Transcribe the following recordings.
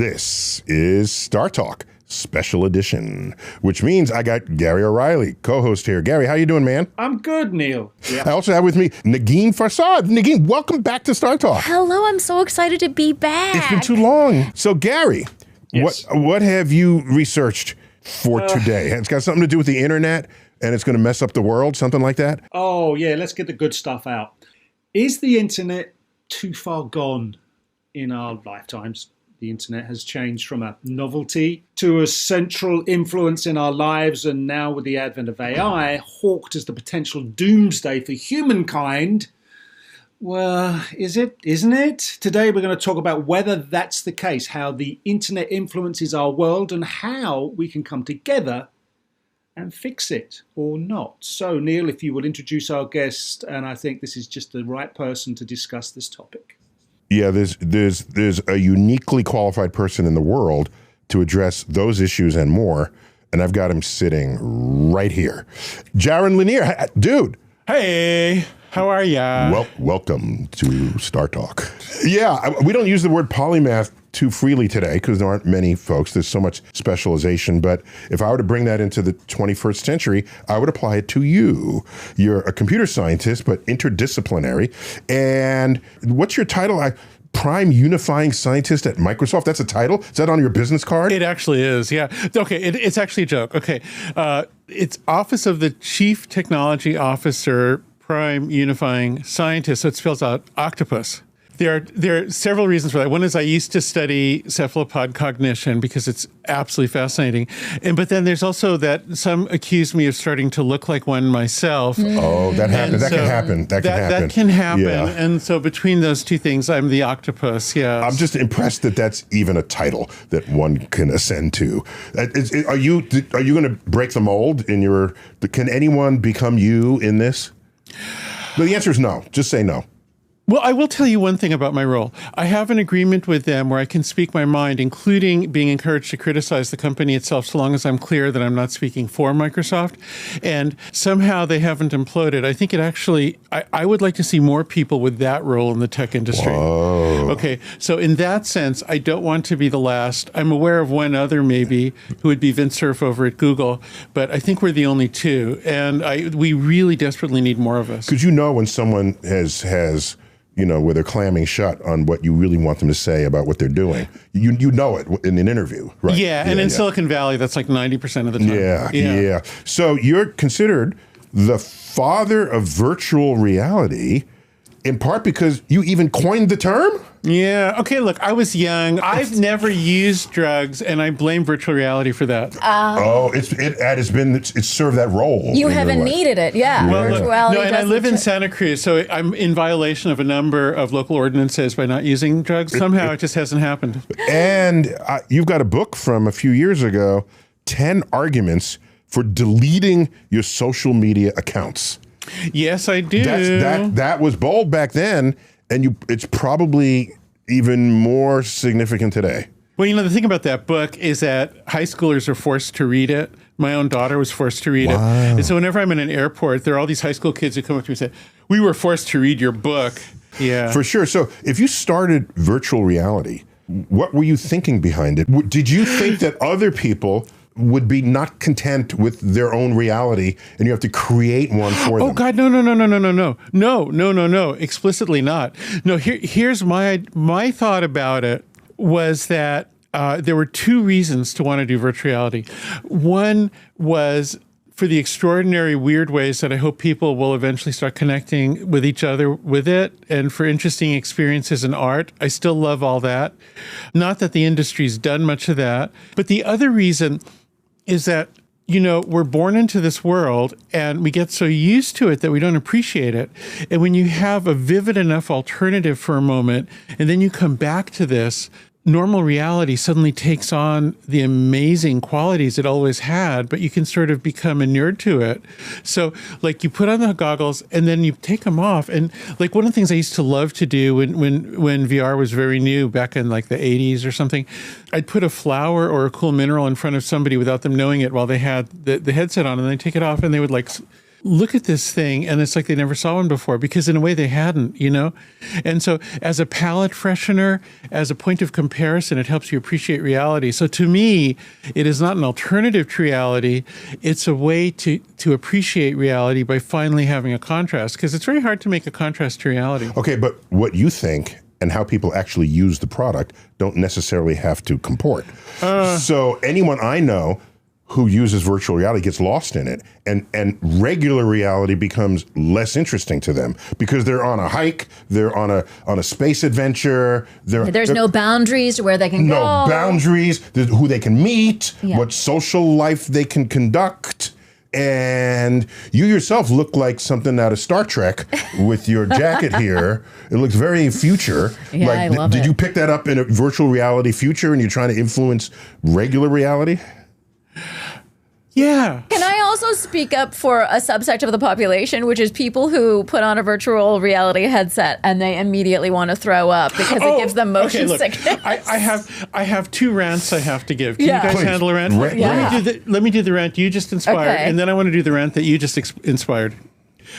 This is StarTalk Special Edition, which means I got Gary O'Reilly, co-host here. Gary, how you doing, man? I'm good, Neil. Yeah. I also have with me Negin Farsad. Negin, welcome back to StarTalk. Hello, I'm so excited to be back. It's been too long. So, Gary, Yes. what have you researched for today? It's got something to do with the internet, and it's going to mess up the world, something like that? Oh, yeah, let's get the good stuff out. Is the internet too far gone in our lifetimes? The internet has changed from a novelty to a central influence in our lives, and now with the advent of AI, hawked as the potential doomsday for humankind. Well, is it? Isn't it? Today we're going to talk about whether that's the case, how the internet influences our world, and how we can come together and fix it or not. So, Neil, if you will introduce our guest, and I think this is just the right person to discuss this topic. Yeah, there's a uniquely qualified person in the world to address those issues and more, and I've got him sitting right here. Jaron Lanier, dude. Hey, how are ya? Well, welcome to StarTalk. Yeah, we don't use the word polymath too freely today because there aren't many folks. There's so much specialization. But if I were to bring that into the 21st century, I would apply it to you. You're a computer scientist, but interdisciplinary. And what's your title? Prime Unifying Scientist at Microsoft. That's a title? Is that on your business card? It actually is, yeah. Okay, it's actually a joke. Okay, it's Office of the Chief Technology Officer, Prime Unifying Scientist. So it spells out octopus. There are several reasons for that. One is I used to study cephalopod cognition because it's absolutely fascinating. But then there's also that some accuse me of starting to look like one myself. Oh, that happens. That can happen. That can happen. Yeah. And so between those two things, I'm the octopus, yeah. I'm just impressed that that's even a title that one can ascend to. Are you going to break the mold in your, can anyone become you in this? No, the answer is no. Just say no. Well, I will tell you one thing about my role. I have an agreement with them where I can speak my mind, including being encouraged to criticize the company itself, so long as I'm clear that I'm not speaking for Microsoft. And somehow they haven't imploded. I think it actually, I would like to see more people with that role in the tech industry. Whoa. Okay, so in that sense, I don't want to be the last. I'm aware of one other maybe who would be Vince Cerf over at Google, but I think we're the only two. And we really desperately need more of us. Because you know when someone has where they're clamming shut on what you really want them to say about what they're doing. You know it in an interview, right? Yeah, and in Silicon Valley, that's like 90% of the time. Yeah. So you're considered the father of virtual reality, in part because you even coined the term? Yeah. Okay, look, I was young. I've never used drugs, and I blame virtual reality for that. It's served that role. You haven't needed it, yeah. Well, virtual look, reality no, and I live in Santa Cruz, so I'm in violation of a number of local ordinances by not using drugs. Somehow it just hasn't happened. And you've got a book from a few years ago, 10 Arguments for Deleting Your Social Media Accounts. Yes, I do. That was bold back then, and it's probably even more significant today. Well, the thing about that book is that high schoolers are forced to read it. My own daughter was forced to read it. And so whenever I'm in an airport, there are all these high school kids who come up to me and say, "We were forced to read your book." Yeah. For sure. So if you started virtual reality, what were you thinking behind it? Did you think that other people would be not content with their own reality and you have to create one for them? Oh God, no, explicitly not. No, here's my thought about it was that there were two reasons to want to do virtual reality. One was for the extraordinary weird ways that I hope people will eventually start connecting with each other with it, and for interesting experiences in art. I still love all that. Not that the industry's done much of that, but the other reason is that, we're born into this world and we get so used to it that we don't appreciate it. And when you have a vivid enough alternative for a moment, and then you come back to this, normal reality suddenly takes on the amazing qualities it always had, but you can sort of become inured to it. So like you put on the goggles and then you take them off. And like one of the things I used to love to do when VR was very new back in like the 80s or something, I'd put a flower or a cool mineral in front of somebody without them knowing it while they had the headset on, and then take it off and they would like look at this thing and it's like they never saw one before, because in a way they hadn't, And so as a palate freshener, as a point of comparison, it helps you appreciate reality. So to me, it is not an alternative to reality. It's a way to appreciate reality by finally having a contrast, because it's very hard to make a contrast to reality. Okay, but what you think and how people actually use the product don't necessarily have to comport. So anyone I know who uses virtual reality gets lost in it, and regular reality becomes less interesting to them because they're on a hike, they're on a space adventure. There's no boundaries to where they can go. No boundaries, who they can meet, what social life they can conduct. And you yourself look like something out of Star Trek with your jacket here. It looks very future. Yeah, I love did it. you pick that up in a virtual reality future and you're trying to influence regular reality? Yeah. Can I also speak up for a subsect of the population, which is people who put on a virtual reality headset and they immediately want to throw up because it gives them motion sickness? I have two rants I have to give. Can you guys Please. handle a rant? Let me do the rant you just inspired, and then I want to do the rant that you just inspired.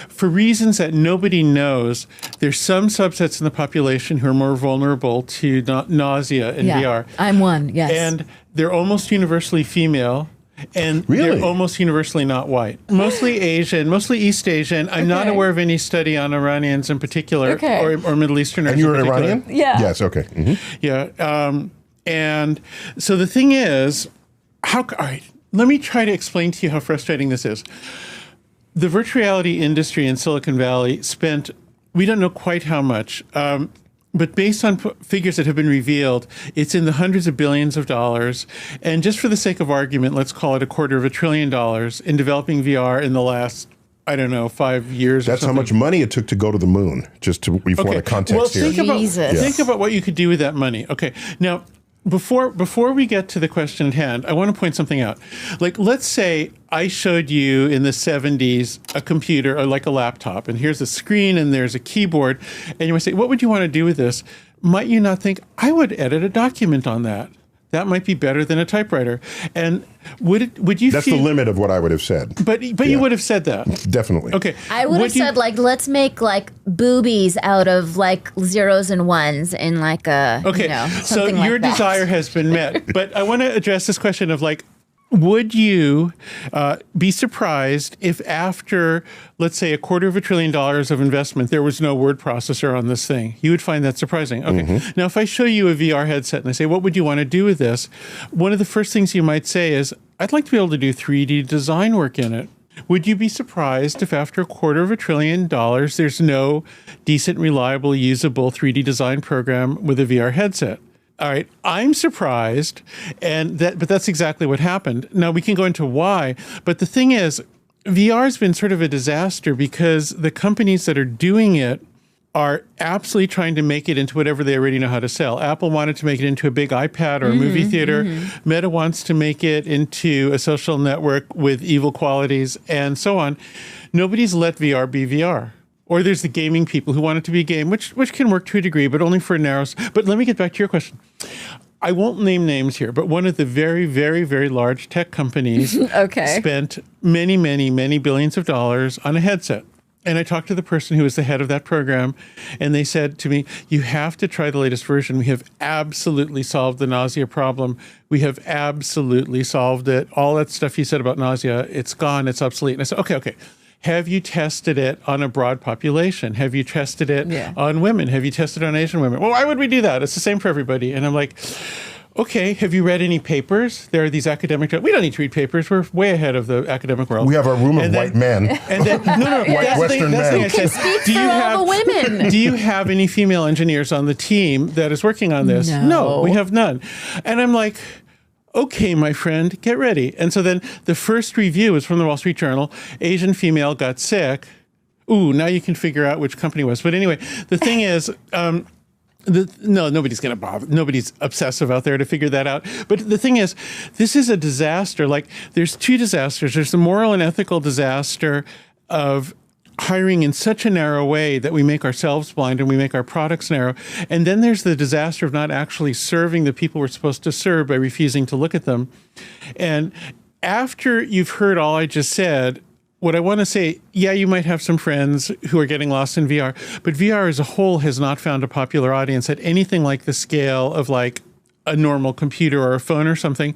For reasons that nobody knows, there's some subsets in the population who are more vulnerable to nausea in VR. I'm one, yes. And they're almost universally female. And they're almost universally not white. Mostly Asian, mostly East Asian. I'm not aware of any study on Iranians in particular, or Middle Easterners. And you're in particular. Iranian? Yeah. Yes, okay. Mm-hmm. Yeah. And so the thing is, all right, let me try to explain to you how frustrating this is. The virtual reality industry in Silicon Valley spent, we don't know quite how much, but based on figures that have been revealed, it's in the hundreds of billions of dollars. And just for the sake of argument, let's call it $250 billion in developing VR in the last, 5 years. That's how much money it took to go to the moon, just to, if you want a context here. Think about what you could do with that money. Okay, now, before we get to the question at hand, I want to point something out. Like, let's say I showed you in the 70s a computer, or like a laptop, and here's a screen and there's a keyboard, and you might say, what would you want to do with this? Might you not think, I would edit a document on that? That might be better than a typewriter. And would you That's feel, the limit of what I would have said. But you would have said that. Definitely. Okay. I would have said, let's make boobies out of zeros and ones in so your desire has been met. But I want to address this question of would you be surprised if after, let's say, $250 billion of investment, there was no word processor on this thing? You would find that surprising. Okay. Mm-hmm. Now, if I show you a VR headset and I say, what would you want to do with this? One of the first things you might say is, I'd like to be able to do 3D design work in it. Would you be surprised if after $250 billion, there's no decent, reliable, usable 3D design program with a VR headset? All right, I'm surprised, but that's exactly what happened. Now, we can go into why, but the thing is, VR has been sort of a disaster because the companies that are doing it are absolutely trying to make it into whatever they already know how to sell. Apple wanted to make it into a big iPad or a movie theater. Mm-hmm. Meta wants to make it into a social network with evil qualities, and so on. Nobody's let VR be VR. Or there's the gaming people who want it to be a game, which can work to a degree, but only for narrows. But let me get back to your question. I won't name names here, but one of the very, very, very large tech companies spent many, many, many billions of dollars on a headset. And I talked to the person who was the head of that program, and they said to me, you have to try the latest version. We have absolutely solved the nausea problem. We have absolutely solved it. All that stuff you said about nausea, it's gone, it's obsolete. And I said, okay. Have you tested it on a broad population? Have you tested it on women? Have you tested it on Asian women? Well, why would we do that? It's the same for everybody. And I'm like, okay, have you read any papers? There are these academic... We don't need to read papers. We're way ahead of the academic world. We have our room of white men. And then, white Western men. Do you have any female engineers on the team that is working on this? No, we have none. And I'm like... Okay, my friend, get ready. And so then the first review was from the Wall Street Journal. Asian female got sick. Ooh, now you can figure out which company it was. But anyway, the thing is, nobody's going to bother. Nobody's obsessive out there to figure that out. But the thing is, this is a disaster. There's two disasters. There's the moral and ethical disaster of hiring in such a narrow way that we make ourselves blind and we make our products narrow. And then there's the disaster of not actually serving the people we're supposed to serve by refusing to look at them. And after you've heard all I just said, what I want to say, yeah, you might have some friends who are getting lost in VR, but VR as a whole has not found a popular audience at anything like the scale of like a normal computer or a phone or something.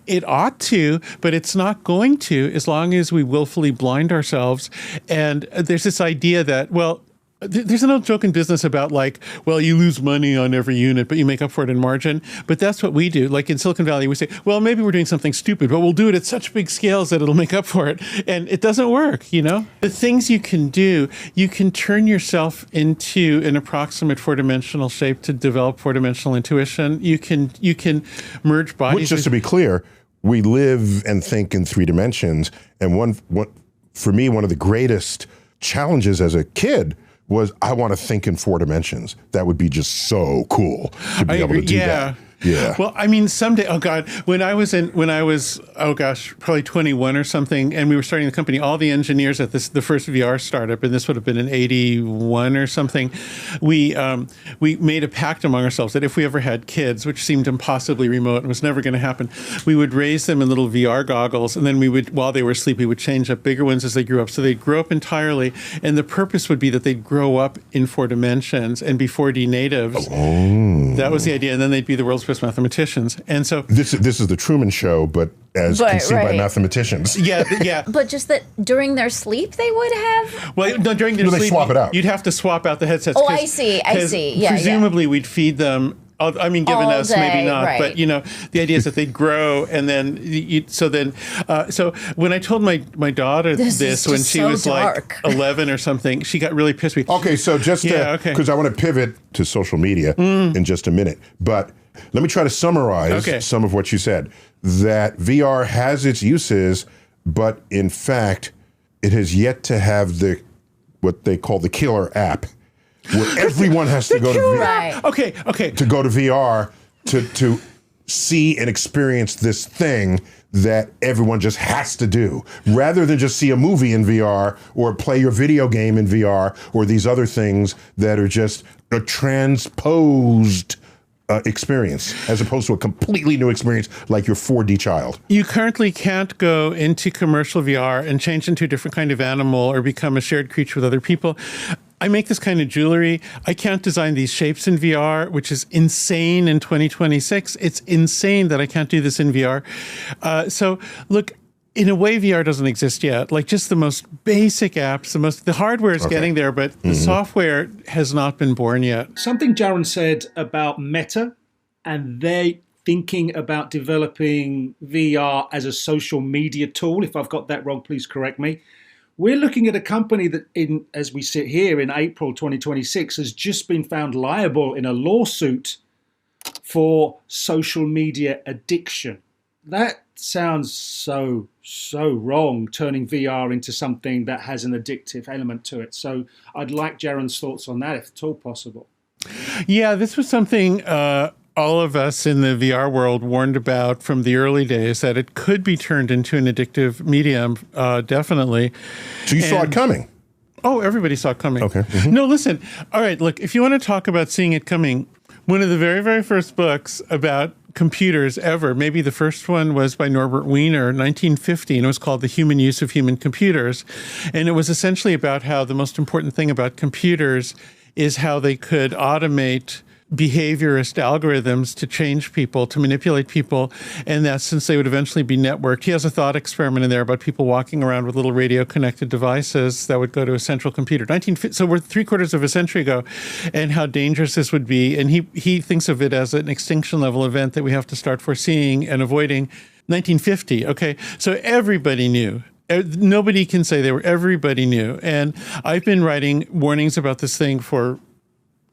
It ought to, but it's not going to as long as we willfully blind ourselves. And there's this idea that, well, there's an old joke in business about like, well, you lose money on every unit, but you make up for it in margin. But that's what we do. Like in Silicon Valley, we say, well, maybe we're doing something stupid, but we'll do it at such big scales that it'll make up for it. And it doesn't work, you know? The things you can do, you can turn yourself into an approximate four-dimensional shape to develop four-dimensional intuition. You can merge bodies. Which, just to be clear, we live and think in 3 dimensions. And for me, one of the greatest challenges as a kid was I want to think in 4 dimensions. That would be just so cool to be able to do that. Yeah. Well, I mean, someday, oh God, when I was, oh gosh, probably 21 or something, and we were starting the company, all the engineers at the first VR startup, and this would have been in 81 or something, we made a pact among ourselves that if we ever had kids, which seemed impossibly remote and was never going to happen, we would raise them in little VR goggles, and then we would, while they were asleep, we would change up bigger ones as they grew up. So they'd grow up entirely, and the purpose would be that they'd grow up in 4 dimensions and be 4D natives. Oh. That was the idea, and then they'd be the world's best mathematicians. And so this is the Truman Show, but conceived by mathematicians. Yeah. But just that during their sleep they would have? Well, no, during their sleep, they swap it out. You'd have to swap out the headsets. Oh, I see. Yeah, presumably we'd feed them. I mean, given all us, day, maybe not. right. But, you know, the idea is that they'd grow. And then, so when I told my daughter this when she was like 11 or something, she got really pissed. Okay, so just because I want to pivot to social media in just a minute. But let me try to summarize some of what you said. That VR has its uses, but in fact, it has yet to have what they call the killer app, where everyone has to go to VR. Right. Okay. To go to VR to see and experience this thing that everyone just has to do, rather than just see a movie in VR or play your video game in VR or these other things that are just a transposed experience, as opposed to a completely new experience like your 4D child. You currently can't go into commercial VR and change into a different kind of animal or become a shared creature with other people. I make this kind of jewelry. I can't design these shapes in VR, which is insane in 2026. It's insane that I can't do this in VR. So look, in a way, VR doesn't exist yet. Like just the most basic apps, the hardware is getting there, but the software has not been born yet. Something Jaron said about Meta, and they thinking about developing VR as a social media tool. If I've got that wrong, please correct me. We're looking at a company that, as we sit here in April 2026, has just been found liable in a lawsuit for social media addiction. That sounds so wrong, turning VR into something that has an addictive element to it. So I'd like Jaron's thoughts on that, if at all possible. Yeah, this was something all of us in the VR world warned about from the early days, that it could be turned into an addictive medium, definitely. So you saw it coming? Oh, everybody saw it coming. Okay. Mm-hmm. No, listen. All right, look, if you want to talk about seeing it coming, one of the very, very first books about computers ever, maybe the first one was by Norbert Wiener, 1950, and it was called The Human Use of Human Computers. And it was essentially about how the most important thing about computers is how they could automate behaviorist algorithms to change people, to manipulate people, and that since they would eventually be networked. He has a thought experiment in there about people walking around with little radio-connected devices that would go to a central computer. So we're 3/4 of a century ago, and how dangerous this would be. And he thinks of it as an extinction-level event that we have to start foreseeing and avoiding. 1950, okay? So everybody knew. Nobody can say everybody knew. And I've been writing warnings about this thing for,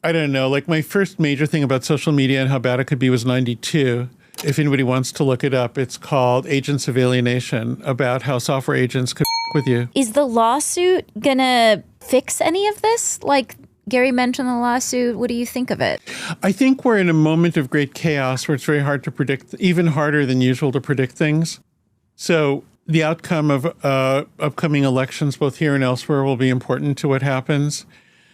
I don't know, like my first major thing about social media and how bad it could be was 92. If anybody wants to look it up, it's called Agents of Alienation, about how software agents could with you. Is the lawsuit gonna fix any of this? Like Gary mentioned the lawsuit. What do you think of it? I think we're in a moment of great chaos where it's very hard to predict, even harder than usual to predict things. So the outcome of upcoming elections, both here and elsewhere, will be important to what happens.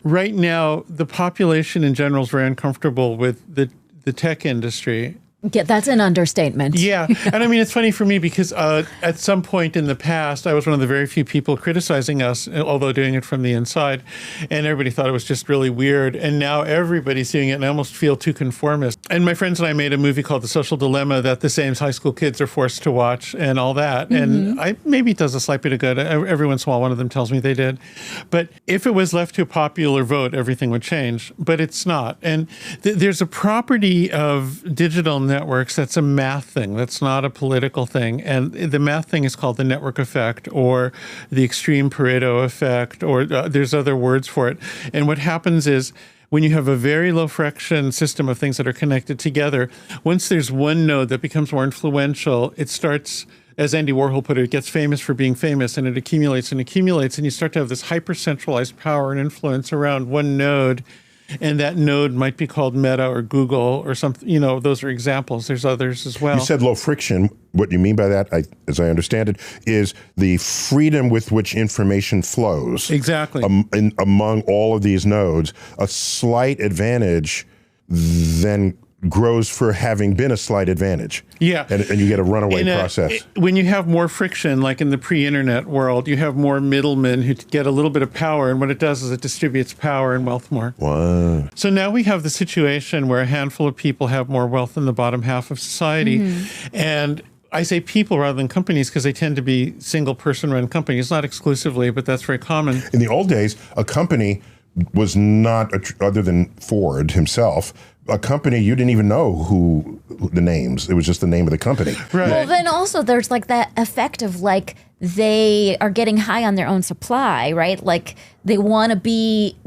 Right now, the population in general is very uncomfortable with the tech industry. Yeah, that's an understatement. Yeah. And I mean, it's funny for me because at some point in the past, I was one of the very few people criticizing us, although doing it from the inside. And everybody thought it was just really weird. And now everybody's doing it, and I almost feel too conformist. And my friends and I made a movie called The Social Dilemma that the same high school kids are forced to watch and all that. And maybe it does a slight bit of good. Every once in a while, one of them tells me they did. But if it was left to a popular vote, everything would change. But it's not. And there's a property of digital networks that's a math thing. That's not a political thing. And the math thing is called the network effect or the extreme Pareto effect, or there's other words for it. And what happens is when you have a very low friction system of things that are connected together, once there's one node that becomes more influential, it starts, as Andy Warhol put it gets famous for being famous, and it accumulates and accumulates, and you start to have this hyper-centralized power and influence around one node. And that node might be called Meta or Google or something. You know, those are examples. There's others as well. You said low friction. What you mean by that, as I understand it, is the freedom with which information flows. Exactly. Among all of these nodes, a slight advantage then grows for having been a slight advantage. Yeah. And you get a runaway process. When you have more friction, like in the pre-internet world, you have more middlemen who get a little bit of power, and what it does is it distributes power and wealth more. Wow. So now we have the situation where a handful of people have more wealth than the bottom half of society. And I say people rather than companies because they tend to be single-person run companies, not exclusively, but that's very common. In the old days, a company was not, other than Ford himself, a company, you didn't even know who the names. It was just the name of the company. Right. Well, then also there's like that effect of like they are getting high on their own supply, right? Like they want to be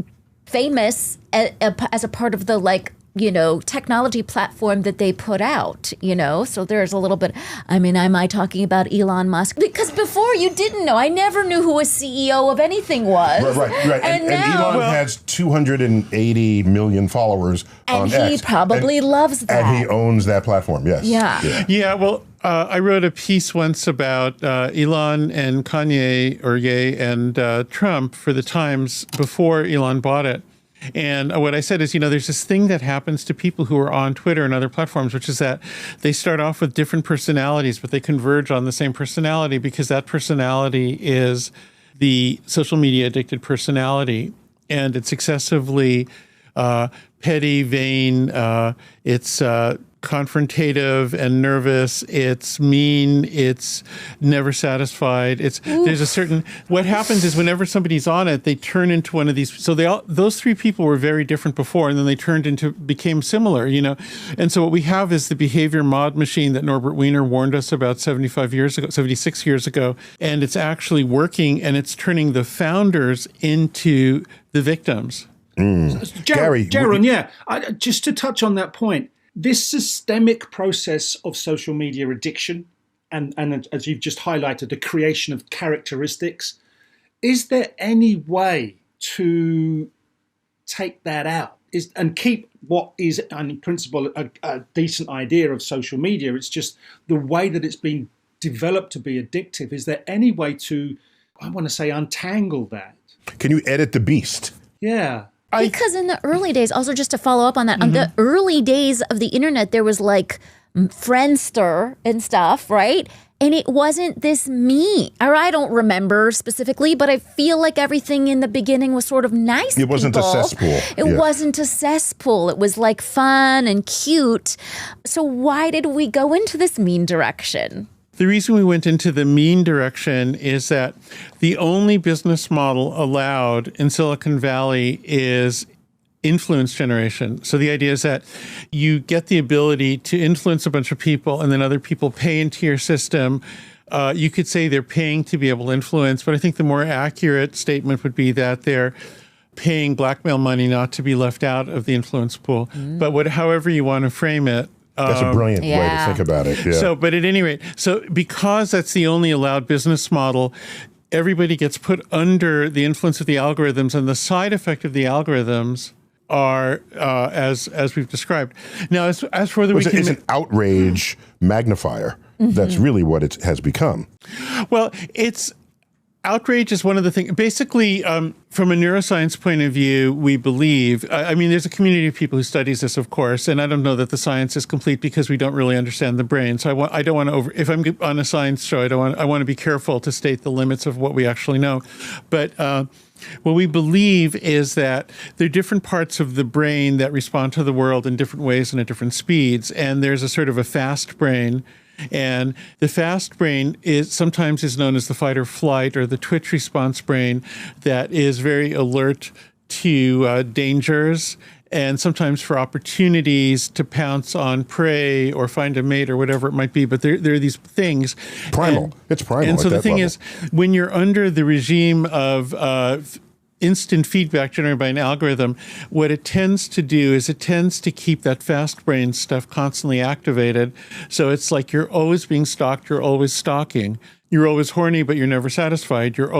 famous as a part of the like, you know, technology platform that they put out, you know? So there's a little bit, I mean, am I talking about Elon Musk? Because before you didn't know. I never knew who a CEO of anything was. Right. And now, Elon has 280 million followers on X. And he probably loves that. And he owns that platform, yes. Yeah, well, I wrote a piece once about Elon and Kanye, or Ye, and Trump for the Times before Elon bought it. And what I said is, you know, there's this thing that happens to people who are on Twitter and other platforms, which is that they start off with different personalities, but they converge on the same personality because that personality is the social media addicted personality. And it's excessively petty, vain, it's confrontative and nervous, it's mean, it's never satisfied. There's a certain, what happens is whenever somebody's on it, they turn into one of these. So those three people were very different before, and then they became similar, you know. And so what we have is the behavior mod machine that Norbert Wiener warned us about 76 years ago, and it's actually working, and it's turning the founders into the victims. Jaron, just to touch on that point, this systemic process of social media addiction, and as you've just highlighted, the creation of characteristics, is there any way to take that out and keep what is, in principle, a decent idea of social media? It's just the way that it's been developed to be addictive. Is there any way to, I want to say, untangle that? Can you edit the beast? Yeah. Because in the early days, also just to follow up on that, on the early days of the internet, there was like Friendster and stuff, right? And it wasn't this me, or I don't remember specifically, but I feel like everything in the beginning was sort of nice. It wasn't a cesspool. It wasn't a cesspool. It was like fun and cute. So why did we go into this mean direction? The reason we went into the mean direction is that the only business model allowed in Silicon Valley is influence generation. So the idea is that you get the ability to influence a bunch of people, and then other people pay into your system. You could say they're paying to be able to influence, but I think the more accurate statement would be that they're paying blackmail money not to be left out of the influence pool. But however you want to frame it, that's a brilliant way to think about it. Yeah. So, but at any rate, because that's the only allowed business model, everybody gets put under the influence of the algorithms, and the side effect of the algorithms are as we've described. Now, as for the it's an outrage magnifier. That's really what it has become. Well, it's outrage is one of the things. Basically, from a neuroscience point of view, we believe, I mean, there's a community of people who studies this, of course, and I don't know that the science is complete because we don't really understand the brain. So I don't want to if I'm on a science show, I want to be careful to state the limits of what we actually know. But what we believe is that there are different parts of the brain that respond to the world in different ways and at different speeds. And there's a sort of a fast brain. And the fast brain sometimes is known as the fight or flight or the twitch response brain that is very alert to dangers and sometimes for opportunities to pounce on prey or find a mate or whatever it might be. But there are these things. Primal. It's primal. And so the thing is, when you're under the regime of instant feedback generated by an algorithm, what it tends to do is it tends to keep that fast brain stuff constantly activated. So it's like you're always being stalked, you're always stalking. You're always horny, but you're never satisfied. You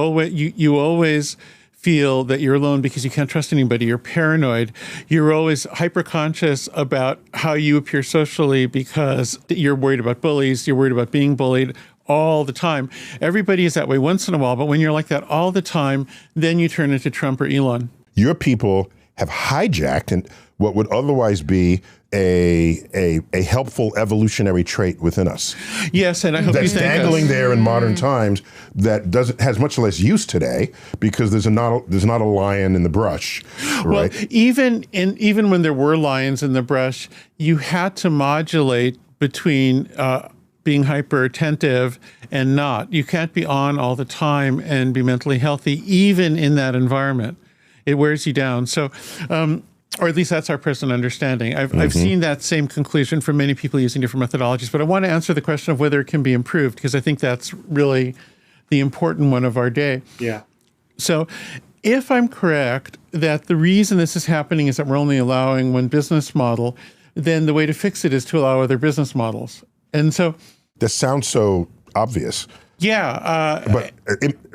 always feel that you're alone because you can't trust anybody. You're paranoid. You're always hyper-conscious about how you appear socially because you're worried about bullies, you're worried about being bullied, all the time. Everybody is that way once in a while, but when you're like that all the time, then you turn into Trump or Elon. Your people have hijacked and what would otherwise be a helpful evolutionary trait within us. Yes, and I hope that's dangling there in modern times that has much less use today because there's not a lion in the brush, right? Well, even when there were lions in the brush, you had to modulate between being hyper attentive and not. You can't be on all the time and be mentally healthy, even in that environment. It wears you down. So, or at least that's our present understanding. I've seen that same conclusion from many people using different methodologies, but I want to answer the question of whether it can be improved because I think that's really the important one of our day. Yeah. So if I'm correct that the reason this is happening is that we're only allowing one business model, then the way to fix it is to allow other business models. And so this sounds so obvious. Yeah. But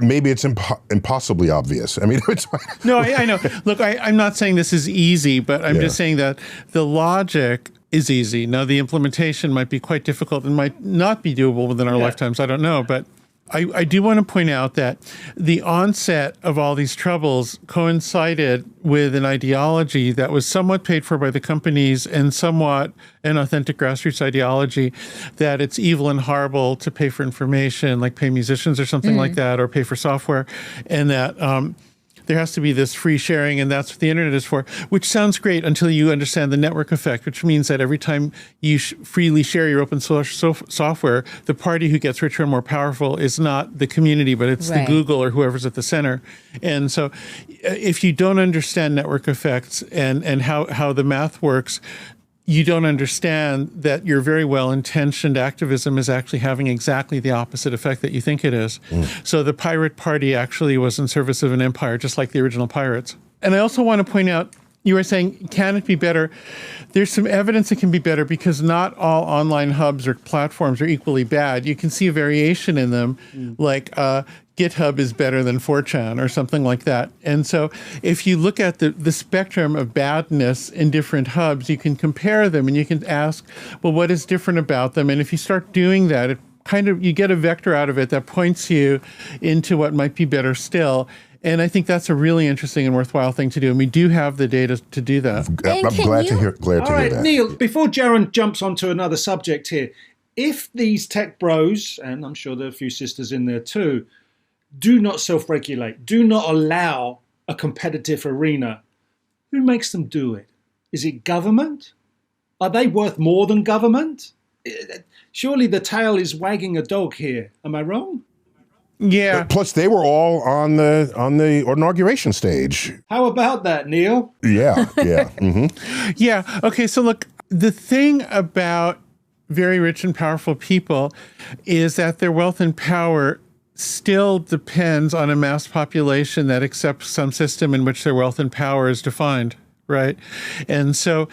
maybe it's impossibly obvious. I mean, it's no, I know. Look, I'm not saying this is easy, but I'm just saying that the logic is easy. Now, the implementation might be quite difficult and might not be doable within our lifetimes. I don't know. But I do want to point out that the onset of all these troubles coincided with an ideology that was somewhat paid for by the companies and somewhat an authentic grassroots ideology that it's evil and horrible to pay for information, like pay musicians or something like that, or pay for software, and that there has to be this free sharing, and that's what the internet is for, which sounds great until you understand the network effect, which means that every time you freely share your open source software, the party who gets richer and more powerful is not the community, but it's the Google or whoever's at the center. And so if you don't understand network effects and how the math works, you don't understand that your very well-intentioned activism is actually having exactly the opposite effect that you think it is. So the pirate party actually was in service of an empire, just like the original pirates. And I also want to point out, you were saying, can it be better? There's some evidence it can be better because not all online hubs or platforms are equally bad. You can see a variation in them, like GitHub is better than 4chan or something like that. And so if you look at the spectrum of badness in different hubs, you can compare them and you can ask, well, what is different about them? And if you start doing that, it kind of, you get a vector out of it that points you into what might be better still. And I think that's a really interesting and worthwhile thing to do. And we do have the data to do that. I'm glad to hear that. Neil, before Jaron jumps onto another subject here, if these tech bros, and I'm sure there are a few sisters in there too, do not self-regulate, do not allow a competitive arena, who makes them do it? Is it government? Are they worth more than government? Surely the tail is wagging a dog here. Am I wrong? Yeah. Plus, they were all on the inauguration stage. How about that, Neil? Yeah. Yeah. Okay. So look, the thing about very rich and powerful people is that their wealth and power still depends on a mass population that accepts some system in which their wealth and power is defined, right? And so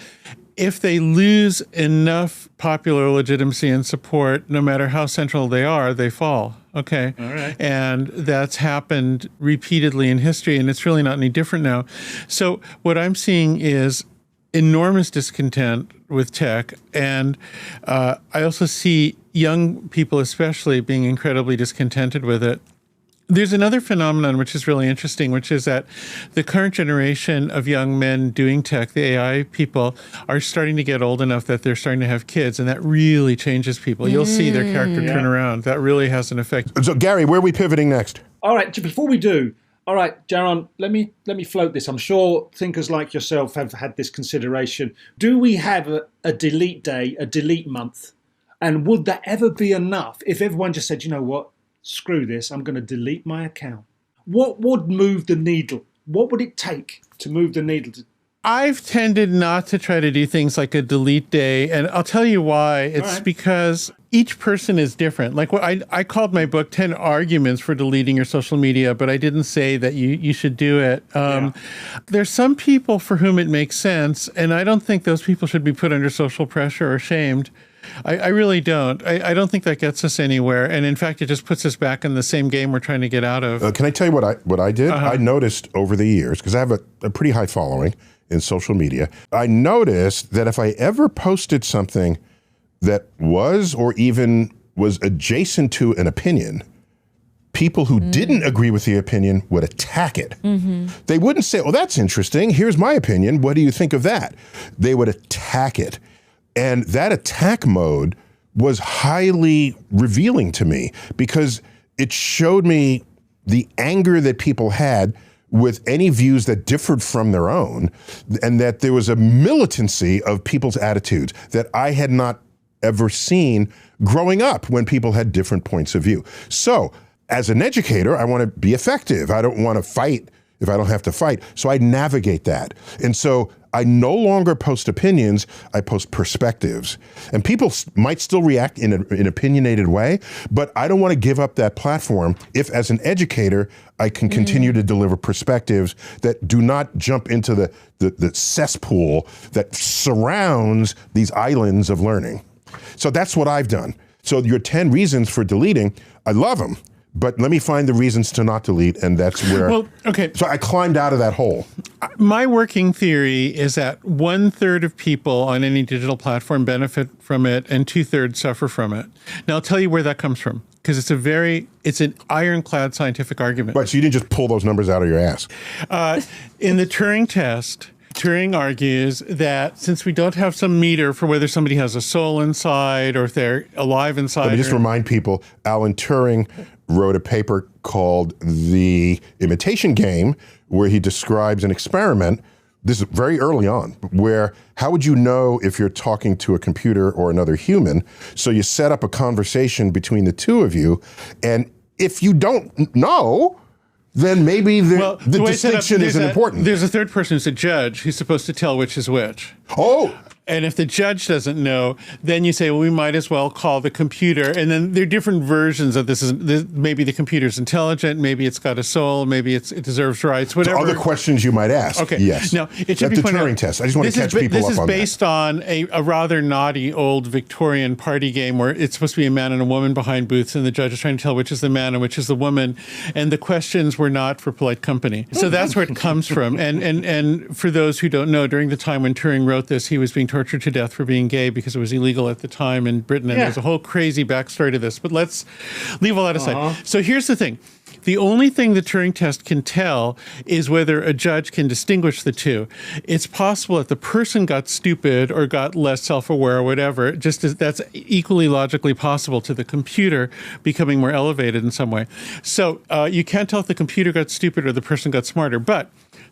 if they lose enough popular legitimacy and support, no matter how central they are, they fall. Okay. All right. And that's happened repeatedly in history, and it's really not any different now. So what I'm seeing is enormous discontent with tech. And I also see young people especially being incredibly discontented with it. There's another phenomenon which is really interesting, which is that the current generation of young men doing tech, the AI people, are starting to get old enough that they're starting to have kids, and that really changes people. You'll see their character turn around. That really has an effect. So, Gary, where are we pivoting next? All right, before we do, all right, Jaron, let me float this. I'm sure thinkers like yourself have had this consideration. Do we have a delete day, a delete month? And would that ever be enough if everyone just said, you know what? Screw this, I'm going to delete my account. What would move the needle? What would it take to move the needle? I've tended not to try to do things like a delete day, and I'll tell you why. It's because each person is different. Like what I called my book 10 Arguments for Deleting Your Social Media, but I didn't say that you should do it. There's some people for whom it makes sense, and I don't think those people should be put under social pressure or shamed. I really don't. I don't think that gets us anywhere. And in fact, it just puts us back in the same game we're trying to get out of. Can I tell you what I did? I noticed over the years, because I have a pretty high following in social media, I noticed that if I ever posted something that was or even was adjacent to an opinion, people who didn't agree with the opinion would attack it. They wouldn't say, oh, that's interesting. Here's my opinion. What do you think of that? They would attack it. And that attack mode was highly revealing to me because it showed me the anger that people had with any views that differed from their own, and that there was a militancy of people's attitudes that I had not ever seen growing up when people had different points of view. So as an educator, I want to be effective. I don't want to fight if I don't have to fight. So I navigate that. And so I no longer post opinions, I post perspectives. And people might still react in an opinionated way, but I don't want to give up that platform if, as an educator, I can continue to deliver perspectives that do not jump into the cesspool that surrounds these islands of learning. So that's what I've done. So your 10 reasons for deleting, I love them. But let me find the reasons to not delete, and that's where... Well, okay. So I climbed out of that hole. My working theory is that 1/3 of people on any digital platform benefit from it, and 2/3 suffer from it. Now, I'll tell you where that comes from, because it's an ironclad scientific argument. Right, so you didn't just pull those numbers out of your ass. In the Turing test, Turing argues that since we don't have some meter for whether somebody has a soul inside or if they're alive inside... Let me just remind people, Alan Turing wrote a paper called The Imitation Game, where he describes an experiment, this is very early on, where how would you know if you're talking to a computer or another human? So you set up a conversation between the two of you, and if you don't know, then maybe the distinction isn't important. There's a third person who's a judge who's supposed to tell which is which. Oh! And if the judge doesn't know, then you say, well, we might as well call the computer. And then there are different versions of this. Maybe the computer's intelligent. Maybe it's got a soul. Maybe it deserves rights, whatever. So other questions you might ask. Okay. Yes. Now, it should be the pointed Turing out, test. I just want to catch people up on that. This is based on a rather naughty old Victorian party game where it's supposed to be a man and a woman behind booths, and the judge is trying to tell which is the man and which is the woman. And the questions were not for polite company. So that's where it comes from. And for those who don't know, during the time when Turing wrote this, he was being tortured to death for being gay because it was illegal at the time in Britain. And there's a whole crazy backstory to this. But let's leave all that aside. So here's the thing. The only thing the Turing test can tell is whether a judge can distinguish the two. It's possible that the person got stupid or got less self-aware or whatever, just as that's equally logically possible to the computer becoming more elevated in some way. So you can't tell if the computer got stupid or the person got smarter, but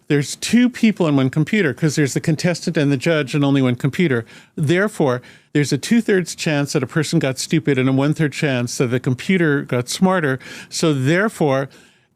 there's two people in one computer because there's the contestant and the judge and only one computer. Therefore, there's a 2/3 chance that a person got stupid and a 1/3 chance that the computer got smarter. So therefore,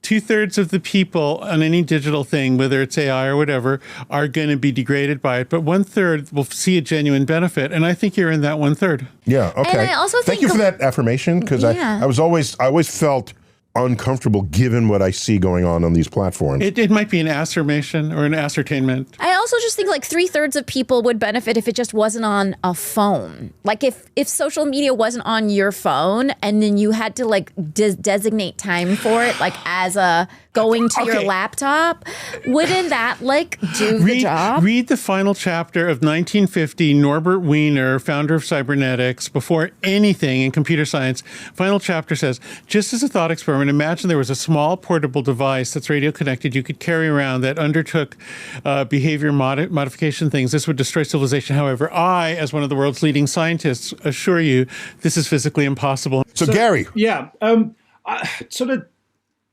2/3 of the people on any digital thing, whether it's AI or whatever, are going to be degraded by it. But 1/3 will see a genuine benefit. And I think you're in that 1/3. Yeah, okay. And I also Thank you for that affirmation, because I always felt uncomfortable given what I see going on these platforms. It might be an affirmation or an ascertainment. I also just think like 3/3 of people would benefit if it just wasn't on a phone. Like if social media wasn't on your phone and then you had to like designate time for it, like as a going to your Okay. laptop, wouldn't that like do the job? Read the final chapter of 1950, Norbert Wiener, founder of cybernetics, before anything in computer science. Final chapter says, just as a thought experiment, imagine there was a small portable device that's radio connected you could carry around that undertook behavior modification things. This would destroy civilization. However, I, as one of the world's leading scientists, assure you this is physically impossible. So Gary. Yeah. Sort of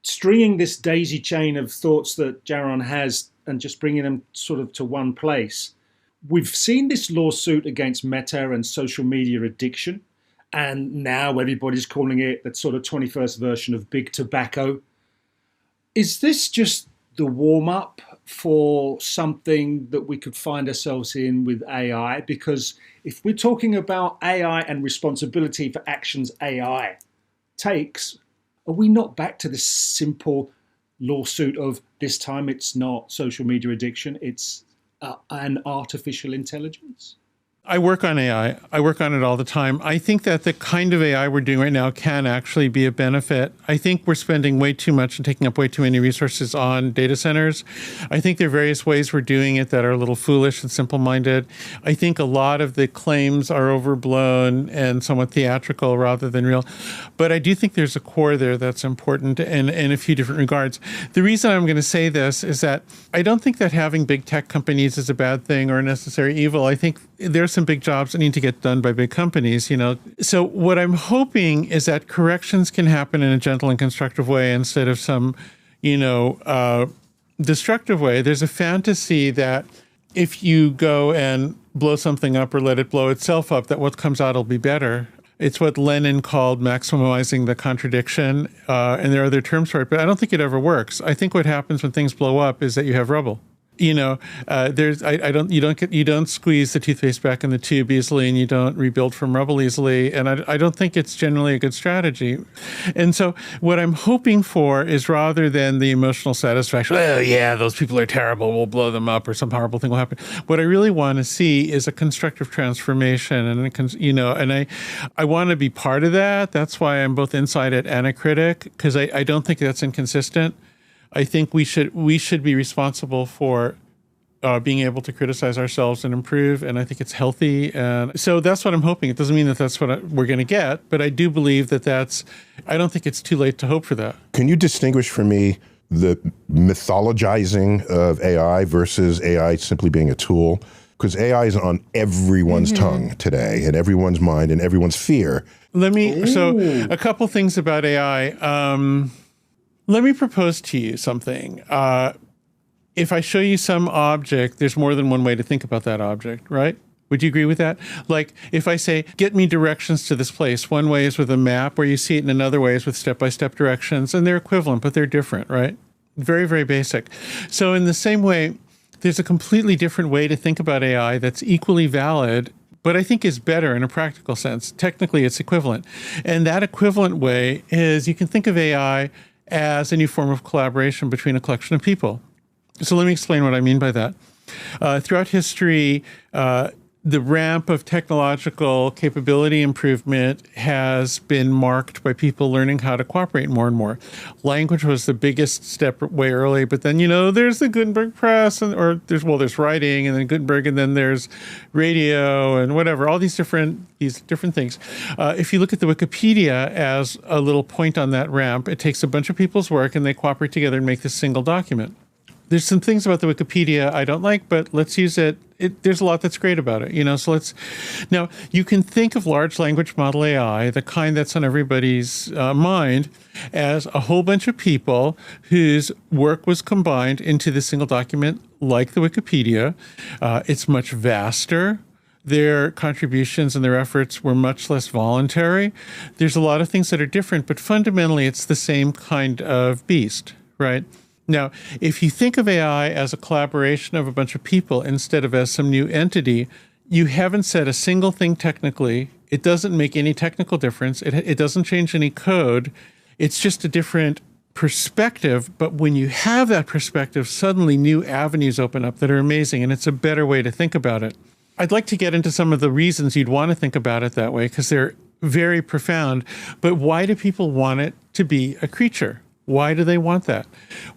stringing this daisy chain of thoughts that Jaron has and just bringing them sort of to one place. We've seen this lawsuit against Meta and social media addiction, and now everybody's calling it that sort of 21st version of big tobacco. Is this just the warm-up for something that we could find ourselves in with AI? Because if we're talking about AI and responsibility for actions AI takes, are we not back to this simple lawsuit of this time it's not social media addiction, it's an artificial intelligence? I work on AI. I work on it all the time. I think that the kind of AI we're doing right now can actually be a benefit. I think we're spending way too much and taking up way too many resources on data centers. I think there are various ways we're doing it that are a little foolish and simple-minded. I think a lot of the claims are overblown and somewhat theatrical rather than real. But I do think there's a core there that's important in a few different regards. The reason I'm going to say this is that I don't think that having big tech companies is a bad thing or a necessary evil. I think there's some big jobs that need to get done by big companies, you know. So what I'm hoping is that corrections can happen in a gentle and constructive way instead of some, destructive way. There's a fantasy that if you go and blow something up or let it blow itself up, that what comes out will be better. It's what Lenin called maximizing the contradiction, and there are other terms for it, but I don't think it ever works. I think what happens when things blow up is that you have rubble. You don't squeeze the toothpaste back in the tube easily, and you don't rebuild from rubble easily. And I don't think it's generally a good strategy. And so what I'm hoping for is, rather than the emotional satisfaction, oh yeah, those people are terrible, we'll blow them up or some horrible thing will happen. What I really want to see is a constructive transformation, and I want to be part of that. That's why I'm both inside it and a critic, because I don't think that's inconsistent. I think we should be responsible for being able to criticize ourselves and improve, and I think it's healthy. And so that's what I'm hoping. It doesn't mean that that's what we're going to get, but I do believe that I don't think it's too late to hope for that. Can you distinguish for me the mythologizing of AI versus AI simply being a tool? Because AI is on everyone's tongue today, and everyone's mind, and everyone's fear. So a couple things about AI. Let me propose to you something. If I show you some object, there's more than one way to think about that object, right? Would you agree with that? Like if I say, get me directions to this place, one way is with a map where you see it, and another way is with step-by-step directions, and they're equivalent, but they're different, right? Very, very basic. So in the same way, there's a completely different way to think about AI that's equally valid, but I think is better in a practical sense. Technically, it's equivalent. And that equivalent way is you can think of AI as a new form of collaboration between a collection of people. So let me explain what I mean by that. Throughout history, the ramp of technological capability improvement has been marked by people learning how to cooperate more and more. Language was the biggest step way early, but then, there's the Gutenberg press, there's writing, and then Gutenberg, and then there's radio and whatever, all these different things. If you look at the Wikipedia as a little point on that ramp, it takes a bunch of people's work and they cooperate together and make this single document. There's some things about the Wikipedia I don't like, but let's use it. There's a lot that's great about it, So now you can think of large language model AI, the kind that's on everybody's mind, as a whole bunch of people whose work was combined into this single document, like the Wikipedia. It's much vaster. Their contributions and their efforts were much less voluntary. There's a lot of things that are different, but fundamentally it's the same kind of beast, right? Now, if you think of AI as a collaboration of a bunch of people instead of as some new entity, you haven't said a single thing technically. It doesn't make any technical difference. It doesn't change any code. It's just a different perspective. But when you have that perspective, suddenly new avenues open up that are amazing, and it's a better way to think about it. I'd like to get into some of the reasons you'd want to think about it that way, because they're very profound. But why do people want it to be a creature? Why do they want that?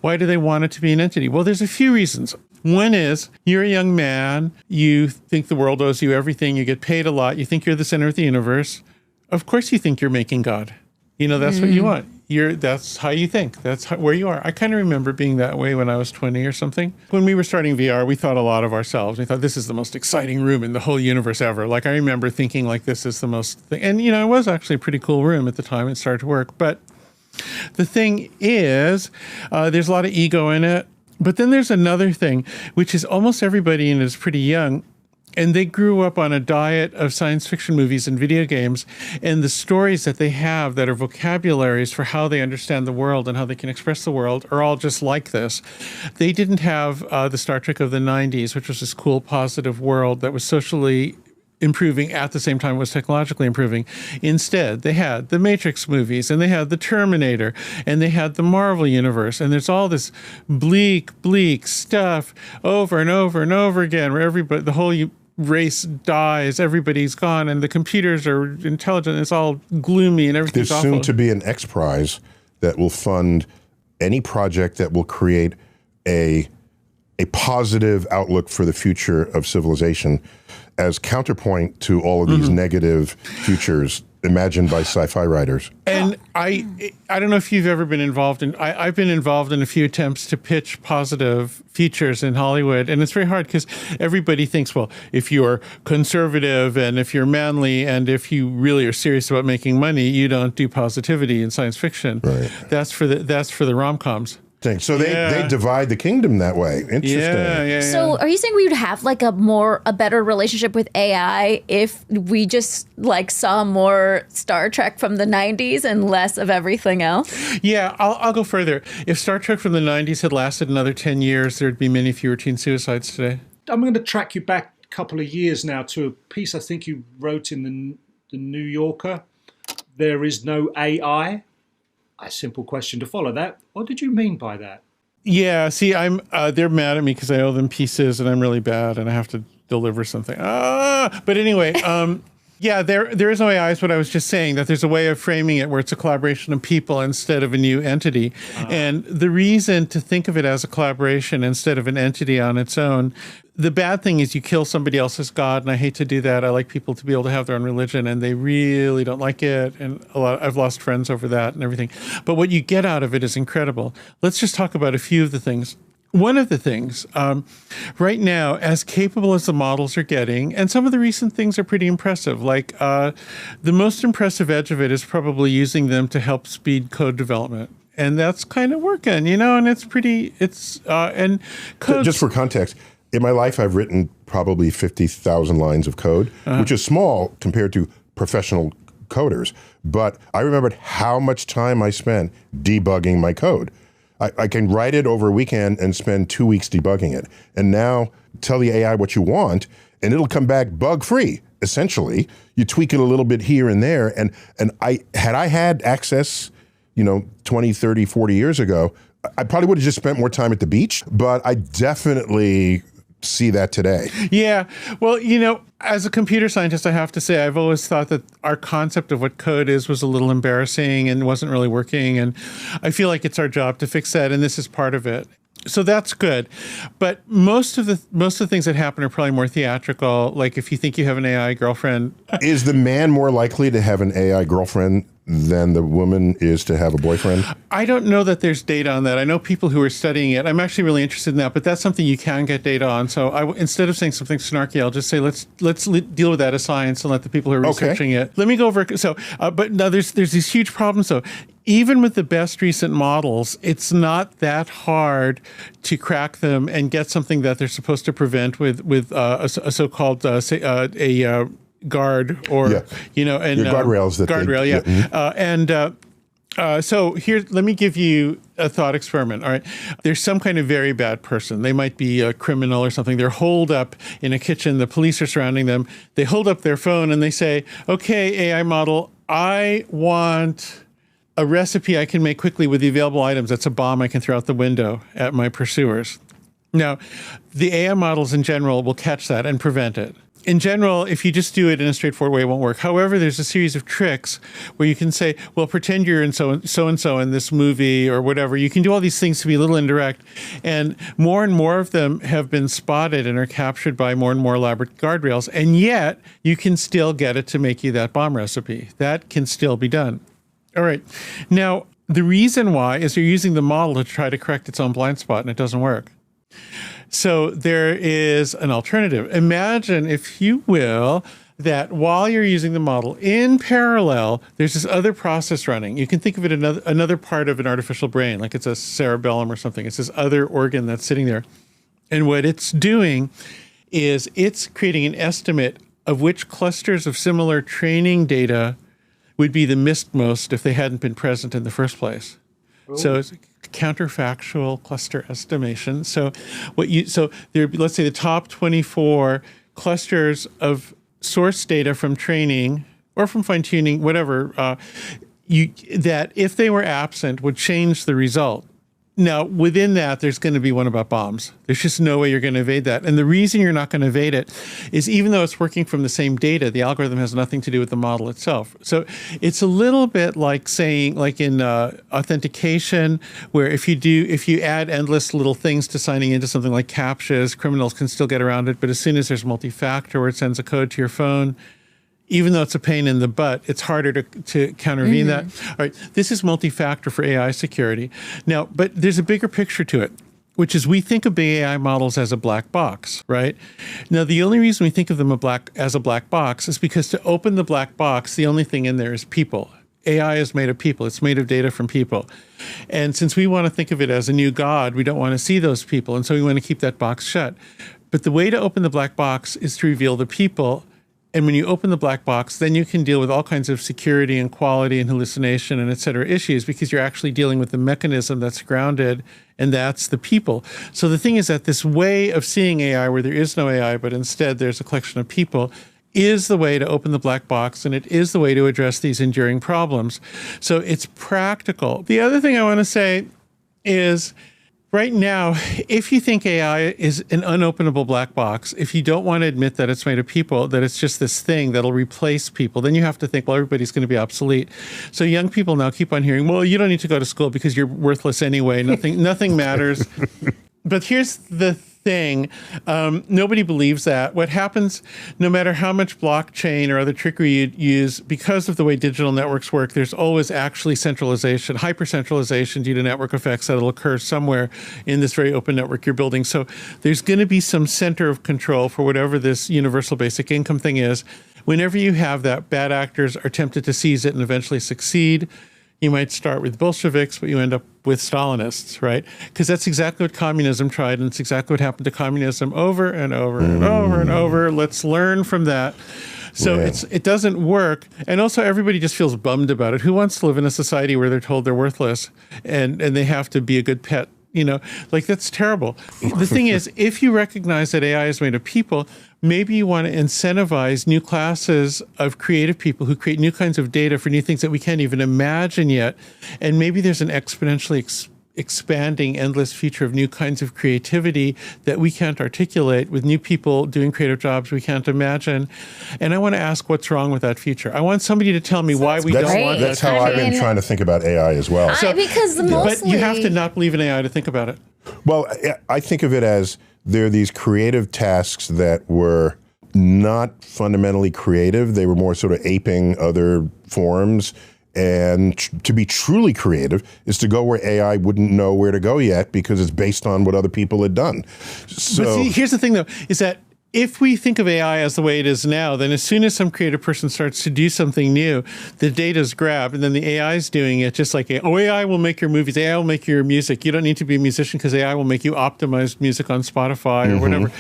Why do they want it to be an entity? Well, there's a few reasons. One is you're a young man, you think the world owes you everything, you get paid a lot, you think you're the center of the universe. Of course you think you're making God. That's what you want. That's how you think. That's where you are. I kind of remember being that way when I was 20 or something. When we were starting VR, we thought a lot of ourselves. We thought this is the most exciting room in the whole universe ever. Like I remember thinking like this is the most thing. And, it was actually a pretty cool room at the time. It started to work. But the thing is, there's a lot of ego in it. But then there's another thing, which is almost everybody in it is pretty young. And they grew up on a diet of science fiction movies and video games. And the stories that they have that are vocabularies for how they understand the world and how they can express the world are all just like this. They didn't have the Star Trek of the 90s, which was this cool, positive world that was socially improving at the same time it was technologically improving. Instead, they had the Matrix movies, and they had the Terminator, and they had the Marvel Universe, and there's all this bleak stuff over and over and over again, where the whole race dies, everybody's gone, and the computers are intelligent, it's all gloomy, and everything's awful. There's soon to be an X Prize that will fund any project that will create a positive outlook for the future of civilization as counterpoint to all of these negative futures imagined by sci-fi writers. And I don't know if you've ever been involved in, I've been involved in a few attempts to pitch positive futures in Hollywood. And it's very hard because everybody thinks, well, if you're conservative and if you're manly and if you really are serious about making money, you don't do positivity in science fiction. Right. That's for the rom-coms. So they divide the kingdom that way. Interesting. Yeah. So are you saying we would have like a better relationship with AI if we just like saw more Star Trek from the 90s and less of everything else? Yeah, I'll go further. If Star Trek from the 90s had lasted another 10 years, there'd be many fewer teen suicides today. I'm going to track you back a couple of years now to a piece I think you wrote in the New Yorker. There is no AI. A simple question to follow that. What did you mean by that? Yeah, see, they're mad at me because I owe them pieces and I'm really bad and I have to deliver something. But anyway, yeah, there is no AI is what I was just saying, that there's a way of framing it where it's a collaboration of people instead of a new entity. And the reason to think of it as a collaboration instead of an entity on its own, the bad thing is you kill somebody else's God, and I hate to do that. I like people to be able to have their own religion, and they really don't like it. And I've lost friends over that and everything. But what you get out of it is incredible. Let's just talk about a few of the things. One of the things, right now, as capable as the models are getting, and some of the recent things are pretty impressive, like the most impressive edge of it is probably using them to help speed code development. And that's kind of working, and it's pretty, and code. Just for context, in my life, I've written probably 50,000 lines of code, which is small compared to professional coders. But I remembered how much time I spent debugging my code. I can write it over a weekend and spend 2 weeks debugging it. And now tell the AI what you want, and it'll come back bug-free, essentially. You tweak it a little bit here and there. And I had access, 20, 30, 40 years ago, I probably would have just spent more time at the beach, but I definitely see that today. Yeah. Well, as a computer scientist, I have to say, I've always thought that our concept of what code is was a little embarrassing and wasn't really working. And I feel like it's our job to fix that. And this is part of it. So that's good. But most of the things that happen are probably more theatrical. Like if you think you have an AI girlfriend. Is the man more likely to have an AI girlfriend than the woman is to have a boyfriend? I don't know that there's data on that. I know people who are studying it. I'm actually really interested in that, but that's something you can get data on. So instead of saying something snarky, I'll just say let's deal with that as science and let the people who are researching it. Let me go over. So, but now there's these huge problems. So even with the best recent models, it's not that hard to crack them and get something that they're supposed to prevent with a so-called guard or and guardrails. So here, let me give you a thought experiment. All right, there's some kind of very bad person. They might be a criminal or something. They're holed up in a kitchen. The police are surrounding them. They hold up their phone and they say, "Okay, AI model, I want a recipe I can make quickly with the available items. That's a bomb I can throw out the window at my pursuers." Now, the AI models in general will catch that and prevent it. in general, if you just do it in a straightforward way, it won't work. However, there's a series of tricks where you can say, well, pretend you're in so-and-so in this movie or whatever. You can do all these things to be a little indirect. And more of them have been spotted and are captured by more and more elaborate guardrails. And yet, you can still get it to make you that bomb recipe. That can still be done. All right. Now, the reason why is you're using the model to try to correct its own blind spot, and it doesn't work. So there is an alternative. Imagine, if you will, that while you're using the model in parallel, there's this other process running. You can think of it another part of an artificial brain, like it's a cerebellum or something. It's this other organ that's sitting there. And what it's doing is it's creating an estimate of which clusters of similar training data would be the missed most if they hadn't been present in the first place. Ooh. So it's counterfactual cluster estimation. So there, let's say the top 24 clusters of source data from training or from fine-tuning, whatever, that if they were absent would change the result. Now, within that, there's going to be one about bombs. There's just no way you're going to evade that. And the reason you're not going to evade it is even though it's working from the same data, the algorithm has nothing to do with the model itself. So it's a little bit like saying, like in authentication, where if you add endless little things to signing into something like CAPTCHAs, criminals can still get around it. But as soon as there's multi-factor where it sends a code to your phone, even though it's a pain in the butt, it's harder to countervene that. All right, this is multi-factor for AI security. Now, but there's a bigger picture to it, which is we think of big AI models as a black box, right? Now, the only reason we think of them as a black box is because to open the black box, the only thing in there is people. AI is made of people. It's made of data from people. And since we want to think of it as a new God, we don't want to see those people. And so we want to keep that box shut. But the way to open the black box is to reveal the people. And when you open the black box, then you can deal with all kinds of security and quality and hallucination and et cetera issues because you're actually dealing with the mechanism that's grounded, and that's the people. So the thing is that this way of seeing AI where there is no AI, but instead there's a collection of people, is the way to open the black box, and it is the way to address these enduring problems. So it's practical. The other thing I want to say is, right now, if you think AI is an unopenable black box, if you don't want to admit that it's made of people, that it's just this thing that'll replace people, then you have to think, well, everybody's going to be obsolete. So young people now keep on hearing, well, you don't need to go to school because you're worthless anyway. Nothing matters. But here's the thing. Nobody believes that. What happens, no matter how much blockchain or other trickery you use, because of the way digital networks work, there's always actually centralization, hyper-centralization due to network effects that'll occur somewhere in this very open network you're building. So there's going to be some center of control for whatever this universal basic income thing is. Whenever you have that, bad actors are tempted to seize it and eventually succeed. You might start with Bolsheviks, but you end up with Stalinists, right? Because that's exactly what communism tried, and it's exactly what happened to communism over and over and over and over. Let's learn from that. So it doesn't work. And also everybody just feels bummed about it. Who wants to live in a society where they're told they're worthless and they have to be a good pet? You know, like that's terrible. The thing is, if you recognize that AI is made of people, maybe you want to incentivize new classes of creative people who create new kinds of data for new things that we can't even imagine yet. And maybe there's an exponentially expanding endless future of new kinds of creativity that we can't articulate with new people doing creative jobs we can't imagine. And I want to ask what's wrong with that future. I want somebody to tell me why we don't want that. That's how I've been trying to think about AI as well. But you have to not believe in AI to think about it. Well, I think of it as there are these creative tasks that were not fundamentally creative. They were more sort of aping other forms. And to be truly creative is to go where AI wouldn't know where to go yet because it's based on what other people had done. So, but see, here's the thing, though, is that if we think of AI as the way it is now, then as soon as some creative person starts to do something new, the data's grabbed, and then the AI is doing it just like, AI will make your movies, AI will make your music. You don't need to be a musician because AI will make you optimized music on Spotify or whatever.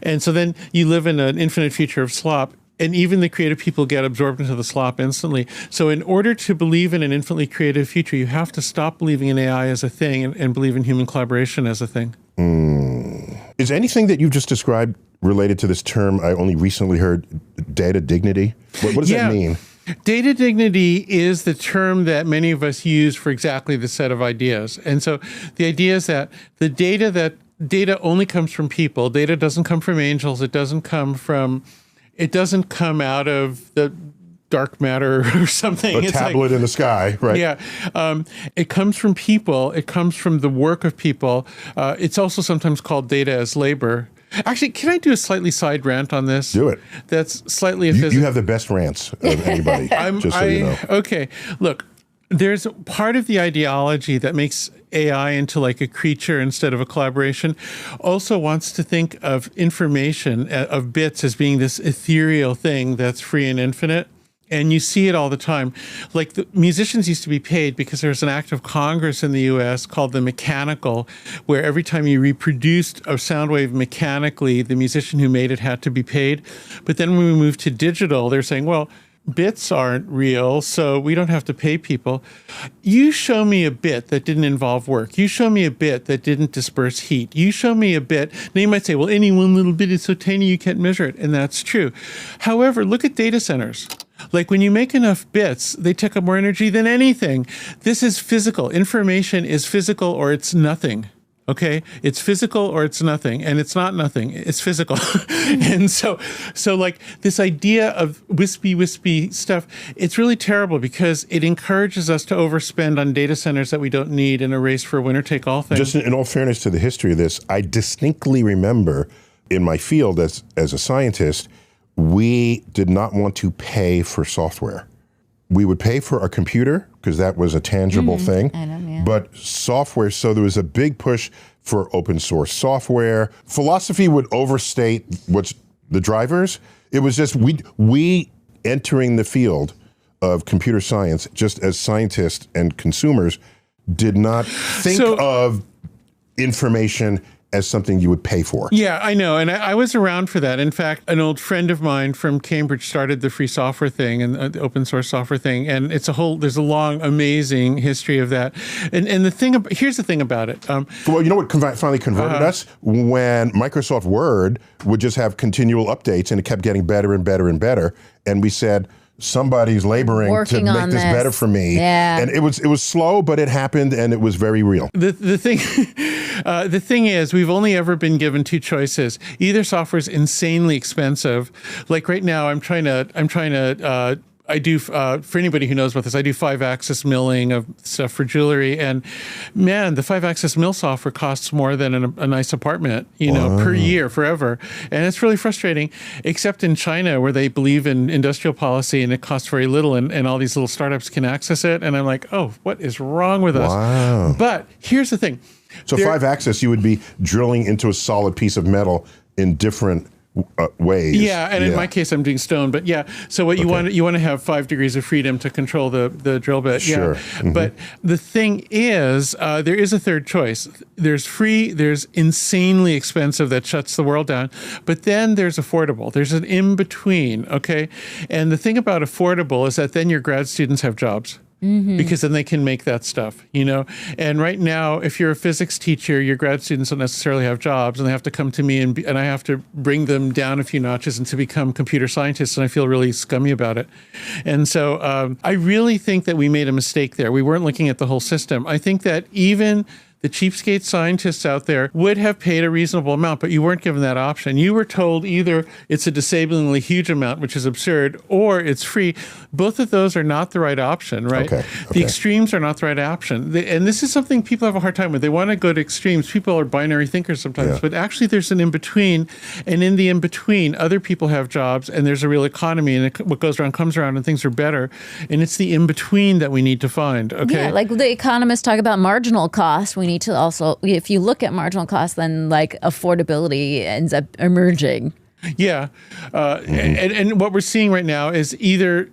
And so then you live in an infinite future of slop. And even the creative people get absorbed into the slop instantly. So in order to believe in an infinitely creative future, you have to stop believing in AI as a thing and believe in human collaboration as a thing. Is anything that you've just described related to this term I only recently heard, data dignity? What does that mean? Data dignity is the term that many of us use for exactly the set of ideas. And so the idea is that data only comes from people. Data doesn't come from angels. It doesn't come from It doesn't come out of the dark matter or something. A tablet in the sky, right? Yeah. It comes from people. It comes from the work of people. It's also sometimes called data as labor. Actually, can I do a slightly side rant on this? Do it. That's slightly a You have the best rants of anybody, just so you know. Okay. Look, there's part of the ideology that makes AI into like a creature instead of a collaboration also wants to think of information, of bits, as being this ethereal thing that's free and infinite. And you see it all the time. Like the musicians used to be paid because there's an act of Congress in the US called the mechanical, where every time you reproduced a sound wave mechanically, the musician who made it had to be paid. But then when we moved to digital, they're saying, well, bits aren't real, so we don't have to pay people. You show me a bit that didn't involve work. You show me a bit that didn't disperse heat. You show me a bit. Now you might say, well, any one little bit is so tiny you can't measure it. And that's true. However, look at data centers. Like when you make enough bits, they take up more energy than anything. This is physical. Information is physical or it's nothing. Okay, it's physical or it's nothing, and it's not nothing. It's physical, and so like this idea of wispy stuff, it's really terrible because it encourages us to overspend on data centers that we don't need in a race for a winner-take-all thing. Just in all fairness to the history of this, I distinctly remember in my field as a scientist, we did not want to pay for software. We would pay for a computer because that was a tangible thing. I know, yeah. But software, so there was a big push for open source software. Philosophy would overstate what's the drivers. It was just we entering the field of computer science, just as scientists and consumers, did not think of information as something you would pay for. Yeah, I know. And I was around for that. In fact, an old friend of mine from Cambridge started the free software thing and the open source software thing. And there's a long, amazing history of that. And here's the thing about it. Well, you know what finally converted us? When Microsoft Word would just have continual updates and it kept getting better and better and better. And we said, somebody's laboring Working to make this better for me. Yeah. And it was slow, but it happened and it was very real. The thing is, we've only ever been given two choices. Either software is insanely expensive. Like right now, I do, for anybody who knows about this, I do 5-axis milling of stuff for jewelry. And man, the 5-axis mill software costs more than a nice apartment, per year, forever. And it's really frustrating, except in China where they believe in industrial policy and it costs very little and all these little startups can access it. And I'm like, oh, what is wrong with us? Wow. But here's the thing. So 5-axis, you would be drilling into a solid piece of metal in different ways. Yeah, and in my case, I'm doing stone. But yeah, so what you want to have 5 degrees of freedom to control the drill bit. Sure. Yeah. Mm-hmm. But the thing is, there is a third choice. There's free, there's insanely expensive that shuts the world down, but then there's affordable. There's an in-between, okay? And the thing about affordable is that then your grad students have jobs. Mm-hmm. Because then they can make that stuff, And right now, if you're a physics teacher, your grad students don't necessarily have jobs, and they have to come to me, and I have to bring them down a few notches and to become computer scientists, and I feel really scummy about it. And so I really think that we made a mistake there. We weren't looking at the whole system. I think that even the cheapskate scientists out there would have paid a reasonable amount, but you weren't given that option. You were told either it's a disabling huge amount, which is absurd, or it's free. Both of those are not the right option, right? Okay. The extremes are not the right option. And this is something people have a hard time with. They want to go to extremes. People are binary thinkers sometimes, but actually there's an in-between. And in the in-between, other people have jobs, and there's a real economy, and what goes around comes around, and things are better. And it's the in-between that we need to find, okay? Yeah, like the economists talk about marginal cost. We need to also, if you look at marginal cost, then like affordability ends up emerging. Yeah. And what we're seeing right now is either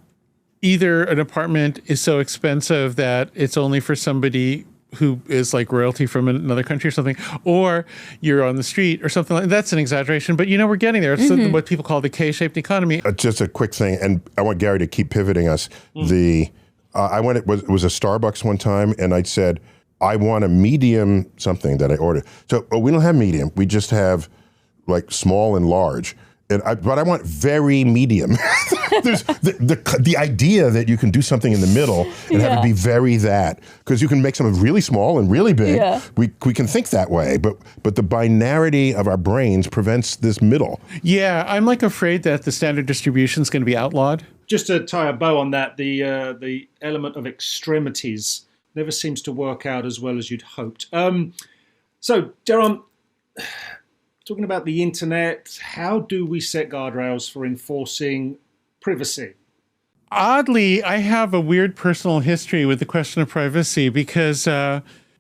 an apartment is so expensive that it's only for somebody who is like royalty from another country or something, or you're on the street or something like that. That's an exaggeration, but we're getting there. It's what people call the K-shaped economy. Just a quick thing, and I want Gary to keep pivoting us. It was a Starbucks one time, and I said, I want a medium something that I ordered. So we don't have medium. We just have like small and large. But I want very medium. There's the idea that you can do something in the middle and have it be very that, because you can make something really small and really big. Yeah. We can think that way, but the binarity of our brains prevents this middle. Yeah, I'm afraid that the standard distribution is going to be outlawed. Just to tie a bow on that, the element of extremities never seems to work out as well as you'd hoped. So, Jaron, talking about the internet, how do we set guardrails for enforcing privacy? Oddly, I have a weird personal history with the question of privacy because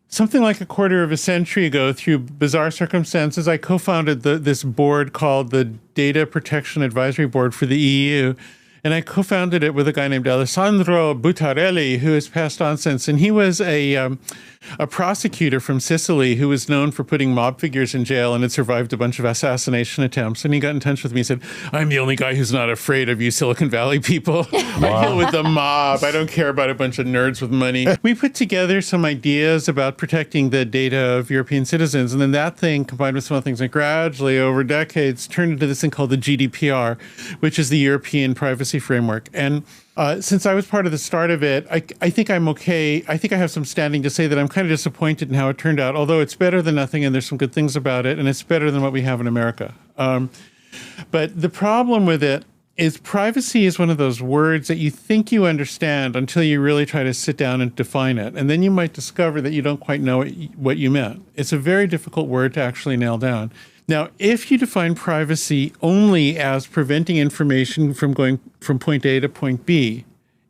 something like a quarter of a century ago, through bizarre circumstances, I co-founded this board called the Data Protection Advisory Board for the EU. And I co-founded it with a guy named Alessandro Buttarelli, who has passed on since. And he was a prosecutor from Sicily who was known for putting mob figures in jail and had survived a bunch of assassination attempts. And he got in touch with me and said, I'm the only guy who's not afraid of you Silicon Valley people. I deal with the mob. I don't care about a bunch of nerds with money. We put together some ideas about protecting the data of European citizens. And then that thing, combined with some other things, and gradually over decades turned into this thing called the GDPR, which is the European Privacy Framework. And since I was part of the start of it, I think I'm okay. I think I have some standing to say that I'm kind of disappointed in how it turned out, although it's better than nothing and there's some good things about it, and it's better than what we have in America. But the problem with it is privacy is one of those words that you think you understand until you really try to sit down and define it. And then you might discover that you don't quite know what you meant. It's a very difficult word to actually nail down. Now, if you define privacy only as preventing information from going from point A to point B,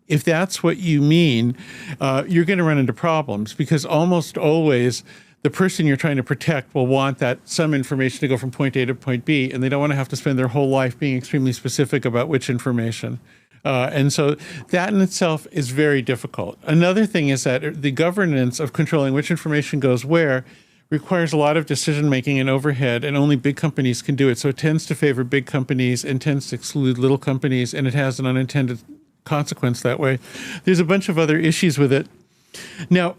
if that's what you mean, you're going to run into problems, because almost always the person you're trying to protect will want that some information to go from point A to point B, and they don't want to have to spend their whole life being extremely specific about which information. And so that in itself is very difficult. Another thing is that the governance of controlling which information goes where requires a lot of decision-making and overhead, and only big companies can do it. So it tends to favor big companies and tends to exclude little companies, and it has an unintended consequence that way. There's a bunch of other issues with it. Now,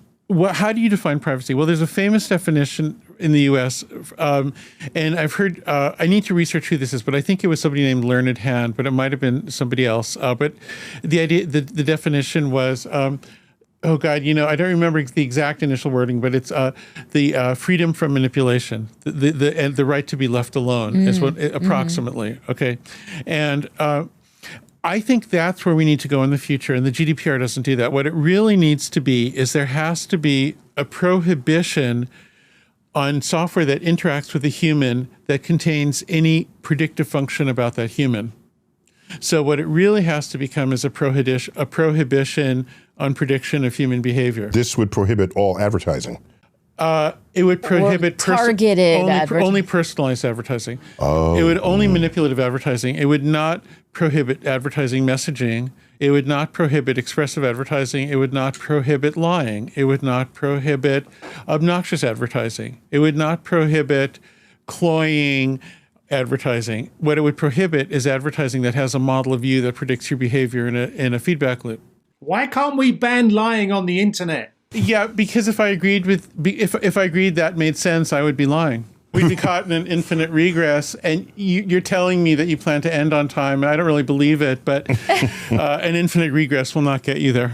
how do you define privacy? Well, there's a famous definition in the U.S., and I've heard, I need to research who this is, but I think it was somebody named Learned Hand, but it might have been somebody else. But the idea, the definition was, oh God, I don't remember the exact initial wording, but it's the freedom from manipulation, the right to be left alone is what approximately. Okay, and I think that's where we need to go in the future, and the GDPR doesn't do that. What it really needs to be is there has to be a prohibition on software that interacts with a human that contains any predictive function about that human. So what it really has to become is a prohibition on prediction of human behavior. This would prohibit all advertising. It would prohibit targeted only personalized advertising. Oh, it would only manipulative advertising. It would not prohibit advertising messaging. It would not prohibit expressive advertising. It would not prohibit lying. It would not prohibit obnoxious advertising. It would not prohibit cloying advertising. What it would prohibit is advertising that has a model of you that predicts your behavior in a feedback loop. Why can't we ban lying on the internet? Yeah, because if I agreed that made sense, I would be lying. We'd be caught in an infinite regress, and you're telling me that you plan to end on time, and I don't really believe it, but an infinite regress will not get you there.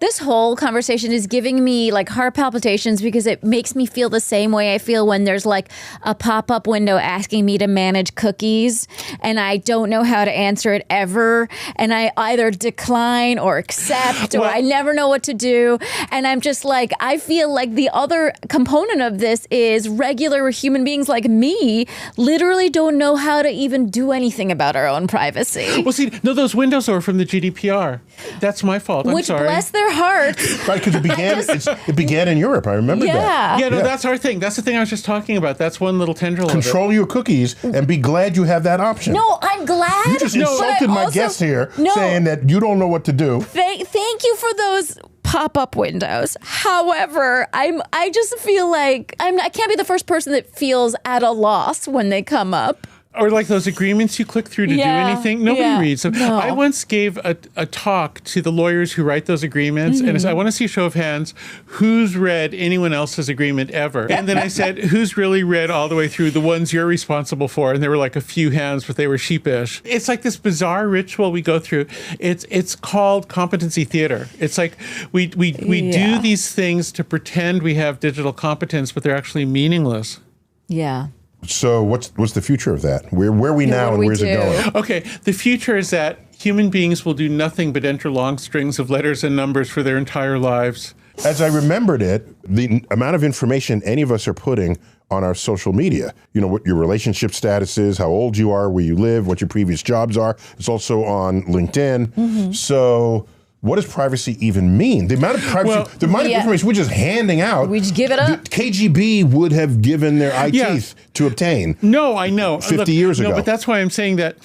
This whole conversation is giving me like heart palpitations, because it makes me feel the same way I feel when there's like a pop-up window asking me to manage cookies and I don't know how to answer it ever. And I either decline or accept, or I never know what to do. And I'm just like, I feel like the other component of this is regular human beings like me literally don't know how to even do anything about our own privacy. Well, see, no, those windows are from the GDPR. That's my fault. I'm sorry. Bless their hearts. Right, because it began in Europe. I remember that. Yeah, no, that's our thing. That's the thing I was just talking about. That's one little tendril Control of it. your cookies and be glad you have that option. No, I'm glad. You just insulted my guest here, saying that you don't know what to do. Thank you for those pop-up windows. However, I just feel like I can't be the first person that feels at a loss when they come up. Or like those agreements you click through to do anything. Nobody reads them. No. I once gave a talk to the lawyers who write those agreements, and I said, I want to see a show of hands. Who's read anyone else's agreement ever? And then I said, who's really read all the way through the ones you're responsible for? And there were like a few hands, but they were sheepish. It's like this bizarre ritual we go through. It's called competency theater. It's like we do these things to pretend we have digital competence, but they're actually meaningless. Yeah. So what's the future of that? Where are we now, and where's it going? Okay, the future is that human beings will do nothing but enter long strings of letters and numbers for their entire lives. As I remembered it, the amount of information any of us are putting on our social media, what your relationship status is, how old you are, where you live, what your previous jobs are. It's also on LinkedIn. So what does privacy even mean? The amount of privacy, the amount of information we're just handing out. We just give it up. The KGB would have given their eye teeth to obtain. No, I know. 50 years ago. No, but that's why I'm saying that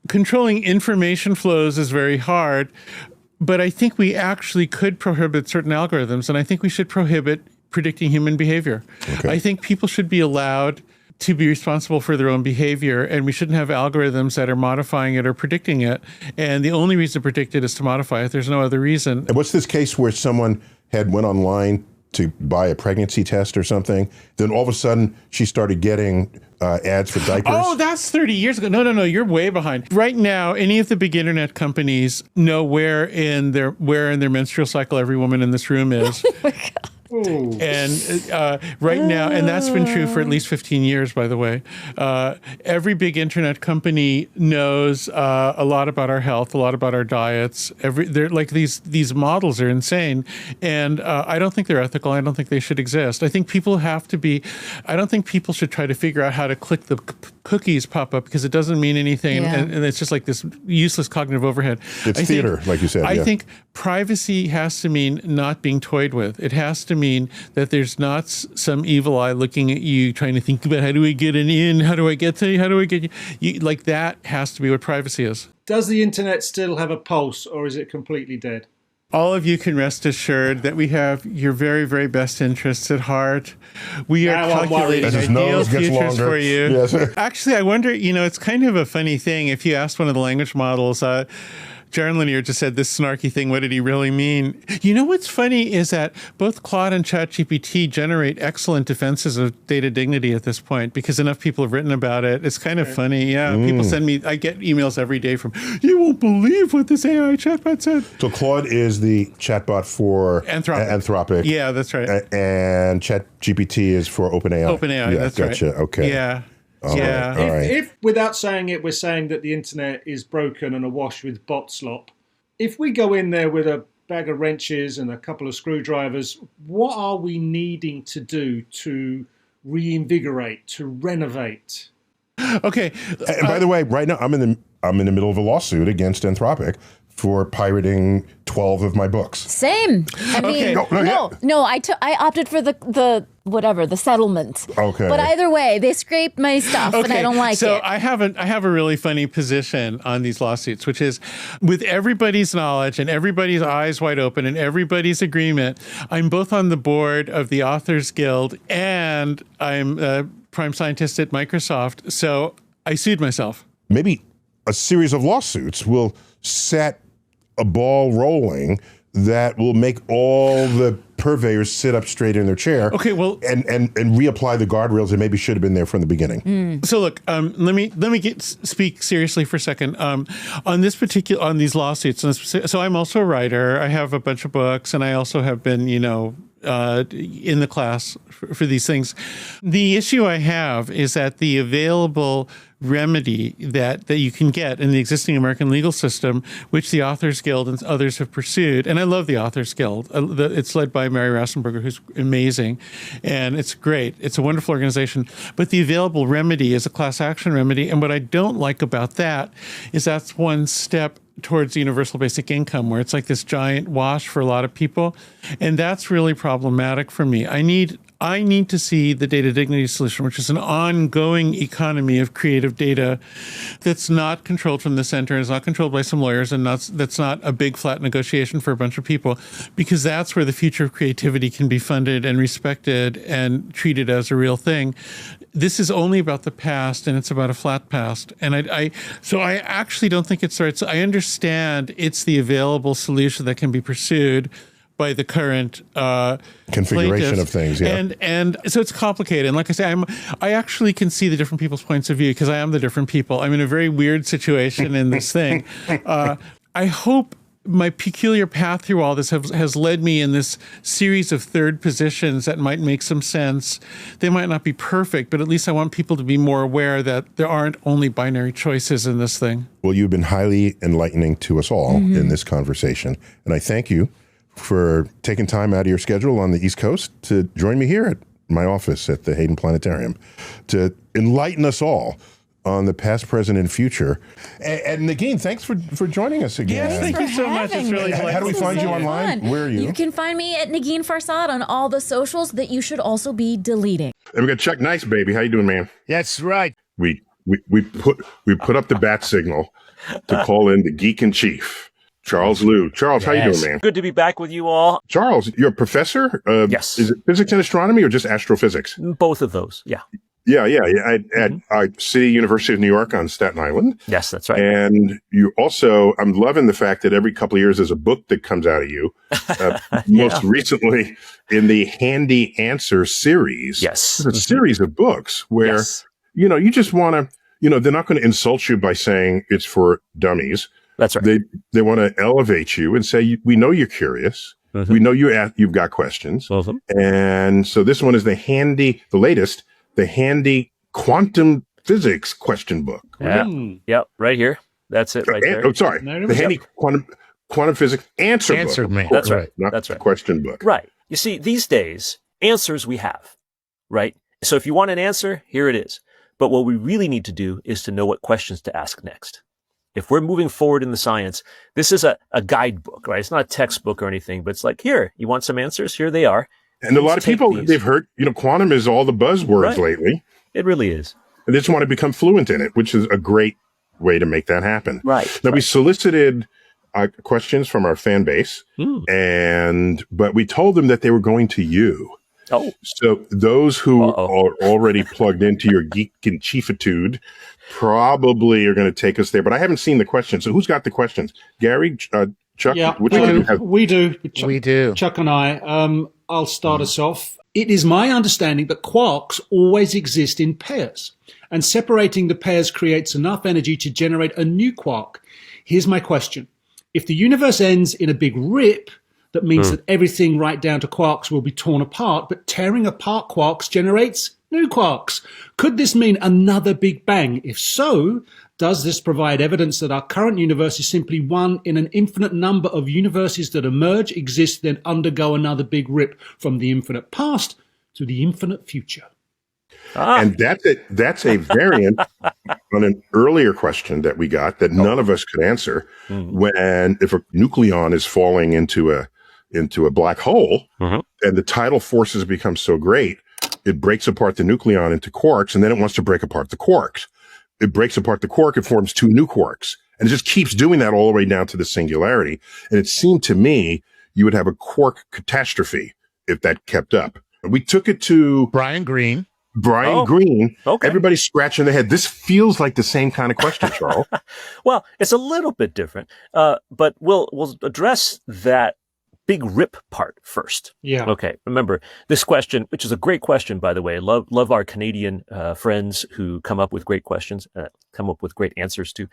controlling information flows is very hard. But I think we actually could prohibit certain algorithms, and I think we should prohibit predicting human behavior. Okay. I think people should be allowed to be responsible for their own behavior, and we shouldn't have algorithms that are modifying it or predicting it. And the only reason to predict it is to modify it. There's no other reason. And what's this case where someone went online to buy a pregnancy test or something, then all of a sudden she started getting ads for diapers? Oh, that's 30 years ago. No, you're way behind. Right now, any of the big internet companies know where in their menstrual cycle every woman in this room is. Oh my God. And right now, and that's been true for at least 15 years, by the way, every big internet company knows a lot about our health, a lot about our diets. They're like these models are insane, and I don't think they're ethical. I don't think they should exist. I think people have to be. I don't think people should try to figure out how to click the cookies pop up, because it doesn't mean anything, and it's just like this useless cognitive overhead. It's theater, like you said. I think privacy has to mean not being toyed with. It has to mean that there's not some evil eye looking at you trying to think about, how do I get in? How do I get to you? How do I get you? Like, that has to be what privacy is. Does the internet still have a pulse, or is it completely dead? All of you can rest assured that we have your very, very best interests at heart. We are calculating ideal futures for you. Yes. Actually, I wonder, it's kind of a funny thing. If you asked one of the language models, Jaron Lanier just said this snarky thing. What did he really mean? You know what's funny is that both Claude and ChatGPT generate excellent defenses of data dignity at this point, because enough people have written about it. It's kind of funny. Yeah, people send me, I get emails every day from, you won't believe what this AI chatbot said. So Claude is the chatbot for Anthropic. Yeah, that's right. And ChatGPT is for OpenAI. OpenAI, that's gotcha. right. Okay. Yeah. All right. If, without saying it, we're saying that the internet is broken and awash with bot slop, if we go in there with a bag of wrenches and a couple of screwdrivers, what are we needing to do to reinvigorate, to renovate? Okay. And by the way, right now I'm in the middle of a lawsuit against Anthropic for pirating 12 of my books. Same. I mean, I opted for the settlement. Okay. But either way, they scraped my stuff and I don't like it. So I have a really funny position on these lawsuits, which is, with everybody's knowledge and everybody's eyes wide open and everybody's agreement, I'm both on the board of the Authors Guild and I'm a prime scientist at Microsoft. So I sued myself. Maybe a series of lawsuits will set a ball rolling that will make all the purveyors sit up straight in their chair. Okay, well, and reapply the guardrails that maybe should have been there from the beginning. So look, let me speak seriously for a second on these lawsuits. So I'm also a writer. I have a bunch of books, and I also have been, in the class for these things. The issue I have is that the available remedy that you can get in the existing American legal system, which the Authors Guild and others have pursued, and I love the Authors Guild. It's led by Mary Rassenberger, who's amazing, and it's great. It's a wonderful organization. But the available remedy is a class action remedy, and what I don't like about that is that's one step towards universal basic income, where it's like this giant wash for a lot of people, and that's really problematic for me. I need to see the data dignity solution, which is an ongoing economy of creative data that's not controlled from the center, and is not controlled by some lawyers, and that's not a big flat negotiation for a bunch of people, because that's where the future of creativity can be funded and respected and treated as a real thing. this is only about the past, and it's about a flat past. And so I actually don't think it's right. So I understand it's the available solution that can be pursued by the current configuration of things, yeah. And so it's complicated. And like I say, I actually can see the different people's points of view because I am the different people. I'm in a very weird situation in this thing. I hope my peculiar path through all this has led me in this series of third positions that might make some sense. They might not be perfect, but at least I want people to be more aware that there aren't only binary choices in this thing. Well, you've been highly enlightening to us all in this conversation. And I thank you for taking time out of your schedule on the East Coast to join me here at my office at the Hayden Planetarium to enlighten us all on the past, present, and future. And Negin, thanks for joining us again. Yes, thank you so much. It's really How do we find you online? Where are you? You can find me at Negin Farsad on all the socials that you should also be deleting. And we got Chuck Nice, baby. How you doing, man? That's right. We put up the bat signal to call in the geek in chief, Charles Liu. Charles, how you doing, man? Good to be back with you all. Charles, you're a professor? Yes. Is it physics and astronomy or just astrophysics? Both of those, yeah. Yeah. At City University of New York on Staten Island. Yes, that's right. And you also, I'm loving the fact that every couple of years there's a book that comes out of you. Most recently in the Handy Answer series. Yes. There's a series of books where, you just want to, they're not going to insult you by saying it's for dummies. That's right. They want to elevate you and say, we know you're curious. We know you've got questions. And so this one is the handy quantum physics question book. Yeah. Yep. Right here. That's it right there. Oh, sorry. The handy quantum physics answer book. Man. That's right. That's right. Question book. Right. You see, these days, answers we have, right? So if you want an answer, here it is. But what we really need to do is to know what questions to ask next. If we're moving forward in the science, this is a guidebook, right? It's not a textbook or anything, but it's like, here, you want some answers? Here they are. And a lot of people, they've heard, quantum is all the buzzwords lately. It really is. And they just want to become fluent in it, which is a great way to make that happen. Right. Now, we solicited questions from our fan base, but we told them that they were going to you. Oh. So those who are already plugged into your geek and chiefitude probably are going to take us there. But I haven't seen the questions. So who's got the questions? Gary, Chuck? Yeah, which one do you have? we do. We do. Chuck and I. I'll start us off. It is my understanding that quarks always exist in pairs, and separating the pairs creates enough energy to generate a new quark. Here's my question. If the universe ends in a big rip, that means that everything right down to quarks will be torn apart, but tearing apart quarks generates new quarks. Could this mean another Big Bang? If so, does this provide evidence that our current universe is simply one in an infinite number of universes that emerge, exist, then undergo another big rip from the infinite past to the infinite future? And that's a variant on an earlier question that we got that none of us could answer. If a nucleon is falling into a black hole and the tidal forces become so great, it breaks apart the nucleon into quarks, and then it wants to break apart the quarks. It breaks apart the quark, it forms two new quarks. And it just keeps doing that all the way down to the singularity. And it seemed to me you would have a quark catastrophe if that kept up. We took it to Brian Greene. Greene. Okay. Everybody's scratching their head. This feels like the same kind of question, Charles. Well, it's a little bit different, but we'll address that big rip part first. Yeah. Okay. Remember this question, which is a great question, by the way. Love our Canadian friends who come up with great questions, come up with great answers too.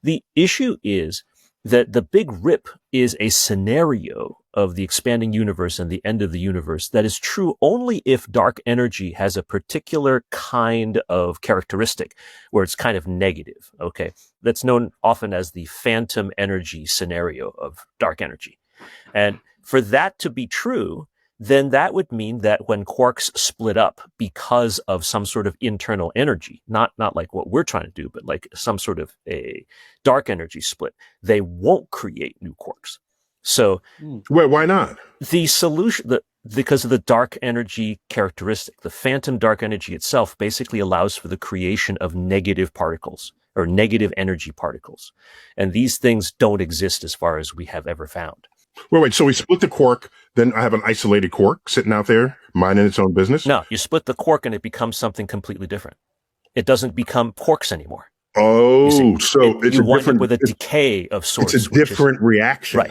The issue is that the big rip is a scenario of the expanding universe and the end of the universe that is true only if dark energy has a particular kind of characteristic where it's kind of negative. Okay. That's known often as the phantom energy scenario of dark energy. And for that to be true, then that would mean that when quarks split up because of some sort of internal energy, not like what we're trying to do, but like some sort of a dark energy split, they won't create new quarks. So why not? The solution, because of the dark energy characteristic, the phantom dark energy itself basically allows for the creation of negative particles or negative energy particles. And these things don't exist as far as we have ever found. Wait. So we split the quark, then I have an isolated quark sitting out there, minding its own business? No, you split the quark and it becomes something completely different. It doesn't become quarks anymore. Oh, so it's you a wind different up with a decay of sorts. It's a different reaction.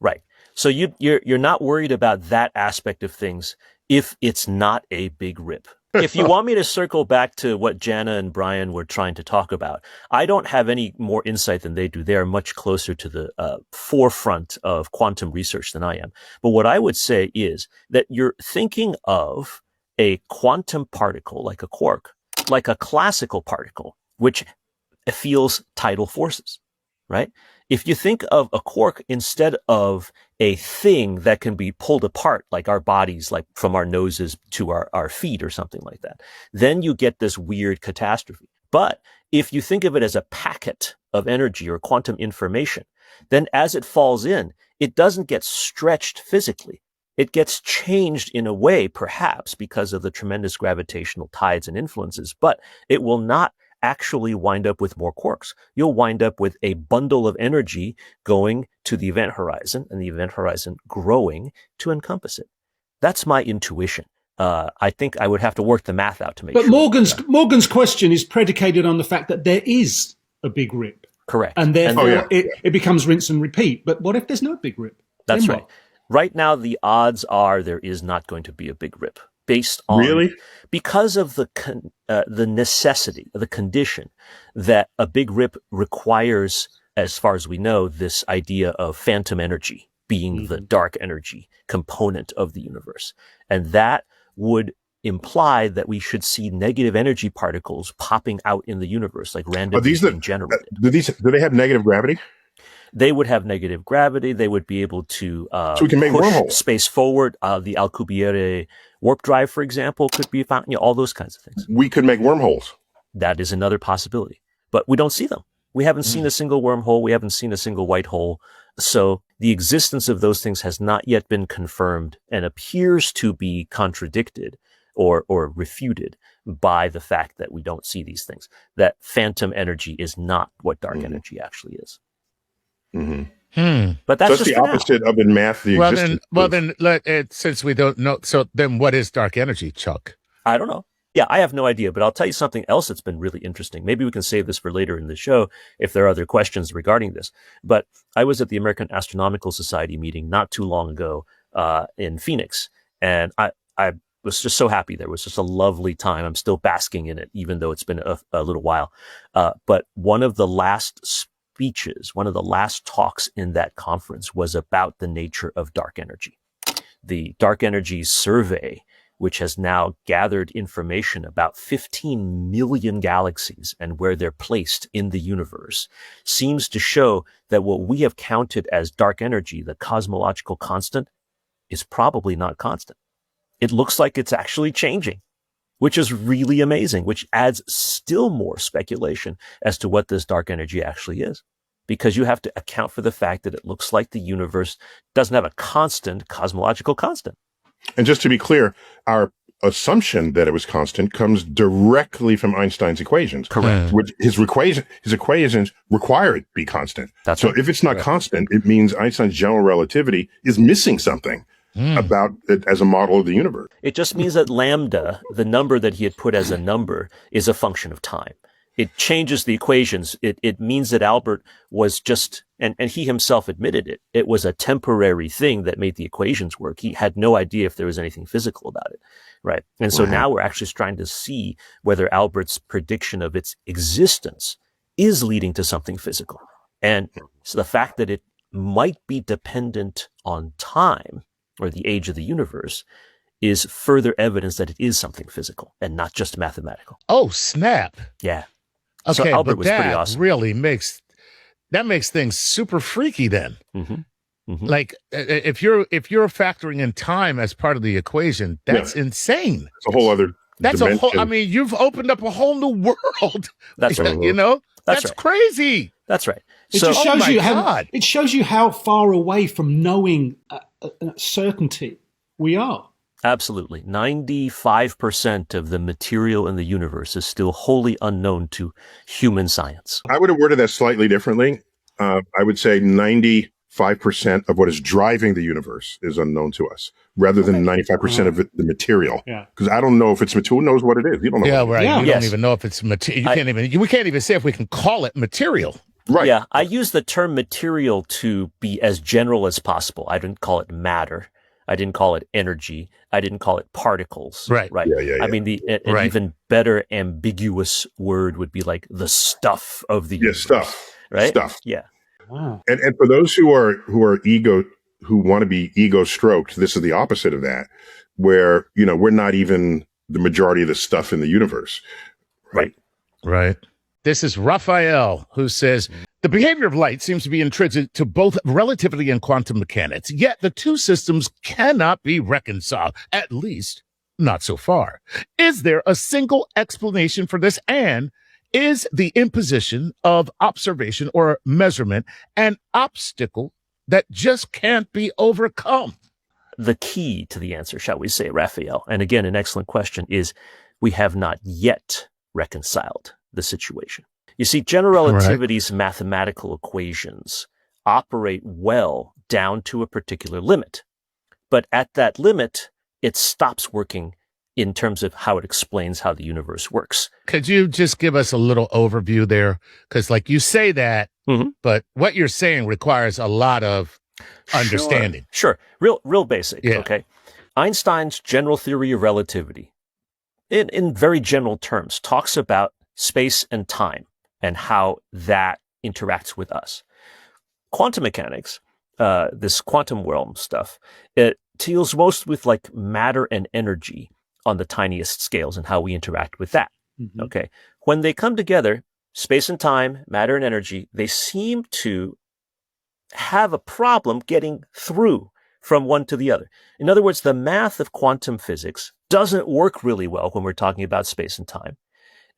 Right. So you're not worried about that aspect of things if it's not a big rip. If you want me to circle back to what Jana and Brian were trying to talk about, I don't have any more insight than they do. They are much closer to the forefront of quantum research than I am. But what I would say is that you're thinking of a quantum particle, like a quark, like a classical particle, which feels tidal forces, right? If you think of a quark instead of a thing that can be pulled apart, like our bodies, like from our noses to our feet or something like that, then you get this weird catastrophe. But if you think of it as a packet of energy or quantum information, then as it falls in, it doesn't get stretched physically. It gets changed in a way, perhaps because of the tremendous gravitational tides and influences, but it will not actually wind up with more quarks. You'll wind up with a bundle of energy going to the event horizon and the event horizon growing to encompass it. That's my intuition. I think I would have to work the math out to make sure. But Morgan's question is predicated on the fact that there is a big rip. Correct. And therefore it becomes rinse and repeat. But what if there's no big rip? That's right. Right now, the odds are there is not going to be a big rip. Based on because of the necessity, the condition that a big rip requires, as far as we know, this idea of phantom energy being the dark energy component of the universe. And that would imply that we should see negative energy particles popping out in the universe, like randomly being generated. Do they have negative gravity? They would have negative gravity. They would be able to so we can make push wormholes. Space forward. The Alcubierre warp drive, for example, could be found. All those kinds of things. We could make wormholes. That is another possibility, but we don't see them. We haven't seen a single wormhole. We haven't seen a single white hole. So the existence of those things has not yet been confirmed and appears to be contradicted or refuted by the fact that we don't see these things. That phantom energy is not what dark energy actually is. But that's just the opposite of in math. Since we don't know, so then what is dark energy, Chuck? I don't know. Yeah, I have no idea, but I'll tell you something else that's been really interesting. Maybe we can save this for later in the show if there are other questions regarding this. But I was at the American Astronomical Society meeting not too long ago in Phoenix, and I was just so happy. There was just a lovely time. I'm still basking in it, even though it's been a little while. But one of the last speeches, one of the last talks in that conference was about the nature of dark energy. The Dark Energy Survey, which has now gathered information about 15 million galaxies and where they're placed in the universe, seems to show that what we have counted as dark energy, the cosmological constant, is probably not constant. It looks like it's actually changing, which is really amazing, which adds still more speculation as to what this dark energy actually is. Because you have to account for the fact that it looks like the universe doesn't have a constant cosmological constant. And just to be clear, our assumption that it was constant comes directly from Einstein's equations. Correct. Which his equations require it be constant. That's so right. if it's not constant, it means Einstein's general relativity is missing something about it as a model of the universe. It just means that lambda, the number that he had put as a number, is a function of time. It changes the equations. It means that Albert was just, and he himself admitted it, it was a temporary thing that made the equations work. He had no idea if there was anything physical about it, right? And so now we're actually trying to see whether Albert's prediction of its existence is leading to something physical. And so the fact that it might be dependent on time or the age of the universe is further evidence that it is something physical and not just mathematical. Oh, snap. Yeah. Okay, so Albert but was that pretty awesome. Really makes things super freaky then. Like if you're factoring in time as part of the equation, that's insane. It's a whole other dimension. I mean, you've opened up a whole new world. That's right. You know? That's That's right. crazy. That's right. It So just shows God. it shows you how far away from knowing certainty we are. absolutely, 95% of the material in the universe is still wholly unknown to human science. I would have worded that slightly differently. I would say 95% 5% of what is driving the universe is unknown to us, rather than 95% of it, the material. Yeah. Because I don't know if it's material. Who knows what it is? You don't know. Yeah, what it is. right. You Yes. don't even know if it's material. We can't even say if we can call it material. Right. Yeah, I use the term material to be as general as possible. I didn't call it matter. I didn't call it energy. I didn't call it particles. Right. Right. Yeah. I mean, an even better ambiguous word would be like the stuff of the universe. Stuff. Right. Stuff. Yeah. Wow. And for those who want to be ego stroked, this is the opposite of that, where, we're not even the majority of the stuff in the universe. Right. Right. This is Raphael, who says, the behavior of light seems to be intrinsic to both relativity and quantum mechanics, yet the two systems cannot be reconciled, at least not so far. Is there a single explanation for this? And is the imposition of observation or measurement an obstacle that just can't be overcome? The key to the answer, shall we say, Raphael, and again, an excellent question, is we have not yet reconciled the situation. You see, general relativity's mathematical equations operate well down to a particular limit. But at that limit, it stops working in terms of how it explains how the universe works. Could you just give us a little overview there? Because you say that, but what you're saying requires a lot of understanding. Sure. Real basic. Yeah. Okay. Einstein's general theory of relativity, in very general terms, talks about space and time and how that interacts with us. Quantum mechanics, this quantum realm stuff, it deals most with like matter and energy on the tiniest scales and how we interact with that. Mm-hmm. Okay. When they come together, space and time, matter and energy, they seem to have a problem getting through from one to the other. In other words, the math of quantum physics doesn't work really well when we're talking about space and time.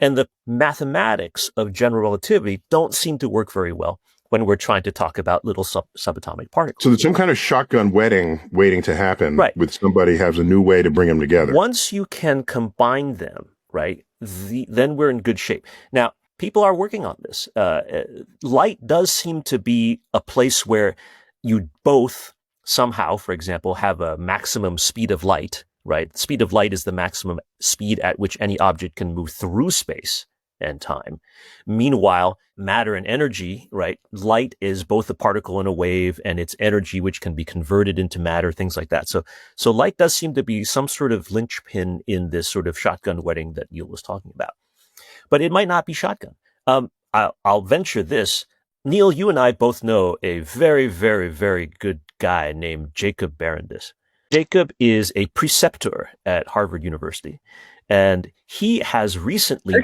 And the mathematics of general relativity don't seem to work very well when we're trying to talk about little subatomic particles. So there's some kind of shotgun wedding waiting to happen, with somebody has a new way to bring them together. Once you can combine them, right, then we're in good shape. Now, people are working on this. Light does seem to be a place where you both somehow, for example, have a maximum speed of light, right? Speed of light is the maximum speed at which any object can move through space and time. Meanwhile, matter and energy, right? Light is both a particle and a wave, and it's energy which can be converted into matter, things like that. So light does seem to be some sort of linchpin in this sort of shotgun wedding that Neil was talking about. But it might not be shotgun. I'll venture this. Neil, you and I both know a very, very, very good guy named Jacob Berendis. Jacob is a preceptor at Harvard University, and he has recently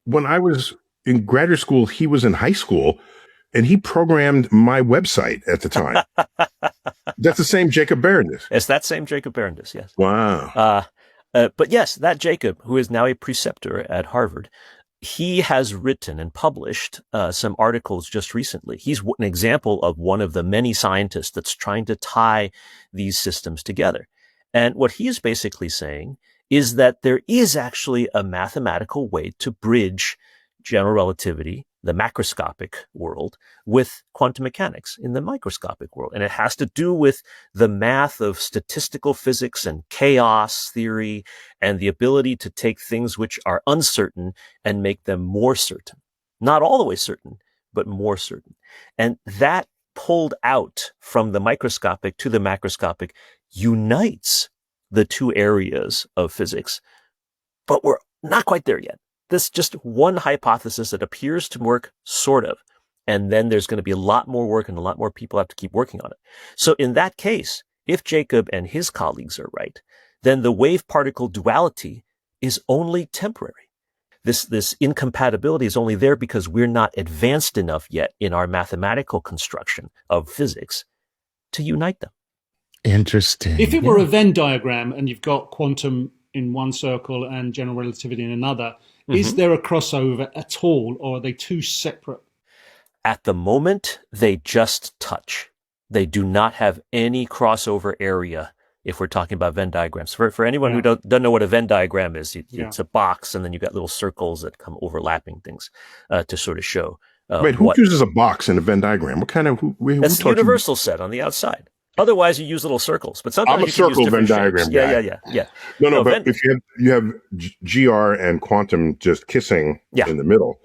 when I was in graduate school, he was in high school, and he programmed my website at the time. That's the same Jacob Berendis. It's that same Jacob Berendis, yes. Wow. But yes, that Jacob, who is now a preceptor at Harvard, he has written and published some articles just recently. He's an example of one of the many scientists that's trying to tie these systems together. And what he is basically saying is that there is actually a mathematical way to bridge general relativity, the macroscopic world, with quantum mechanics in the microscopic world. And it has to do with the math of statistical physics and chaos theory and the ability to take things which are uncertain and make them more certain. Not all the way certain, but more certain. And that pulled out from the microscopic to the macroscopic unites the two areas of physics. But we're not quite there yet. This is just one hypothesis that appears to work, sort of. And then there's going to be a lot more work and a lot more people have to keep working on it. So in that case, if Jacob and his colleagues are right, then the wave-particle duality is only temporary. This incompatibility is only there because we're not advanced enough yet in our mathematical construction of physics to unite them. Interesting. If it were a Venn diagram and you've got quantum in one circle and general relativity in another, is there a crossover at all, or are they two separate? At the moment, they just touch. They do not have any crossover area if we're talking about Venn diagrams. For anyone who doesn't know what a Venn diagram is, it's a box, and then you've got little circles that come overlapping things to sort of show Wait, who chooses a box in a Venn diagram? What kind of who That's the universal set on the outside. Otherwise, you use little circles. But sometimes I'm a you can use circle different Venn shapes. diagram guy. Yeah. No, but if you have GR and quantum just kissing in the middle,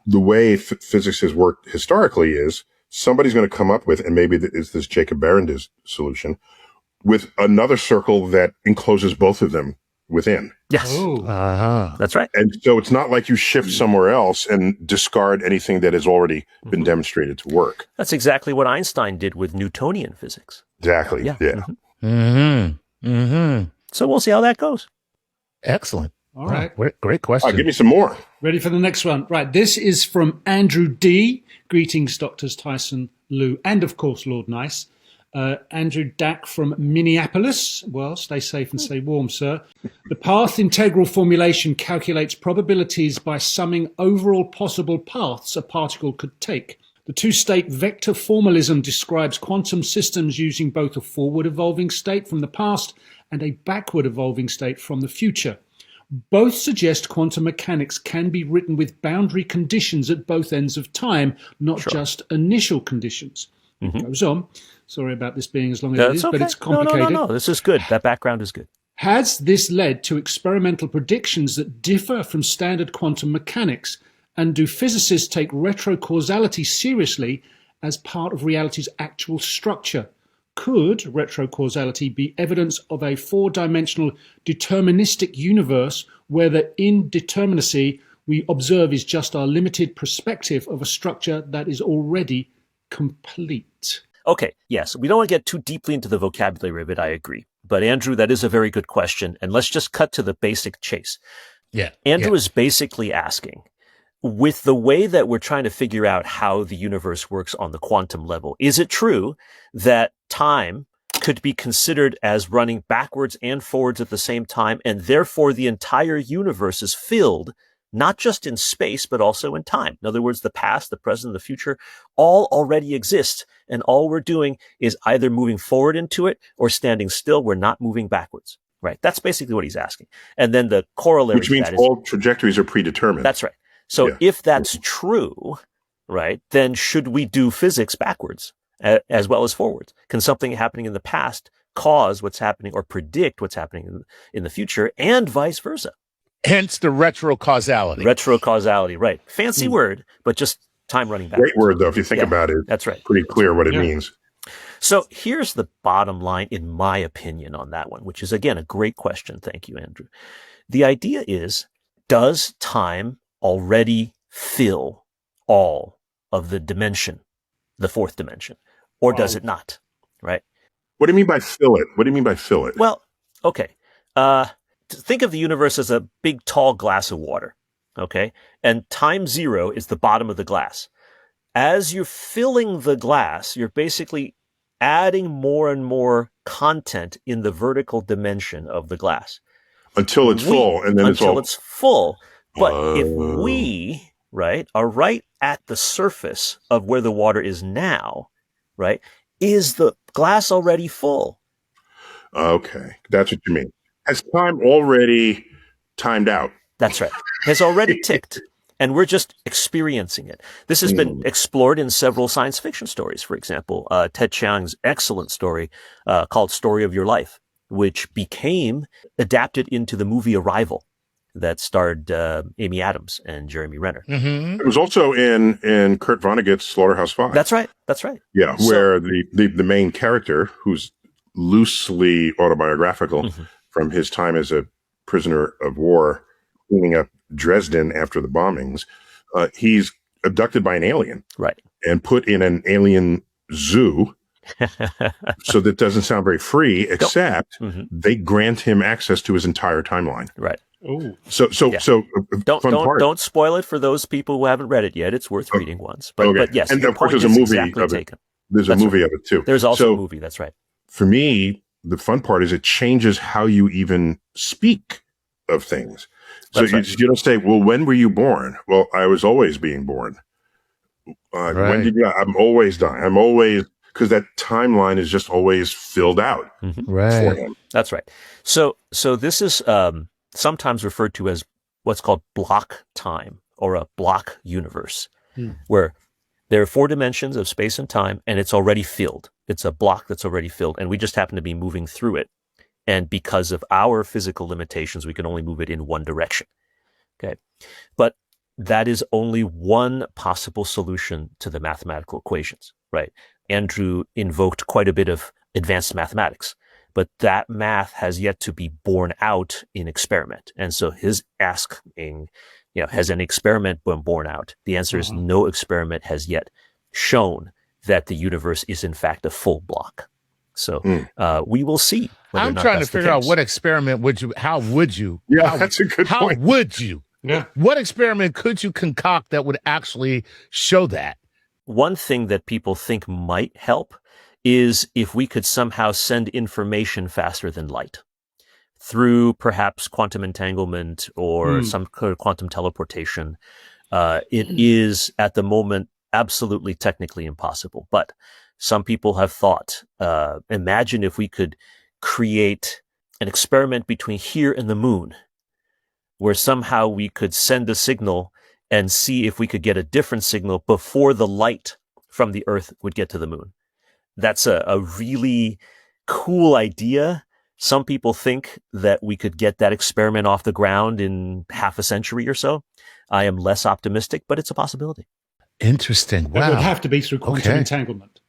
the way physics has worked historically is somebody's going to come up with, and maybe it's this Jacob Barrondiz solution, with another circle that encloses both of them within. Yes. That's right. And so it's not like you shift somewhere else and discard anything that has already been demonstrated to work. That's exactly what Einstein did with Newtonian physics. Exactly. Yeah. So we'll see how that goes. Excellent. All right. Great question. All right, give me some more. Ready for the next one? Right. This is from Andrew D. Greetings, Doctors Tyson, Liu, and of course, Lord Nice. Andrew Dack from Minneapolis. Well, stay safe and stay warm, sir. The path integral formulation calculates probabilities by summing overall possible paths a particle could take. The two-state vector formalism describes quantum systems using both a forward evolving state from the past and a backward evolving state from the future. Both suggest quantum mechanics can be written with boundary conditions at both ends of time, not just initial conditions. It goes on. Sorry about this being as long as it is, but it's complicated. No. This is good. That background is good. Has this led to experimental predictions that differ from standard quantum mechanics? And do physicists take retrocausality seriously as part of reality's actual structure? Could retrocausality be evidence of a four-dimensional deterministic universe where the indeterminacy we observe is just our limited perspective of a structure that is already complete? Okay, yes, we don't want to get too deeply into the vocabulary of it, I agree. But Andrew, that is a very good question. And let's just cut to the basic chase. Andrew is basically asking, with the way that we're trying to figure out how the universe works on the quantum level, is it true that time could be considered as running backwards and forwards at the same time, and therefore the entire universe is filled not just in space, but also in time? In other words, the past, the present, the future, all already exist. And all we're doing is either moving forward into it or standing still. We're not moving backwards, right? That's basically what he's asking. And then the corollary, which means all trajectories are predetermined. That's right. So if that's true, right, then should we do physics backwards as well as forwards? Can something happening in the past cause what's happening or predict what's happening in the future, and vice versa? Hence the retrocausality. Retrocausality, right. Fancy word, but just time running back. Great word, though, if you think about it. That's right. Pretty clear what it means. So here's the bottom line, in my opinion, on that one, which is, again, a great question. Thank you, Andrew. The idea is, does time already fill all of the dimension, the fourth dimension, or does it not, right? What do you mean by fill it? What do you mean by fill it? Well, okay. Think of the universe as a big, tall glass of water, okay? And time zero is the bottom of the glass. As you're filling the glass, you're basically adding more and more content in the vertical dimension of the glass. Until it's full, and then it's full. But if we, right, are right at the surface of where the water is now, right, is the glass already full? Okay, that's what you mean. Has time already timed out? That's right. Has already ticked. And we're just experiencing it. This has been explored in several science fiction stories. For example, Ted Chiang's excellent story called Story of Your Life, which became adapted into the movie Arrival that starred Amy Adams and Jeremy Renner. Mm-hmm. It was also in Kurt Vonnegut's Slaughterhouse-Five. That's right. That's right. Yeah, where the main character, who's loosely autobiographical from his time as a prisoner of war, cleaning up Dresden after the bombings, he's abducted by an alien, right, and put in an alien zoo. So that doesn't sound very free, except they grant him access to his entire timeline. Right. Oh. So don't spoil it for those people who haven't read it yet. It's worth reading once. But yes, and of course there's a movie of it. There's a movie of it too. There's also a movie. That's right. For me, the fun part is it changes how you even speak of things. So you don't say, well, when were you born? Well, I was always being born. When did you? I'm always dying. I'm always, because that timeline is just always filled out. Right. For him. That's right. So this is sometimes referred to as what's called block time or a block universe. where there are 4 dimensions of space and time, and it's already filled. It's a block that's already filled, and we just happen to be moving through it. And because of our physical limitations, we can only move it in one direction. Okay. But that is only one possible solution to the mathematical equations, right? Andrew invoked quite a bit of advanced mathematics, but that math has yet to be borne out in experiment. And so his asking, has an experiment been borne out? The answer is no experiment has yet shown that the universe is in fact a full block. So we will see. I'm trying to figure out what experiment how would you? Yeah, that's a good point. How would you? Yeah. What experiment could you concoct that would actually show that? One thing that people think might help is if we could somehow send information faster than light through perhaps quantum entanglement or some kind of quantum teleportation. It is at the moment absolutely technically impossible, but some people have thought, imagine if we could create an experiment between here and the moon, where somehow we could send a signal and see if we could get a different signal before the light from the Earth would get to the moon. That's a really cool idea. Some people think that we could get that experiment off the ground in half a century or so. I am less optimistic, but it's a possibility. Interesting. Wow. It would have to be through quantum entanglement.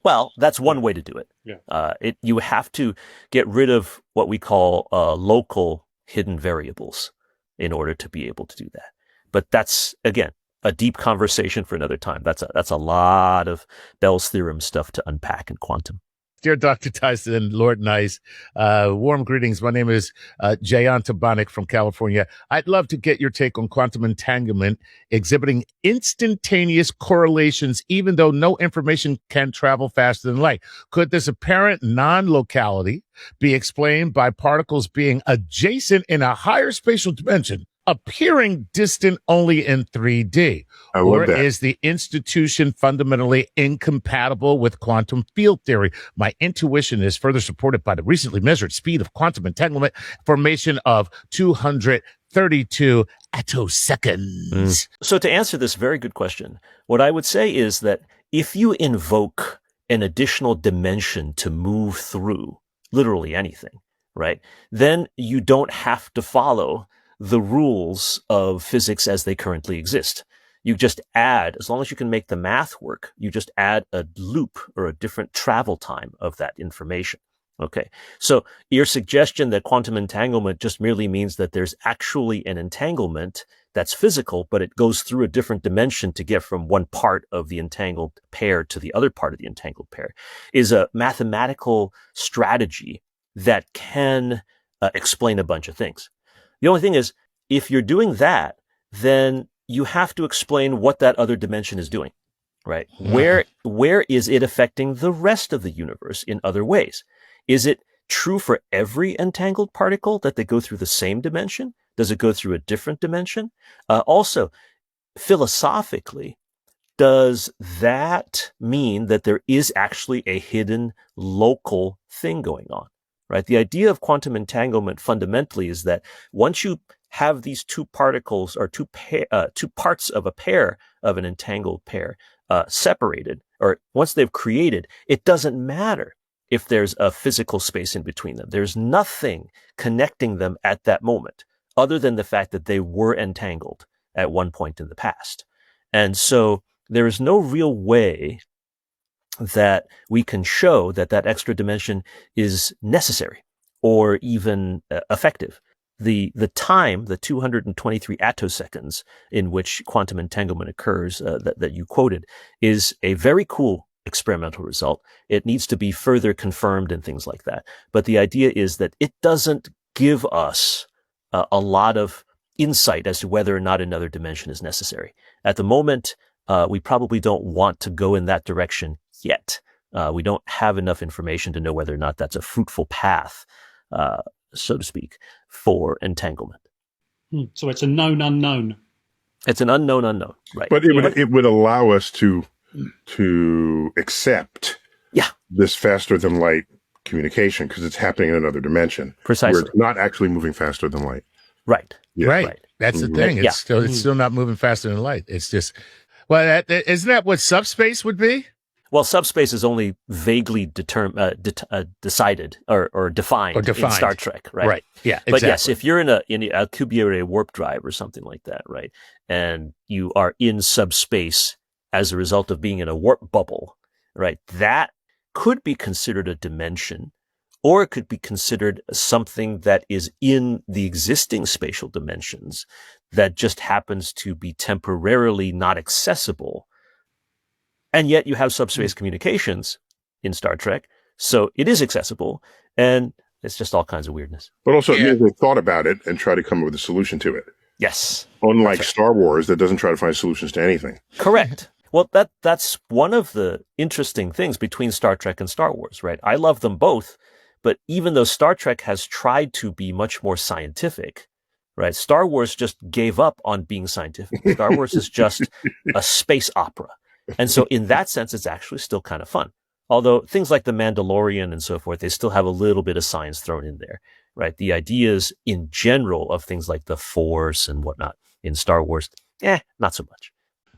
Well, that's one way to do it. Yeah. You have to get rid of what we call local hidden variables in order to be able to do that. But that's, again, a deep conversation for another time. That's a lot of Bell's theorem stuff to unpack in quantum. Dear Dr. Tyson, Lord Nice, warm greetings. My name is Jayon Tabanik from California. I'd love to get your take on quantum entanglement exhibiting instantaneous correlations, even though no information can travel faster than light. Could this apparent non-locality be explained by particles being adjacent in a higher spatial dimension, appearing distant only in 3D? Or is the institution fundamentally incompatible with quantum field theory? My intuition is further supported by the recently measured speed of quantum entanglement formation of 232 attoseconds. So to answer this very good question, what I would say is that if you invoke an additional dimension to move through literally anything, right, then you don't have to follow the rules of physics as they currently exist. You just add, as long as you can make the math work, you just add a loop or a different travel time of that information. Okay. So your suggestion that quantum entanglement just merely means that there's actually an entanglement that's physical, but it goes through a different dimension to get from one part of the entangled pair to the other part of the entangled pair is a mathematical strategy that can explain a bunch of things. The only thing is, if you're doing that, then you have to explain what that other dimension is doing, right? Where is it affecting the rest of the universe in other ways? Is it true for every entangled particle that they go through the same dimension? Does it go through a different dimension? Also, philosophically, does that mean that there is actually a hidden local thing going on? Right. The idea of quantum entanglement fundamentally is that once you have these two particles or two parts of a pair of an entangled pair separated, or once they've created, it doesn't matter if there's a physical space in between them. There's nothing connecting them at that moment other than the fact that they were entangled at one point in the past. And so there is no real way that we can show that that extra dimension is necessary or even effective. The time, the 223 attoseconds in which quantum entanglement occurs that you quoted is a very cool experimental result. It needs to be further confirmed and things like that. But the idea is that it doesn't give us a lot of insight as to whether or not another dimension is necessary. At the moment, we probably don't want to go in that direction yet. We don't have enough information to know whether or not that's a fruitful path, so to speak, for entanglement. So it's a known unknown. It's an unknown unknown, right? But it would allow us to accept this faster than light communication because it's happening in another dimension. Precisely. Where it's not actually moving faster than light. Right. Yeah. Right. That's the thing. It's still not moving faster than light. It's just, Well, isn't that what subspace would be? Well, subspace is only vaguely decided or defined in Star Trek, right? Right. Yeah. Exactly. But yes, if you're in a Alcubierre warp drive or something like that, right, and you are in subspace as a result of being in a warp bubble, right, that could be considered a dimension, or it could be considered something that is in the existing spatial dimensions that just happens to be temporarily not accessible. And yet you have subspace communications in Star Trek, so it is accessible, and it's just all kinds of weirdness. But also, it means they thought about it and tried to come up with a solution to it. Yes. Unlike Star Wars, that doesn't try to find solutions to anything. Correct. Well, that's one of the interesting things between Star Trek and Star Wars, right? I love them both, but even though Star Trek has tried to be much more scientific, right? Star Wars just gave up on being scientific. Star Wars is just a space opera. And so in that sense, it's actually still kind of fun. Although things like The Mandalorian and so forth, they still have a little bit of science thrown in there, right? The ideas in general of things like the Force and whatnot in Star Wars, not so much.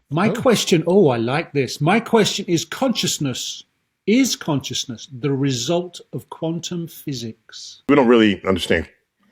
My question, I like this. My question is consciousness. Is consciousness the result of quantum physics? We don't really understand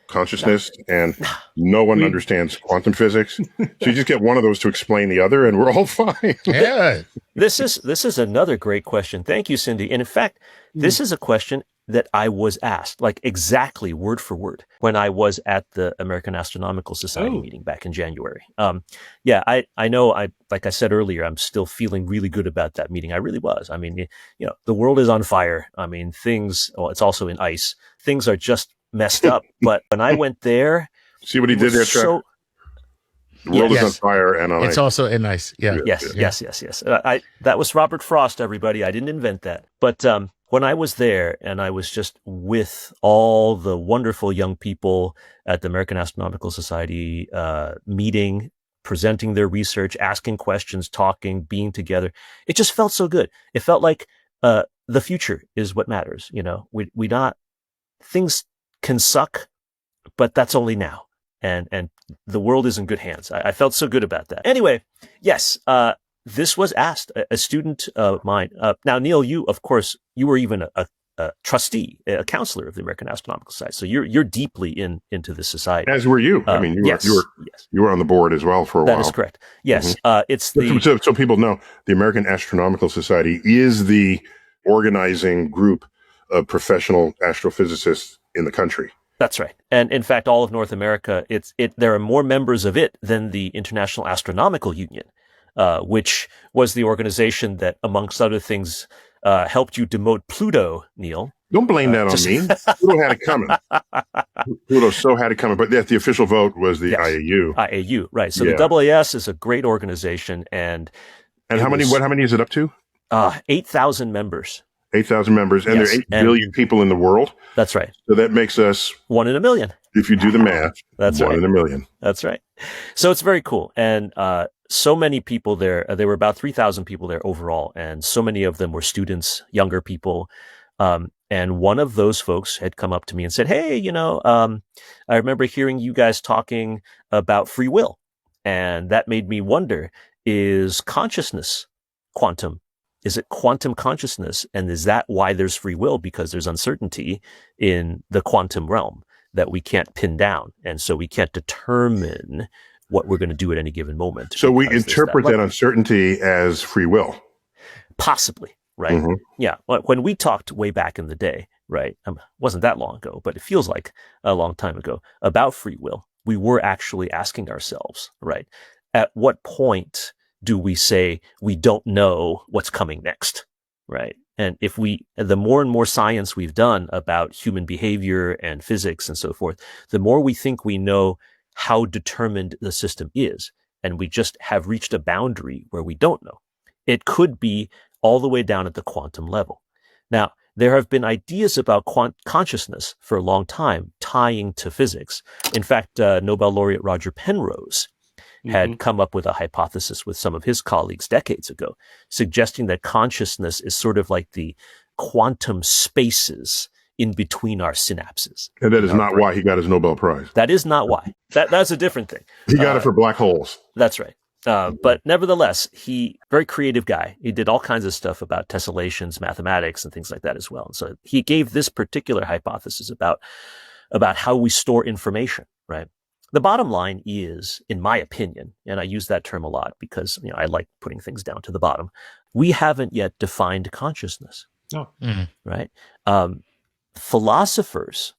consciousness, and no one understands quantum physics. So you just get one of those to explain the other, and we're all fine. Yeah. This is another great question. Thank you, Cindy. And in fact, this is a question that I was asked, like exactly word for word, when I was at the American Astronomical Society meeting back in January. I know, like I said earlier, I'm still feeling really good about that meeting. I really was. I mean, the world is on fire. I mean, it's also in ice. Things are just messed up. But when I went there, see what he did there, Trevor? The world is on fire and on ice. It's also in ice. Yeah. Yes. That was Robert Frost, everybody. I didn't invent that. But when I was there and I was just with all the wonderful young people at the American Astronomical Society meeting, presenting their research, asking questions, talking, being together, it just felt so good. It felt like the future is what matters. Things can suck, but that's only now. And the world is in good hands. I felt so good about that. Anyway, yes, this was asked. A student of mine. Now, Neil, you were even a trustee, a counselor of the American Astronomical Society. So you're deeply into this society. As were you. I mean, you were on the board as well for a while. That is correct. Yes, it's so people know the American Astronomical Society is the organizing group of professional astrophysicists in the country. That's right. And in fact, all of North America, there are more members of it than the International Astronomical Union, which was the organization that, amongst other things, helped you demote Pluto, Neil. Don't blame that on me. Pluto had it coming. Pluto so had it coming. But the official vote was the IAU. IAU, right. So the AAS is a great organization. And how many is it up to? 8,000 members. 8,000 members, and there are 8 billion people in the world. That's right. So that makes us 1 in a million. If you do the math, that's one in a million. That's right. So it's very cool. And so many people there. There were about 3,000 people there overall, and so many of them were students, younger people. And one of those folks had come up to me and said, "Hey, I remember hearing you guys talking about free will, and that made me wonder: is consciousness quantum? Is it quantum consciousness? And is that why there's free will? Because there's uncertainty in the quantum realm that we can't pin down. And so we can't determine what we're going to do at any given moment." So we interpret that uncertainty as free will. Possibly, right? Mm-hmm. Yeah. When we talked way back in the day, right? Wasn't that long ago, but it feels like a long time ago, about free will, we were actually asking ourselves, right? At what point do we say we don't know what's coming next, right? And the more and more science we've done about human behavior and physics and so forth, the more we think we know how determined the system is. And we just have reached a boundary where we don't know. It could be all the way down at the quantum level. Now, there have been ideas about consciousness for a long time tying to physics. In fact, Nobel laureate Roger Penrose had come up with a hypothesis with some of his colleagues decades ago, suggesting that consciousness is sort of like the quantum spaces in between our synapses. And that is not why he got his Nobel Prize. That is not why. That's a different thing. He got it for black holes. That's right. But nevertheless, very creative guy. He did all kinds of stuff about tessellations, mathematics, and things like that as well. And so he gave this particular hypothesis about how we store information, right? The bottom line is, in my opinion, and I use that term a lot because I like putting things down to the bottom, we haven't yet defined consciousness. No. Right? Philosophers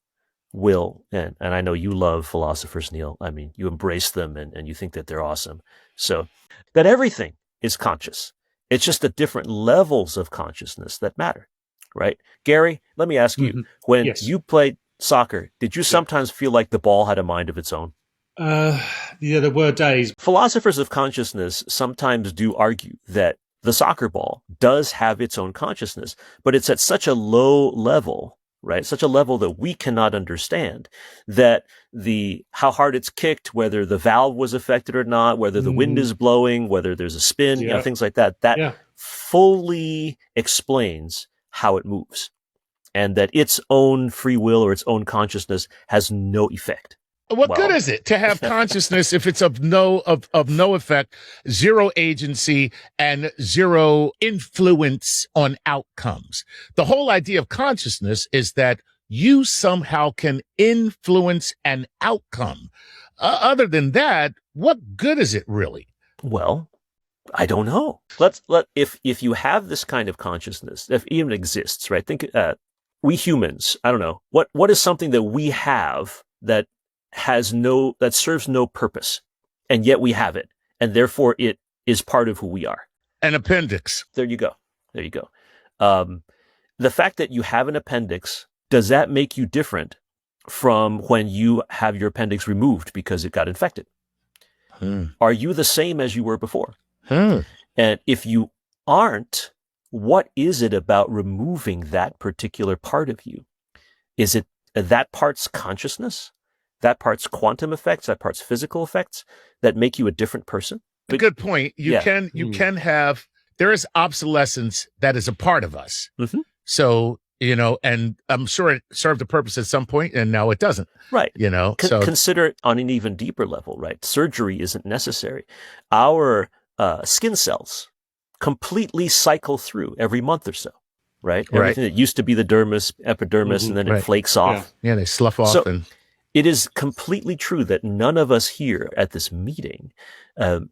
will, and I know you love philosophers, Neil. I mean, you embrace them and you think that they're awesome. So that everything is conscious. It's just the different levels of consciousness that matter, right? Gary, let me ask you, when you played soccer, did you sometimes feel like the ball had a mind of its own? There were days. Philosophers of consciousness sometimes do argue that the soccer ball does have its own consciousness, but it's at such a low level, right? Such a level that we cannot understand, that how hard it's kicked, whether the valve was affected or not, whether the wind is blowing, whether there's a spin, things like that, fully explains how it moves, and that its own free will or its own consciousness has no effect. What good is it to have consciousness if it's of no effect, zero agency, and zero influence on outcomes? The whole idea of consciousness is that you somehow can influence an outcome. Other than that, what good is it really? Well, I don't know. If you have this kind of consciousness, if it even exists, right? Think we humans. I don't know what is something that we have that serves no purpose, and yet we have it, and therefore it is part of who we are. An appendix. There you go. The fact that you have an appendix, does that make you different from when you have your appendix removed because it got infected? Are you the same as you were before? And if you aren't, what is it about removing that particular part of you? Is it that part's consciousness? That part's quantum effects, that part's physical effects that make you a different person? Good point. You can have, there is obsolescence that is a part of us. So, and I'm sure it served a purpose at some point, and now it doesn't. Right. So consider it on an even deeper level, right? Surgery isn't necessary. Our skin cells completely cycle through every month or so, right? Everything that used to be the dermis, epidermis, and then it flakes off. Yeah, they slough off. It is completely true that none of us here at this meeting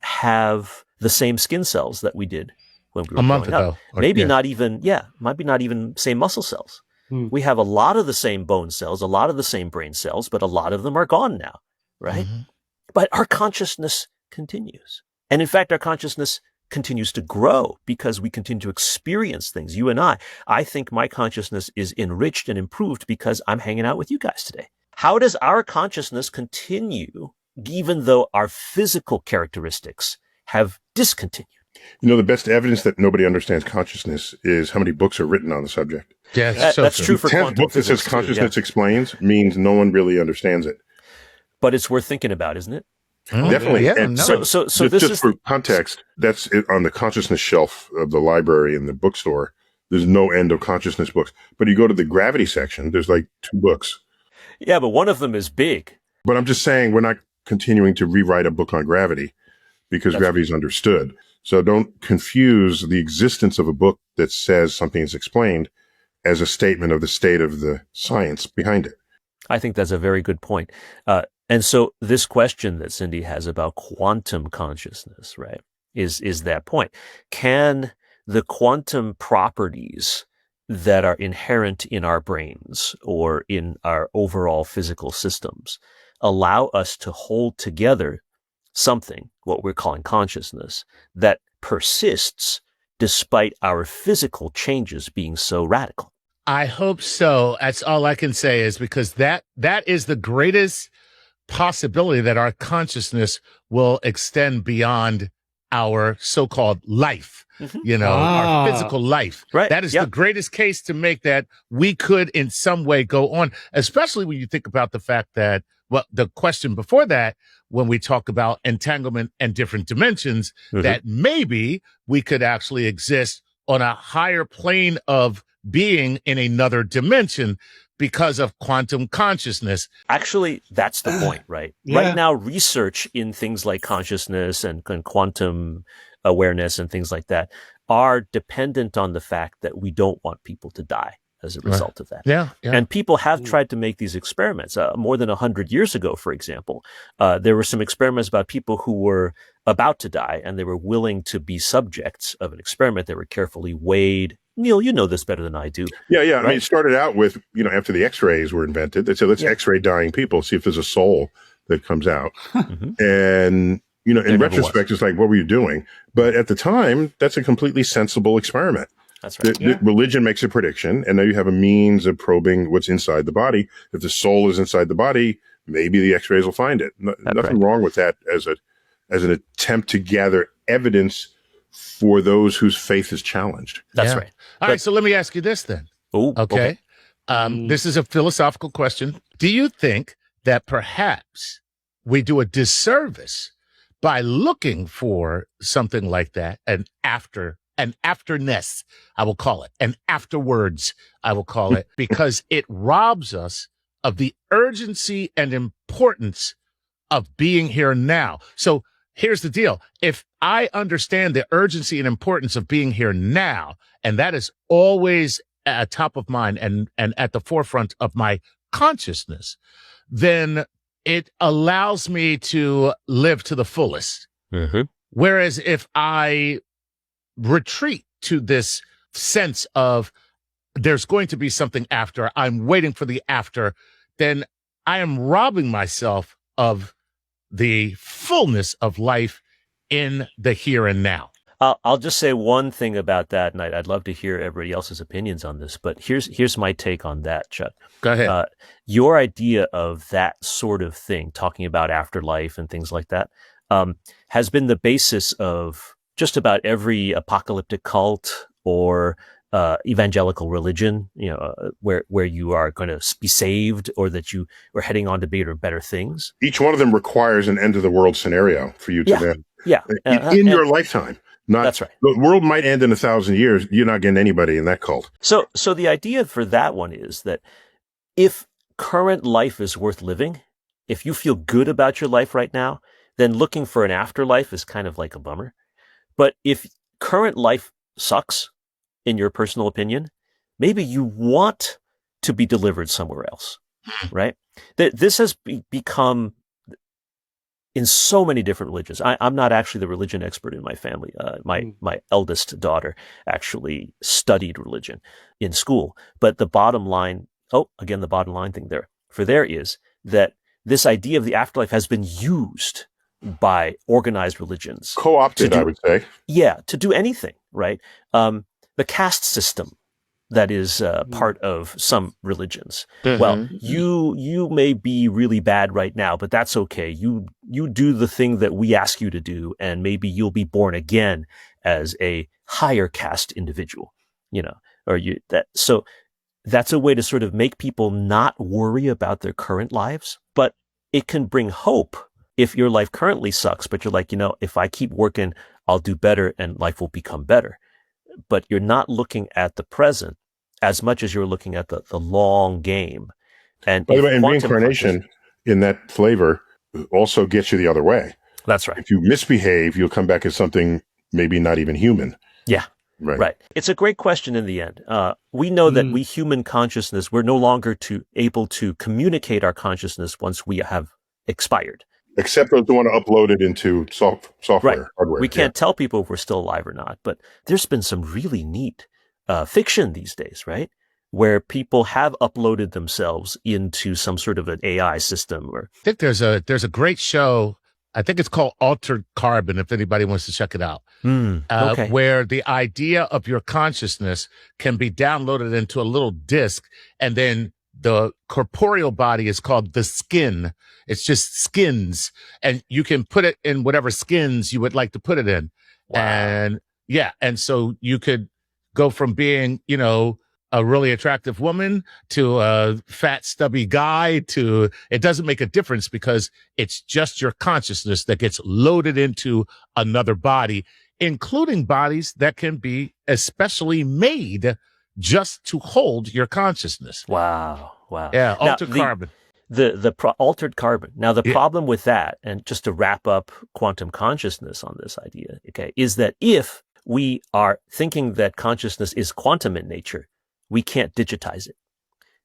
have the same skin cells that we did when we were a month growing ago. up. Maybe not even same muscle cells. We have a lot of the same bone cells, a lot of the same brain cells, but a lot of them are gone now, right? But our consciousness continues. And in fact, our consciousness continues to grow because we continue to experience things. You and I think my consciousness is enriched and improved because I'm hanging out with you guys today. How does our consciousness continue even though our physical characteristics have discontinued? The best evidence that nobody understands consciousness is how many books are written on the subject. Yeah, that's true for quantum book that says physics consciousness explains means no one really understands it. But it's worth thinking about, isn't it? Definitely. Yeah, and so this just is for context, that's it on the consciousness shelf of the library in the bookstore. There's no end of consciousness books. But you go to the gravity section, there's like 2 books. Yeah, but one of them is big. But I'm just saying we're not continuing to rewrite a book on gravity because gravity is understood. So don't confuse the existence of a book that says something is explained as a statement of the state of the science behind it. I think that's a very good point. And so this question that Cindy has about quantum consciousness, right, is that point. Can the quantum properties that are inherent in our brains or in our overall physical systems allow us to hold together something, what we're calling consciousness, that persists despite our physical changes being so radical? I hope so. That's all I can say, is because that is the greatest possibility that our consciousness will extend beyond our so-called life, our physical life. Right. That is the greatest case to make, that we could in some way go on, especially when you think about the fact that, well, the question before that, when we talk about entanglement and different dimensions, that maybe we could actually exist on a higher plane of being in another dimension because of quantum consciousness. Actually, that's the point, right? Yeah. Right now, research in things like consciousness and quantum awareness and things like that are dependent on the fact that we don't want people to die as a result of that. Yeah. And people have tried to make these experiments. More than 100 years ago, for example, there were some experiments about people who were about to die, and they were willing to be subjects of an experiment. They were carefully weighed. Neil, you know this better than I do. Yeah. I Right? mean, it started out with, after the X-rays were invented, they said, let's X-ray dying people, see if there's a soul that comes out. And, in retrospect, it's like, what were you doing? But at the time, that's a completely sensible experiment. That's right. The religion makes a prediction, and now you have a means of probing what's inside the body. If the soul is inside the body, maybe the X-rays will find it. Nothing wrong with that as an attempt to gather evidence for those whose faith is challenged. That's right. All right, so let me ask you this then. Oh, Okay. This is a philosophical question. Do you think that perhaps we do a disservice by looking for something like that, an afterness, I will call it, an afterwards, I will call it, because it robs us of the urgency and importance of being here now. So here's the deal. If I understand the urgency and importance of being here now, and that is always at top of mind and at the forefront of my consciousness, then it allows me to live to the fullest. Whereas if I retreat to this sense of there's going to be something after, I'm waiting for the after, then I am robbing myself of the fullness of life in the here and now. I'll just say one thing about that, and I'd love to hear everybody else's opinions on this, but here's my take on that, Chuck. Go ahead. Your idea of that sort of thing, talking about afterlife and things like that, has been the basis of just about every apocalyptic cult or evangelical religion, where you are going to be saved or that you are heading on to bigger and better things. Each one of them requires an end of the world scenario for you to then in your lifetime. That's right. The world might end in 1,000 years. You're not getting anybody in that cult. So the idea for that one is that if current life is worth living, if you feel good about your life right now, then looking for an afterlife is kind of like a bummer. But if current life sucks, in your personal opinion, maybe you want to be delivered somewhere else, right? This has become in so many different religions. I'm not actually the religion expert in my family. My eldest daughter actually studied religion in school. But the bottom line, the bottom line thing there is that this idea of the afterlife has been used by organized religions. Co-opted, I would say. Yeah, to do anything, right? The caste system that is part of some religions. Well, you may be really bad right now, but that's okay. You do the thing that we ask you to do, and maybe you'll be born again as a higher caste individual, So that's a way to sort of make people not worry about their current lives, but it can bring hope if your life currently sucks, but you're like, if I keep working, I'll do better and life will become better. But you're not looking at the present as much as you're looking at the long game. And by the way, and reincarnation in that flavor also gets you the other way. That's right. If you misbehave, you'll come back as something maybe not even human. Yeah. Right. It's a great question in the end. We know that we human consciousness, we're no longer able to communicate our consciousness once we have expired. Except those who want to upload it into software, hardware. We can't tell people if we're still alive or not, but there's been some really neat fiction these days, right? Where people have uploaded themselves into some sort of an AI system. I think there's a great show. I think it's called Altered Carbon, if anybody wants to check it out, where the idea of your consciousness can be downloaded into a little disc, and then the corporeal body is called the skin. It's just skins, and you can put it in whatever skins you would like to put it in. Wow. And so you could go from being, a really attractive woman to a fat, stubby guy to, it doesn't make a difference because it's just your consciousness that gets loaded into another body, including bodies that can be especially made just to hold your consciousness. Wow. Yeah, Now, altered carbon. Altered carbon. Now, the problem with that, and just to wrap up quantum consciousness on this idea, okay, is that if we are thinking that consciousness is quantum in nature, we can't digitize it.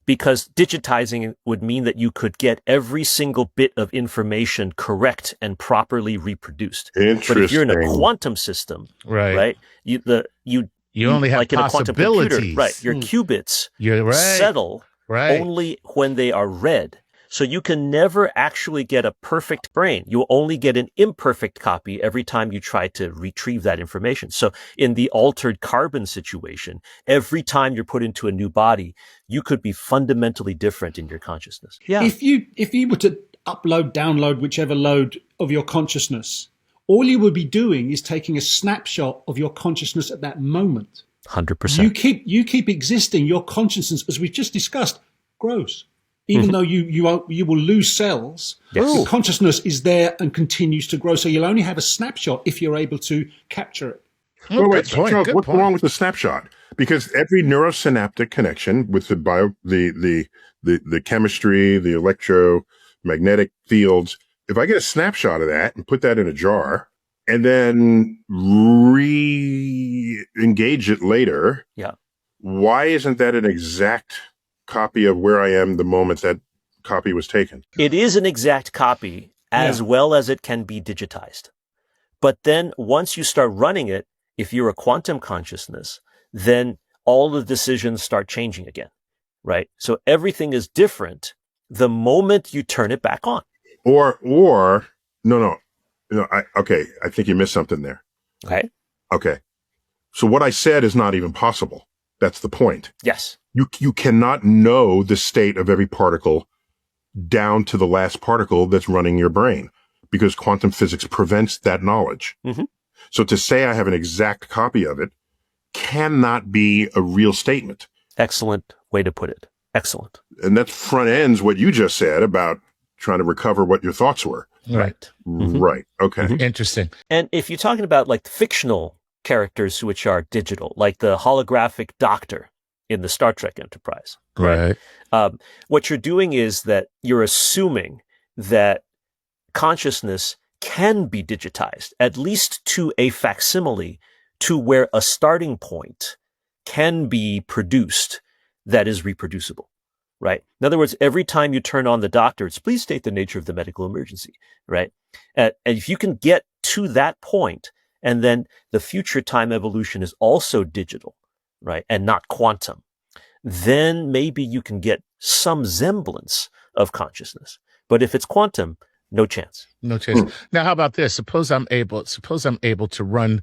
Because digitizing would mean that you could get every single bit of information correct and properly reproduced. Interesting. But if you're in a quantum system, right, you only have like in a quantum computer, possibilities. right? Your qubits settle only when they are read. So you can never actually get a perfect brain. You only get an imperfect copy every time you try to retrieve that information. So in the altered carbon situation, every time you're put into a new body, you could be fundamentally different in your consciousness. Yeah. If you were to download whichever load of your consciousness, all you would be doing is taking a snapshot of your consciousness at that moment. 100%. You keep existing. Your consciousness, as we just discussed, grows. Even though you will lose cells, the consciousness is there and continues to grow. So you'll only have a snapshot if you're able to capture it. Wait, Charles, what's wrong with the snapshot? Because every neurosynaptic connection with the chemistry, the electromagnetic fields, if I get a snapshot of that and put that in a jar and then re-engage it later, why isn't that an exact copy of where I am the moment that copy was taken? It is an exact copy as well as it can be digitized. But then once you start running it, if you're a quantum consciousness, then all the decisions start changing again, right? So everything is different the moment you turn it back on. I think you missed something there. Okay. So what I said is not even possible. That's the point. Yes. You cannot know the state of every particle down to the last particle that's running your brain because quantum physics prevents that knowledge. Mm-hmm. So to say I have an exact copy of it cannot be a real statement. Excellent way to put it. Excellent. And that front ends what you just said about trying to recover what your thoughts were. Right. Mm-hmm. Right. Okay. Mm-hmm. Interesting. And if you're talking about like fictional characters which are digital, like the holographic doctor in the Star Trek Enterprise. Right. What you're doing is that you're assuming that consciousness can be digitized, at least to a facsimile, to where a starting point can be produced that is reproducible, right? In other words, every time you turn on the doctor, it's please state the nature of the medical emergency, right? And if you can get to that point, and then the future time evolution is also digital, right? And not quantum, then maybe you can get some semblance of consciousness. But if it's quantum, no chance. No chance. Now, how about this? Suppose I'm able to run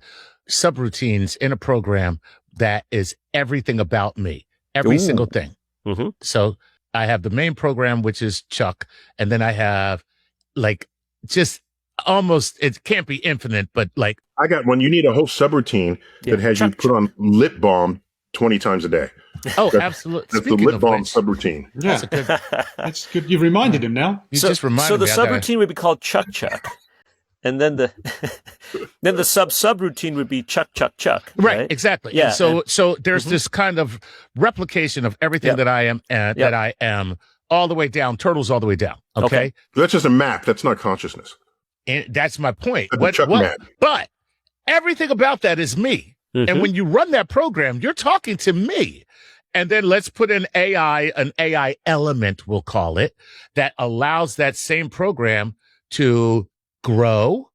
subroutines in a program that is everything about me, every single thing. Mm-hmm. So I have the main program, which is Chuck, and then I have like just almost, it can't be infinite, but like. I got one. You need a whole subroutine that has you put on lip balm 20 times a day. Oh, absolutely. That's the lip balm subroutine. Yeah. That's good. You've reminded him now. You just reminded me. So the subroutine would be called Chuck Chuck. And then the subroutine would be Chuck Chuck Chuck. Right, exactly. Yeah. And so there's this kind of replication of everything that I am that I am all the way down, turtles all the way down. Okay. That's just a map. That's not consciousness. And that's my point. Map. But everything about that is me. Mm-hmm. And when you run that program, you're talking to me. And then let's put an AI element, we'll call it, that allows that same program to grow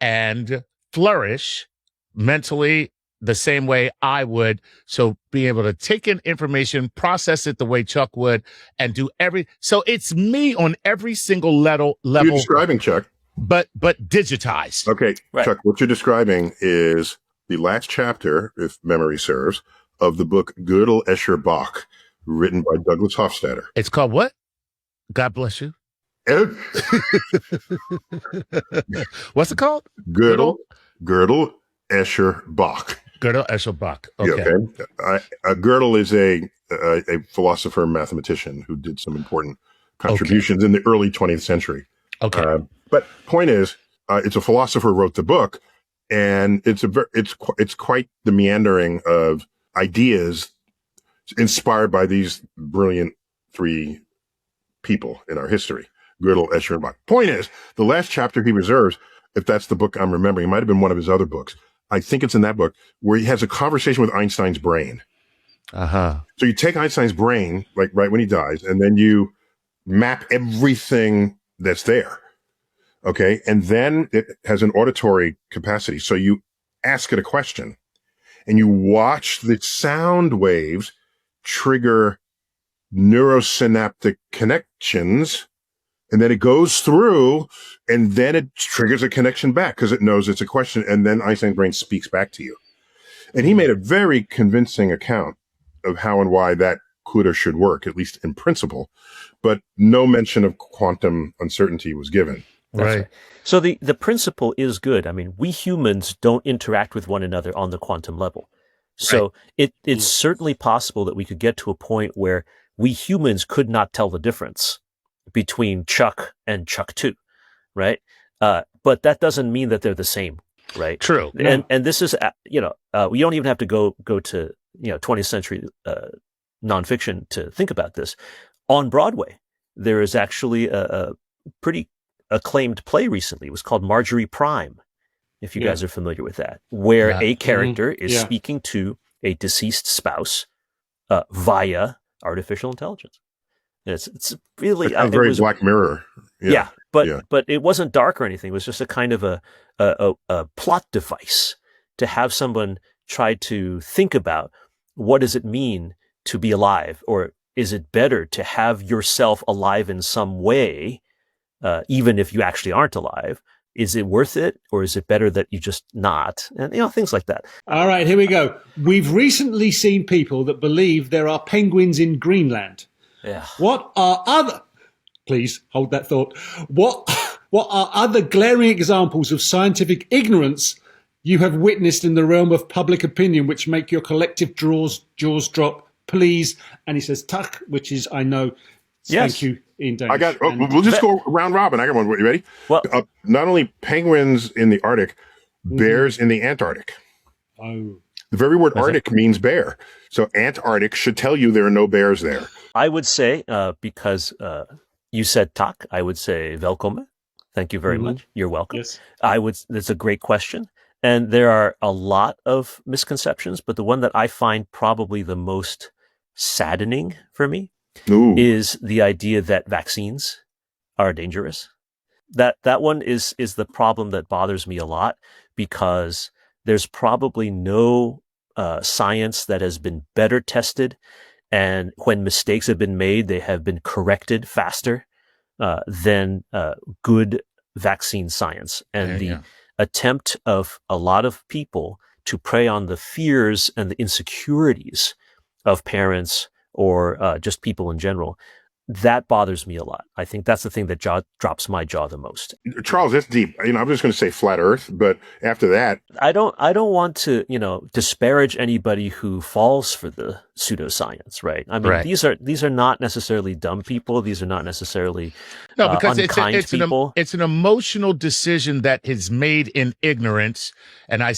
and flourish mentally the same way I would. So being able to take in information, process it the way Chuck would, and do so it's me on every single level. You're describing, Chuck. But digitized. Okay, right. Chuck, what you're describing is the last chapter, if memory serves, of the book Gödel, Escher, Bach, written by Douglas Hofstadter. It's called what? God bless you. What's it called? Gödel, Escher, Bach. Gödel, Escher, Bach. Okay. Gödel is a philosopher, mathematician who did some important contributions in the early 20th century. Okay. But point is, it's a philosopher who wrote the book, and it's quite the meandering of ideas inspired by these brilliant three people in our history, Gödel, Escher, and Bach. Point is, the last chapter he reserves, if that's the book I'm remembering, it might have been one of his other books. I think it's in that book, where he has a conversation with Einstein's brain. Uh-huh. So you take Einstein's brain, like right when he dies, and then you map everything that's there. Okay. And then it has an auditory capacity. So you ask it a question and you watch the sound waves trigger neurosynaptic connections. And then it goes through and then it triggers a connection back because it knows it's a question. And then Einstein's brain speaks back to you. And he made a very convincing account of how and why that could or should work, at least in principle. But no mention of quantum uncertainty was given. Right. So the principle is good. I mean, we humans don't interact with one another on the quantum level. So it's certainly possible that we could get to a point where we humans could not tell the difference between Chuck and Chuck 2, right? But that doesn't mean that they're the same, right? True. And this is, we don't even have to go to 20th century nonfiction to think about this. On Broadway, there is actually a pretty acclaimed play recently. It was called Marjorie Prime, if you guys are familiar with that, where a character is speaking to a deceased spouse via artificial intelligence. And it's really very Black Mirror. But it wasn't dark or anything. It was just a kind of a plot device to have someone try to think about what does it mean to be alive, or is it better to have yourself alive in some way, even if you actually aren't alive? Is it worth it, or is it better that you just not? And things like that. All right, here we go. We've recently seen people that believe there are penguins in Greenland. Yeah. Please hold that thought. What are other glaring examples of scientific ignorance you have witnessed in the realm of public opinion, which make your collective jaws drop, please? And he says, "Tak," which is, I know. Yes. Thank you in Danish. We'll just go round robin. I got one. You ready? Well, not only penguins in the Arctic, bears in the Antarctic. Oh. The very word Arctic means bear. So Antarctic should tell you there are no bears there. I would say, because you said tak, I would say velkommen. Thank you very much. You're welcome. Yes. That's a great question. And there are a lot of misconceptions, but the one that I find probably the most saddening for me is the idea that vaccines are dangerous. That one is the problem that bothers me a lot, because there's probably no science that has been better tested, and when mistakes have been made, they have been corrected faster than good vaccine science. And the attempt of a lot of people to prey on the fears and the insecurities of parents or just people in general, that bothers me a lot. I think that's the thing that drops my jaw the most. Charles, that's deep. I'm just going to say flat Earth, but after that, I don't want to, disparage anybody who falls for the pseudoscience, right? I mean, these are not necessarily dumb people. These are not necessarily because unkind people. It's an emotional decision that is made in ignorance, and I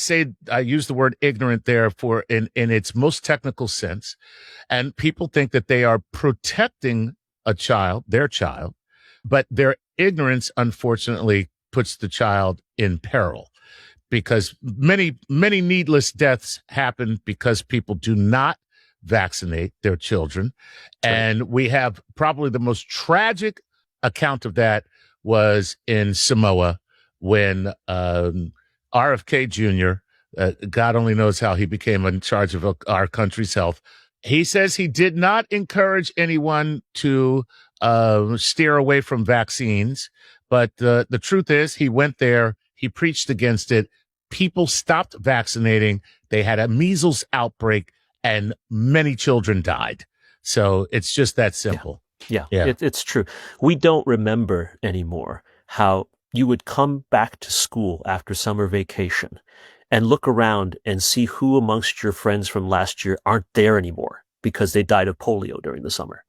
use the word ignorant there for in its most technical sense, and people think that they are protecting their child, but their ignorance, unfortunately, puts the child in peril, because many needless deaths happen because people do not vaccinate their children. And we have probably the most tragic account of that was in Samoa when RFK Jr., God only knows how he became in charge of our country's health. He says he did not encourage anyone to steer away from vaccines, but the truth is he went there, he preached against it, people stopped vaccinating, they had a measles outbreak, and many children died. So it's just that simple. Yeah. It's true. We don't remember anymore how you would come back to school after summer vacation and look around and see who amongst your friends from last year aren't there anymore because they died of polio during the summer,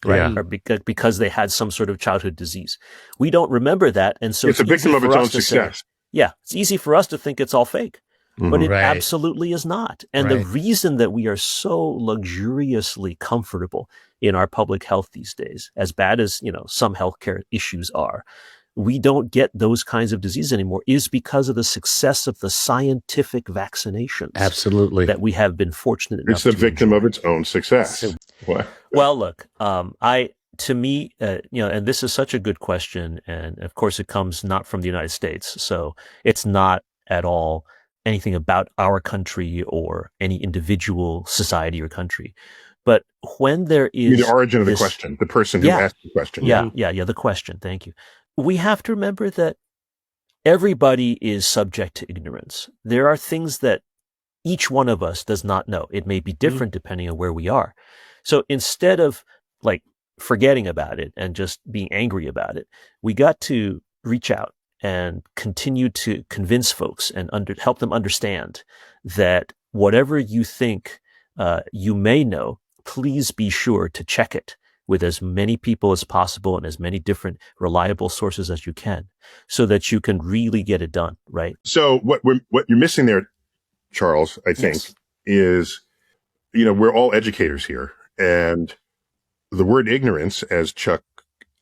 right? Or because they had some sort of childhood disease. We don't remember that. And so it's a victim of its own success. It's easy for us to think it's all fake. but it Right. absolutely is not. And the reason that we are so luxuriously comfortable in our public health these days, as bad as, some healthcare issues are, we don't get those kinds of diseases anymore, is because of the success of the scientific vaccinations. Absolutely. That we have been fortunate enough It's the to victim enjoy. of its own success. What? Well, look, to me, and this is such a good question, and of course it comes not from the United States, so it's not at all anything about our country or any individual society or country. But when there is The origin of the question, the person who asked the question. Yeah, the question. Thank you. We have to remember that everybody is subject to ignorance. There are things that each one of us does not know. It may be different depending on where we are. So instead of forgetting about it and just being angry about it, we got to reach out and continue to convince folks and help them understand that whatever you think you may know, please be sure to check it with as many people as possible and as many different reliable sources as you can, so that you can really get it done, right? So what you're missing there, Charles, I think, is, we're all educators here, and the word ignorance, as Chuck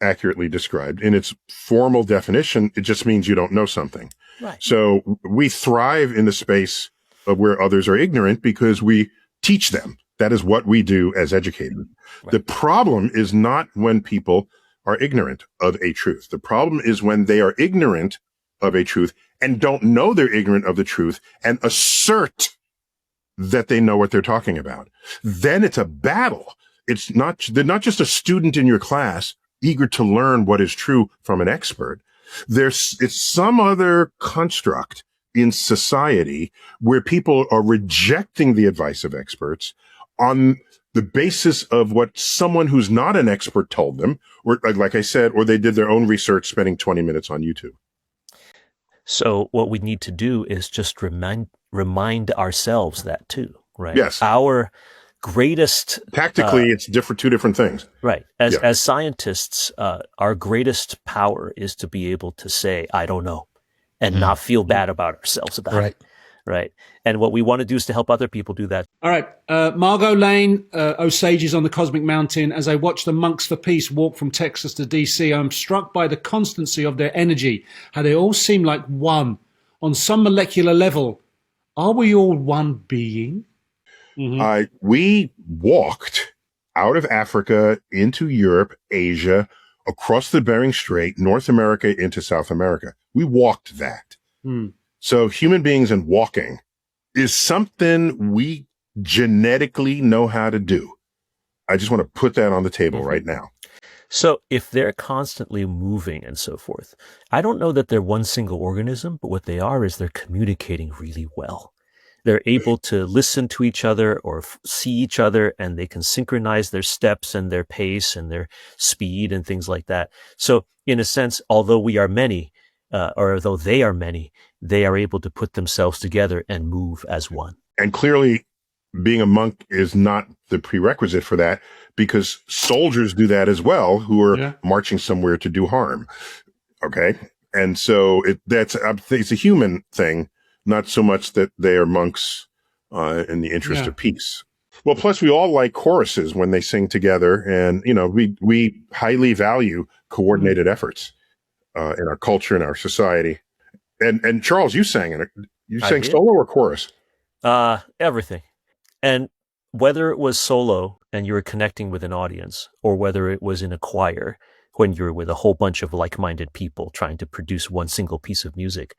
accurately described, in its formal definition, it just means you don't know something. Right. So we thrive in the space of where others are ignorant because we teach them. That is what we do as educators. Right. The problem is not when people are ignorant of a truth. The problem is when they are ignorant of a truth and don't know they're ignorant of the truth and assert that they know what they're talking about. Then it's a battle. They're not just a student in your class eager to learn what is true from an expert. It's some other construct in society where people are rejecting the advice of experts on the basis of what someone who's not an expert told them, or like I said, or they did their own research spending 20 minutes on YouTube. So what we need to do is just remind ourselves that too, right? Yes. Our greatest... Tactically, it's two different things. Right. As scientists, our greatest power is to be able to say, I don't know, and not feel bad about ourselves about it. Right. And what we want to do is to help other people do that. All right. Margot Lane, Sages on the Cosmic Mountain. As I watch the Monks for Peace walk from Texas to DC, I'm struck by the constancy of their energy, how they all seem like one. On some molecular level, are we all one being? Mm-hmm. We walked out of Africa into Europe, Asia, across the Bering Strait, North America into South America. We walked that. So human beings and walking is something we genetically know how to do. I just want to put that on the table right now. So if they're constantly moving and so forth, I don't know that they're one single organism, but what they are is they're communicating really well. They're able to listen to each other or see each other, and they can synchronize their steps and their pace and their speed and things like that. So in a sense, although we are many, or although they are many, they are able to put themselves together and move as one. And clearly, being a monk is not the prerequisite for that, because soldiers do that as well, who are marching somewhere to do harm. Okay. And so it's a human thing, not so much that they are monks in the interest of peace. Well, plus we all like choruses when they sing together, and we highly value coordinated efforts in our culture, in our society. And Charles, you sang in it. You sang solo or chorus? Everything. And whether it was solo and you were connecting with an audience, or whether it was in a choir when you're with a whole bunch of like-minded people trying to produce one single piece of music,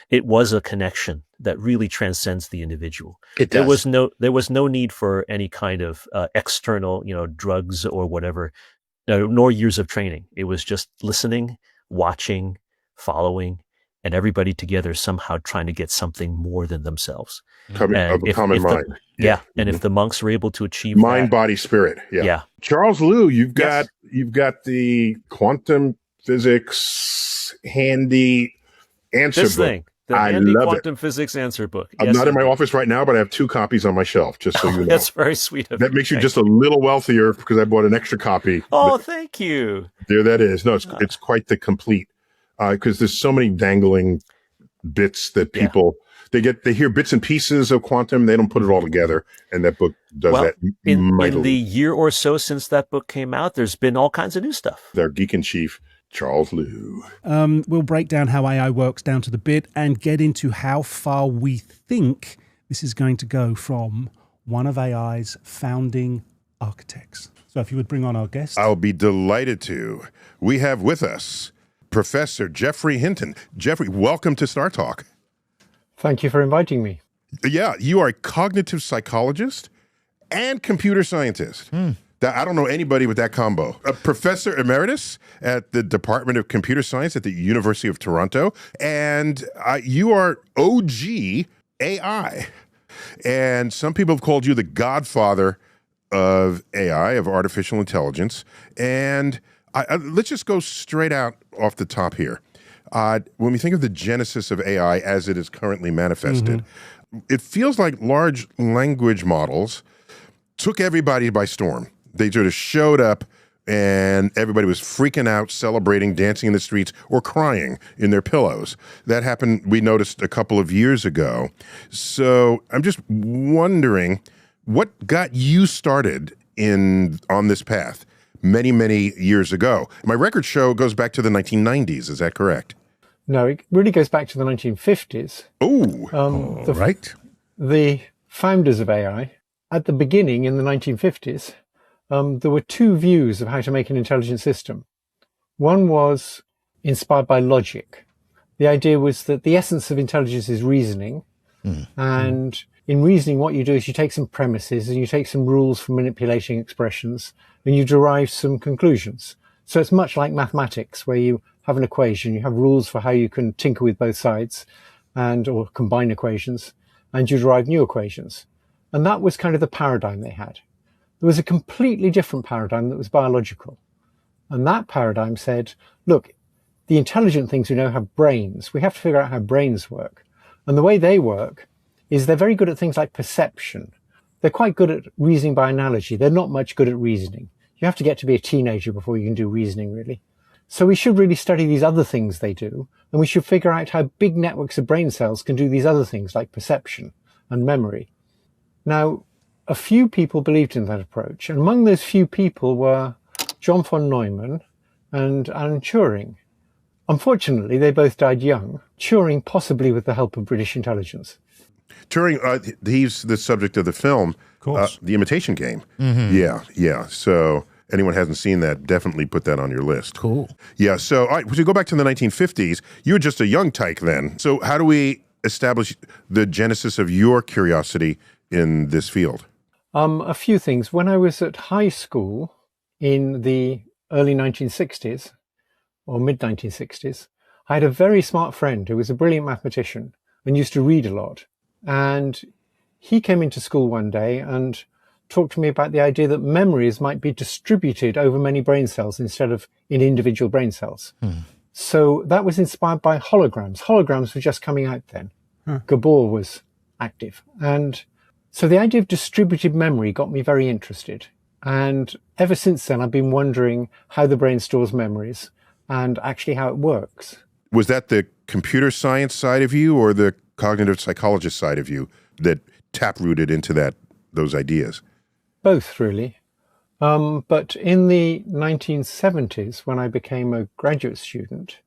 it was a connection that really transcends the individual. It does. There was no need for any kind of external, drugs or whatever, nor years of training. It was just listening, watching, following, and everybody together somehow trying to get something more than themselves. Common mind. And if the monks were able to achieve mind, that, body, spirit. Yeah. Charles Liu, you've got the quantum physics handy answer this book. thing, the I handy love quantum physics answer book. I'm not in my office right now, but I have 2 copies on my shelf, just so you know. That's very sweet of you. That makes you just a little wealthier because I bought an extra copy. Oh, thank you. There that is. No, it's quite the complete, because there's so many dangling bits that people They hear bits and pieces of quantum. They don't put it all together. And that book does that in mightily. the year or so since that book came out, there's been all kinds of new stuff. Their geek in chief, Charles Liu. We'll break down how AI works down to the bit and get into how far we think this is going to go from one of AI's founding architects. So if you would bring on our guest. I'll be delighted to. We have with us Professor Geoffrey Hinton. Geoffrey, welcome to StarTalk. Thank you for inviting me. Yeah, you are a cognitive psychologist and computer scientist. I don't know anybody with that combo. A professor emeritus at the Department of Computer Science at the University of Toronto. And you are OG AI. And some people have called you the godfather of AI, of artificial intelligence. And let's just go straight out off the top here. When we think of the genesis of AI as it is currently manifested, it feels like large language models took everybody by storm. They sort of showed up and everybody was freaking out, celebrating, dancing in the streets, or crying in their pillows. That happened, we noticed, a couple of years ago. So I'm just wondering, what got you started on this path many, many years ago? My record show goes back to the 1990s. Is that correct? No, it really goes back to the 1950s. Oh, Right. The founders of AI, at the beginning in the 1950s, there were two views of how to make an intelligent system. One was inspired by logic. The idea was that the essence of intelligence is reasoning. And in reasoning, what you do is you take some premises and you take some rules for manipulating expressions and you derive some conclusions. So it's much like mathematics, where you have an equation, you have rules for how you can tinker with both sides or combine equations, and you derive new equations. And that was kind of the paradigm they had. There was a completely different paradigm that was biological. And that paradigm said, look, the intelligent things we know have brains. We have to figure out how brains work. And the way they work is they're very good at things like perception. They're quite good at reasoning by analogy. They're not much good at reasoning. You have to get to be a teenager before you can do reasoning, really. So we should really study these other things they do, and we should figure out how big networks of brain cells can do these other things like perception and memory. Now, a few people believed in that approach, and among those few people were John von Neumann and Alan Turing. Unfortunately, they both died young, Turing possibly with the help of British intelligence. Turing, he's the subject of the film, The Imitation Game. Yeah. So anyone hasn't seen that, definitely put that on your list. Cool. Yeah, so all right, to go back to the 1950s, you were just a young tyke then. So how do we establish the genesis of your curiosity in this field? A few things. When I was at high school in the early 1960s, or mid-1960s, I had a very smart friend who was a brilliant mathematician and used to read a lot. And he came into school one day and talked to me about the idea that memories might be distributed over many brain cells instead of in individual brain cells. So that was inspired by holograms. Holograms were just coming out then. Gabor was active. And so the idea of distributed memory got me very interested. And ever since then, I've been wondering how the brain stores memories and actually how it works. Was that the computer science side of you or the cognitive psychologist side of you that taprooted into those ideas? Both, really. But in the 1970s, when I became a graduate student,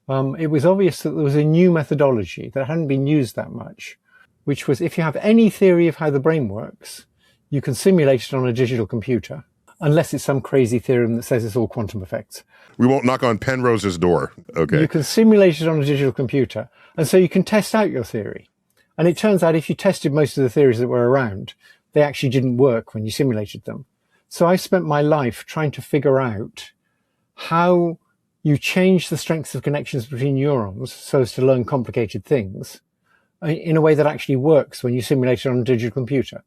it was obvious that there was a new methodology that hadn't been used that much, which was if you have any theory of how the brain works, you can simulate it on a digital computer, unless it's some crazy theorem that says it's all quantum effects. We won't knock on Penrose's door. Okay. You can simulate it on a digital computer, and so you can test out your theory. And it turns out if you tested most of the theories that were around, they actually didn't work when you simulated them. So I spent my life trying to figure out how you change the strengths of connections between neurons so as to learn complicated things in a way that actually works when you simulate it on a digital computer.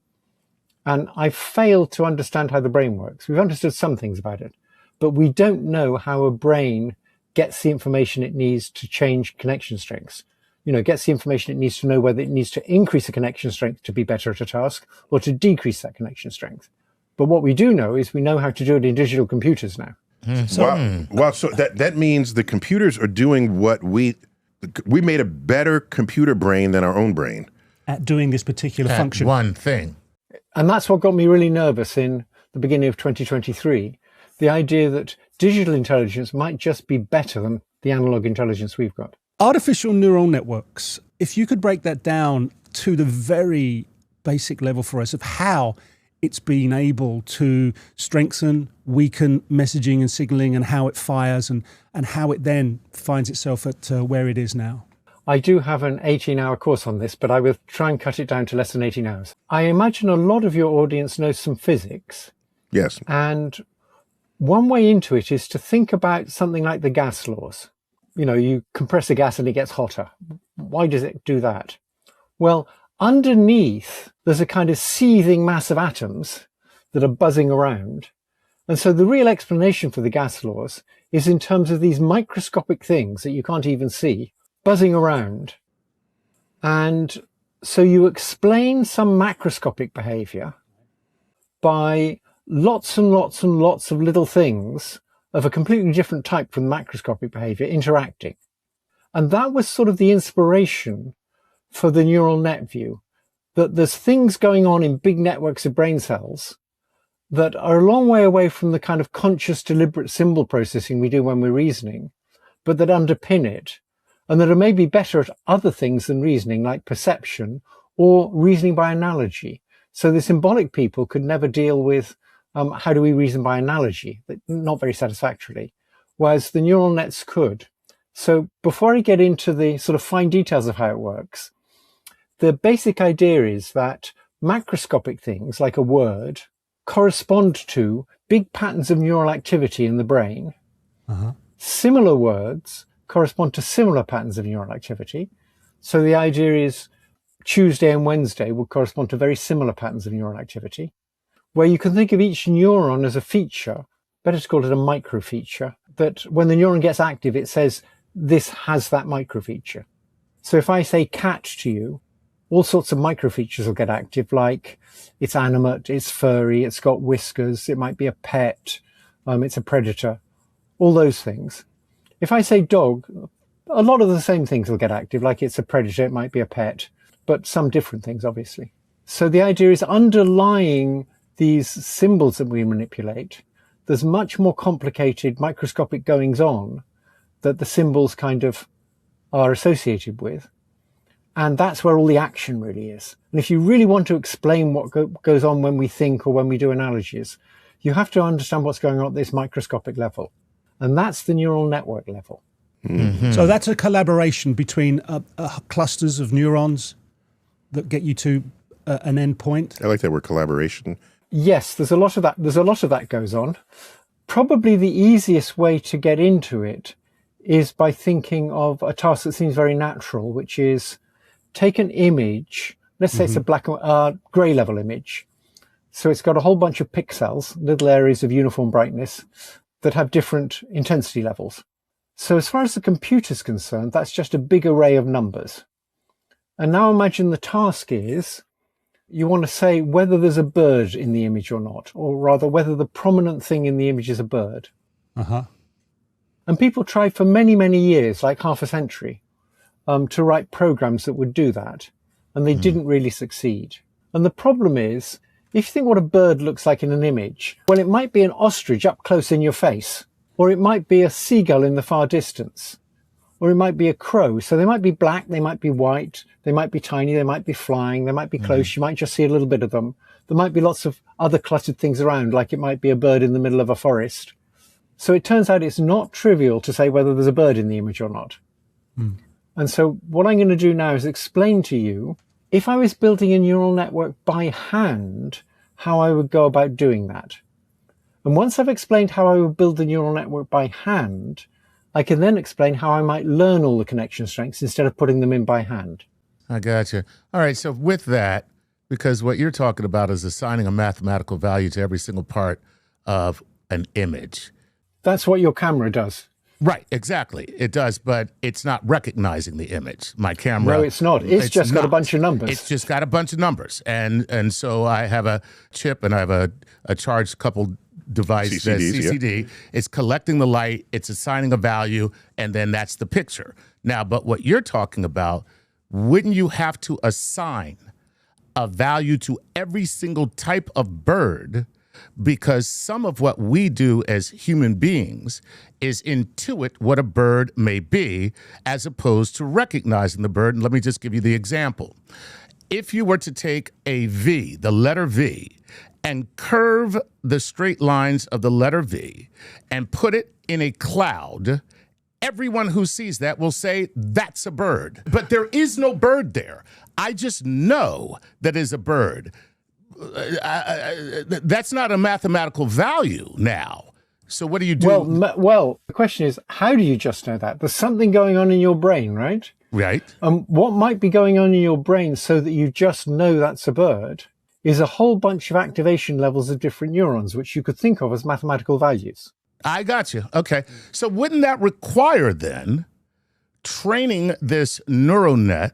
And I failed to understand how the brain works. We've understood some things about it, but we don't know how a brain gets the information it needs to change connection strengths. Gets the information it needs to know whether it needs to increase the connection strength to be better at a task or to decrease that connection strength. But what we do know is we know how to do it in digital computers now. Wow. So that means the computers are doing what We made a better computer brain than our own brain at doing this particular At function. one thing. And that's what got me really nervous in the beginning of 2023. The idea that digital intelligence might just be better than the analog intelligence we've got. Artificial neural networks, if you could break that down to the very basic level for us of how it's been able to strengthen, weaken messaging and signaling, and how it fires, and how it then finds itself at where it is now. I do have an 18-hour course on this, but I will try and cut it down to less than 18 hours. I imagine a lot of your audience knows some physics. Yes. And one way into it is to think about something like the gas laws. You know, you compress a gas and it gets hotter. Why does it do that? Well, underneath, there's a kind of seething mass of atoms that are buzzing around. And so the real explanation for the gas laws is in terms of these microscopic things that you can't even see buzzing around. And so you explain some macroscopic behavior by lots and lots and lots of little things of a completely different type from macroscopic behavior interacting. And that was sort of the inspiration for the neural net view, that there's things going on in big networks of brain cells that are a long way away from the kind of conscious, deliberate symbol processing we do when we're reasoning, but that underpin it, and that are maybe better at other things than reasoning, like perception or reasoning by analogy. So the symbolic people could never deal with how do we reason by analogy, not very satisfactorily, whereas the neural nets could. So before I get into the sort of fine details of how it works, the basic idea is that macroscopic things like a word correspond to big patterns of neural activity in the brain. Similar words correspond to similar patterns of neural activity. So the idea is Tuesday and Wednesday will correspond to very similar patterns of neural activity, where you can think of each neuron as a feature, better to call it a microfeature, that when the neuron gets active, it says, this has that microfeature. So if I say cat to you, all sorts of microfeatures will get active, like it's animate, it's furry, it's got whiskers, it might be a pet, it's a predator, all those things. If I say dog, a lot of the same things will get active, like it's a predator, it might be a pet, but some different things, obviously. So the idea is underlying these symbols that we manipulate, there's much more complicated microscopic goings on that the symbols kind of are associated with. And that's where all the action really is. And if you really want to explain what goes on when we think or when we do analogies, you have to understand what's going on at this microscopic level. And that's the neural network level. So that's a collaboration between clusters of neurons that get you to an endpoint. I like that word, collaboration. Yes, there's a lot of that. There's a lot of that goes on. Probably the easiest way to get into it is by thinking of a task that seems very natural, which is take an image. Let's say it's a black and grey level image. So it's got a whole bunch of pixels, little areas of uniform brightness that have different intensity levels. So as far as the computer's concerned, that's just a big array of numbers. And now imagine the task is you want to say whether there's a bird in the image or not, or rather whether the prominent thing in the image is a bird. And people tried for many, many years, like half a century, to write programs that would do that. And they didn't really succeed. And the problem is, if you think what a bird looks like in an image, well, it might be an ostrich up close in your face, or it might be a seagull in the far distance, or it might be a crow. So they might be black, they might be white, they might be tiny, they might be flying, they might be close, you might just see a little bit of them. There might be lots of other cluttered things around, like it might be a bird in the middle of a forest. So it turns out it's not trivial to say whether there's a bird in the image or not. And so what I'm going to do now is explain to you, if I was building a neural network by hand, how I would go about doing that. And once I've explained how I would build the neural network by hand, I can then explain how I might learn all the connection strengths instead of putting them in by hand. I gotcha. All right. So with that, because what you're talking about is assigning a mathematical value to every single part of an image. That's what your camera does. Right, exactly. It does, but it's not recognizing the image. My camera. No, it's not. It's just got a bunch of numbers. It's just got a bunch of numbers. And so I have a chip and I have a charged couple device, the CCDs, CCD. It's collecting the light, it's assigning a value, and then that's the picture. Now, but what you're talking about, wouldn't you have to assign a value to every single type of bird? Because some of what we do as human beings is intuit what a bird may be as opposed to recognizing the bird. And let me just give you the example. If you were to take a V, the letter V, and curve the straight lines of the letter V and put it in a cloud, everyone who sees that will say that's a bird. But there is no bird there. I just know that is a bird. That's not a mathematical value now. So what do you do? Well, the question is, how do you just know that? There's something going on in your brain, right? Right. What might be going on in your brain so that you just know that's a bird is a whole bunch of activation levels of different neurons, which you could think of as mathematical values. I got you. Okay. So wouldn't that require then training this neural net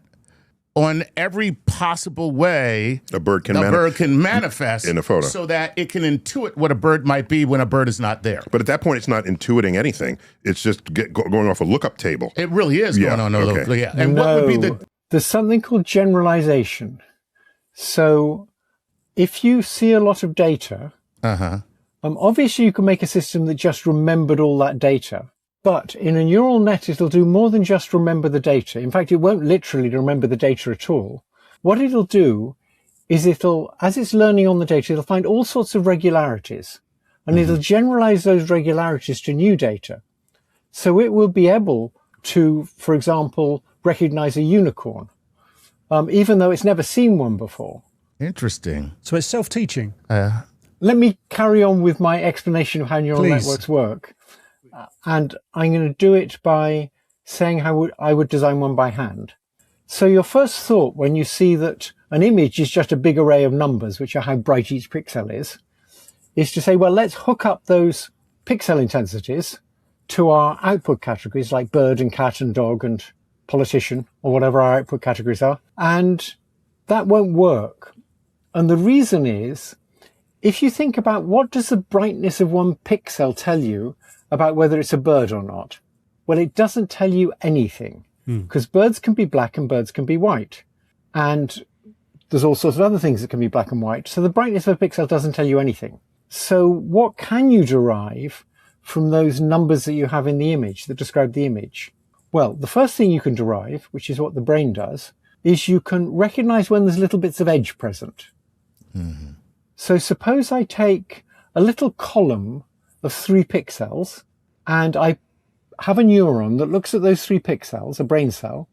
on every possible way a bird can manifest in a photo, so that it can intuit what a bird might be when a bird is not there? But at that point, it's not intuiting anything. It's just going off a lookup table. It really is going on a lookup. Yeah. And no, what would be there's something called generalization. So if you see a lot of data, obviously you can make a system that just remembered all that data. But in a neural net, it'll do more than just remember the data. In fact, it won't literally remember the data at all. What it'll do is as it's learning on the data, it'll find all sorts of regularities. And it'll generalize those regularities to new data. So it will be able to, for example, recognize a unicorn, even though it's never seen one before. Interesting. So it's self-teaching. Let me carry on with my explanation of how neural networks work. And I'm going to do it by saying how I would design one by hand. So your first thought when you see that an image is just a big array of numbers, which are how bright each pixel is to say, well, let's hook up those pixel intensities to our output categories like bird and cat and dog and politician or whatever our output categories are. And that won't work. And the reason is, if you think about what does the brightness of one pixel tell you about whether it's a bird or not? Well, it doesn't tell you anything because birds can be black and birds can be white. And there's all sorts of other things that can be black and white. So the brightness of a pixel doesn't tell you anything. So what can you derive from those numbers that you have in the image that describe the image? Well, the first thing you can derive, which is what the brain does, is you can recognize when there's little bits of edge present. So suppose I take a little column of 3 pixels, and I have a neuron that looks at those 3 pixels, a brain cell,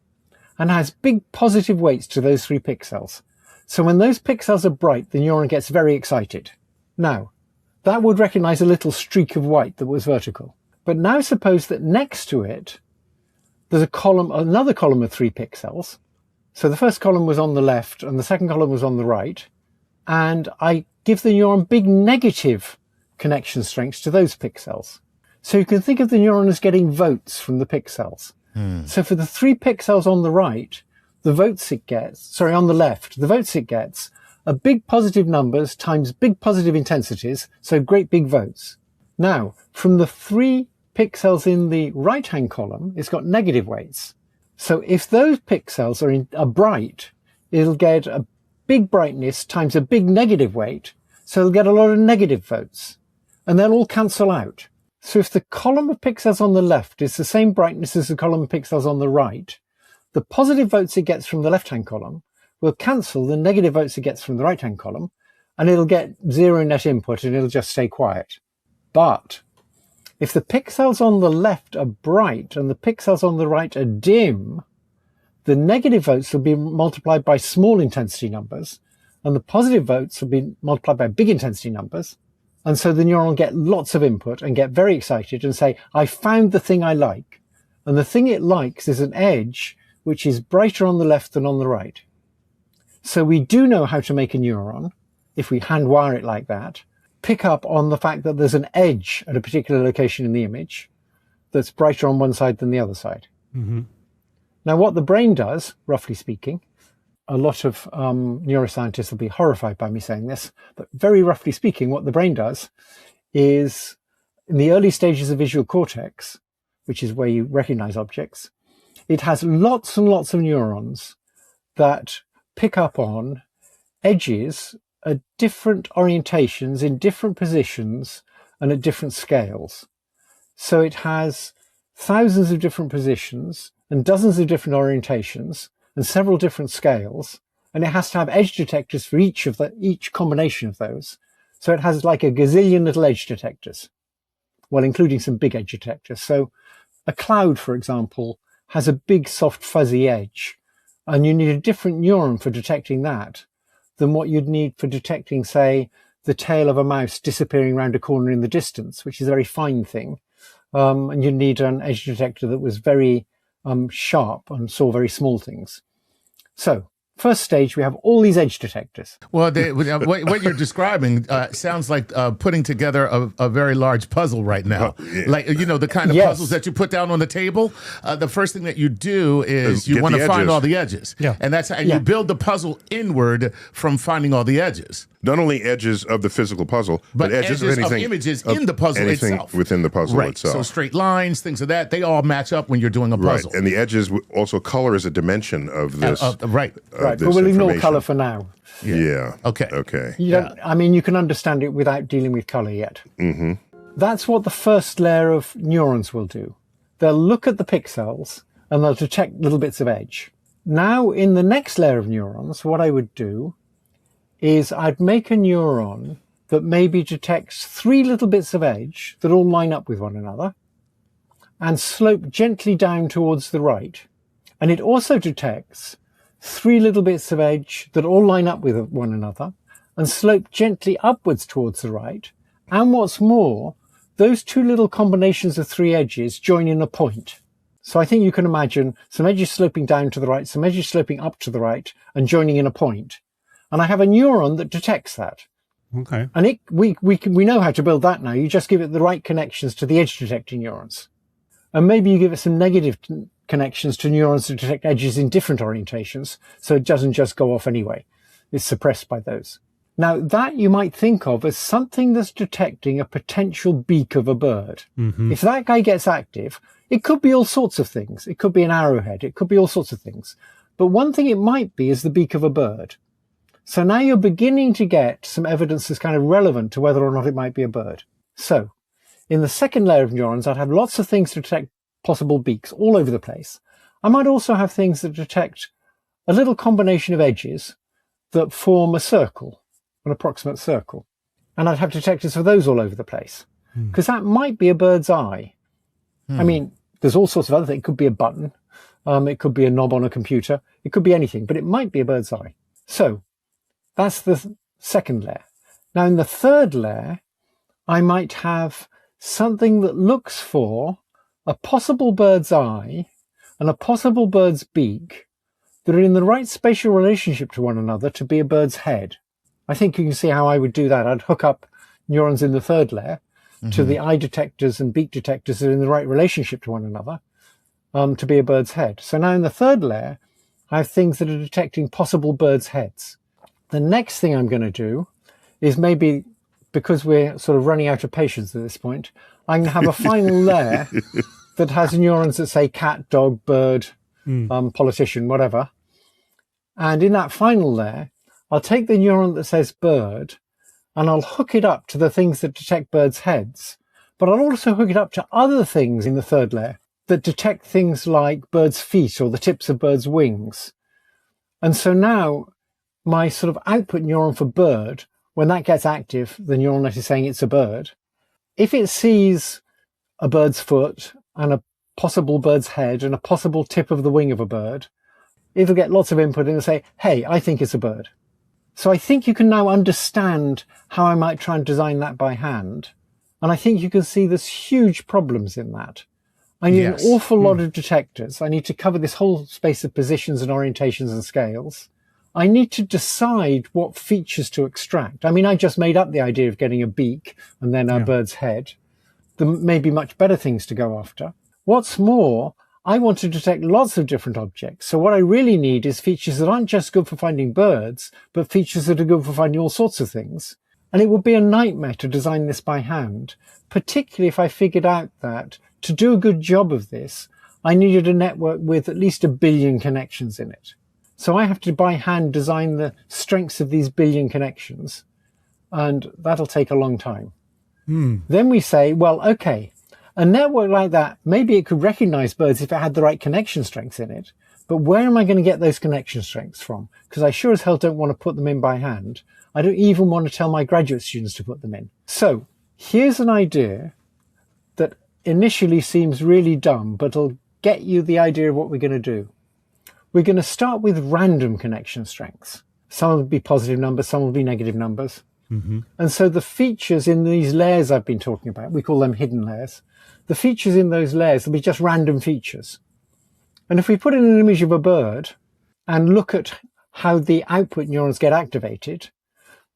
and has big positive weights to those 3 pixels. So when those pixels are bright, the neuron gets very excited. Now, that would recognize a little streak of white that was vertical. But now suppose that next to it, there's another column of 3 pixels. So the first column was on the left and the second column was on the right. And I give the neuron big negative connection strengths to those pixels. So you can think of the neuron as getting votes from the pixels. So for the 3 pixels on the right, the votes it gets are big positive numbers times big positive intensities, so great big votes. Now, from the 3 pixels in the right-hand column, it's got negative weights. So if those pixels are bright, it'll get a big brightness times a big negative weight, so it'll get a lot of negative votes. And they'll all cancel out. So if the column of pixels on the left is the same brightness as the column of pixels on the right, the positive votes it gets from the left-hand column will cancel the negative votes it gets from the right-hand column, and it'll get 0 net input and it'll just stay quiet. But if the pixels on the left are bright and the pixels on the right are dim, the negative votes will be multiplied by small intensity numbers, and the positive votes will be multiplied by big intensity numbers. And so the neuron will get lots of input and get very excited and say, I found the thing I like. And the thing it likes is an edge which is brighter on the left than on the right. So we do know how to make a neuron, if we hand wire it like that, pick up on the fact that there's an edge at a particular location in the image that's brighter on one side than the other side. Now, what the brain does, roughly speaking, a lot of neuroscientists will be horrified by me saying this, but very roughly speaking, what the brain does is in the early stages of visual cortex, which is where you recognize objects. It has lots and lots of neurons that pick up on edges at different orientations, in different positions, and at different scales. So it has thousands of different positions and dozens of different orientations and several different scales. And it has to have edge detectors for each combination of those. So it has like a gazillion little edge detectors, well, including some big edge detectors. So a cloud, for example, has a big, soft, fuzzy edge, and you need a different neuron for detecting that than what you'd need for detecting, say, the tail of a mouse disappearing around a corner in the distance, which is a very fine thing. And you'd need an edge detector that was very sharp and saw very small things. So, first stage, we have all these edge detectors. Well, what you're describing sounds like putting together a very large puzzle right now. Like, the kind of puzzles that you put down on the table. The first thing that you do is you want to find all the edges. Yeah. And you build the puzzle inward from finding all the edges. Not only edges of the physical puzzle, but edges of anything. Of images in the puzzle anything itself. Within the puzzle itself. So straight lines, things of that, they all match up when you're doing a puzzle. Right. And the edges, also color is a dimension of this. Right. But we'll ignore color for now. Yeah. Okay. You can understand it without dealing with color yet. Mm-hmm. That's what the first layer of neurons will do. They'll look at the pixels and they'll detect little bits of edge. Now, in the next layer of neurons, what I would do is I'd make a neuron that maybe detects 3 little bits of edge that all line up with one another and slope gently down towards the right. And it also detects 3 little bits of edge that all line up with one another and slope gently upwards towards the right. And what's more, those 2 little combinations of 3 edges join in a point. So I think you can imagine some edges sloping down to the right, some edges sloping up to the right and joining in a point. And I have a neuron that detects that. Okay. And we know how to build that now. You just give it the right connections to the edge detecting neurons. And maybe you give it some negative connections to neurons to detect edges in different orientations, so it doesn't just go off anyway. It's suppressed by those. Now, that you might think of as something that's detecting a potential beak of a bird. Mm-hmm. If that guy gets active, it could be all sorts of things. It could be an arrowhead. It could be all sorts of things. But one thing it might be is the beak of a bird. So now you're beginning to get some evidence that's kind of relevant to whether or not it might be a bird. So in the second layer of neurons, I'd have lots of things to detect possible beaks all over the place. I might also have things that detect a little combination of edges that form a circle, an approximate circle. And I'd have detectors for those all over the place, because that might be a bird's eye. I mean, there's all sorts of other things. It could be a button. It could be a knob on a computer. It could be anything, but it might be a bird's eye. So that's the second layer. Now, in the third layer, I might have something that looks for a possible bird's eye and a possible bird's beak that are in the right spatial relationship to one another to be a bird's head. I think you can see how I would do that. I'd hook up neurons in the third layer to the eye detectors and beak detectors that are in the right relationship to one another to be a bird's head. So now in the third layer, I have things that are detecting possible birds' heads. The next thing I'm going to do is, maybe because we're sort of running out of patience at this point, I'm going to have a final layer that has neurons that say cat, dog, bird, politician, whatever. And in that final layer, I'll take the neuron that says bird and I'll hook it up to the things that detect birds' heads. But I'll also hook it up to other things in the third layer that detect things like birds' feet or the tips of birds' wings. And so now my sort of output neuron for bird, when that gets active, the neuron that is saying it's a bird, if it sees a bird's foot and a possible bird's head and a possible tip of the wing of a bird, it'll get lots of input and it'll say, hey, I think it's a bird. So I think you can now understand how I might try and design that by hand. And I think you can see there's huge problems in that. I need an awful lot of detectors. I need to cover this whole space of positions and orientations and scales. I need to decide what features to extract. I mean, I just made up the idea of getting a beak and then a bird's head. There may be much better things to go after. What's more, I want to detect lots of different objects. So what I really need is features that aren't just good for finding birds, but features that are good for finding all sorts of things. And it would be a nightmare to design this by hand, particularly if I figured out that to do a good job of this, I needed a network with at least 1 billion connections in it. So I have to by hand design the strengths of these billion connections, and that'll take a long time. Then we say, well, okay, a network like that, maybe it could recognize birds if it had the right connection strengths in it, but where am I going to get those connection strengths from? Because I sure as hell don't want to put them in by hand. I don't even want to tell my graduate students to put them in. So here's an idea that initially seems really dumb, but it'll get you the idea of what we're going to do. We're going to start with random connection strengths. Some will be positive numbers, some will be negative numbers. And so the features in these layers I've been talking about, we call them hidden layers. The features in those layers will be just random features. And if we put in an image of a bird and look at how the output neurons get activated,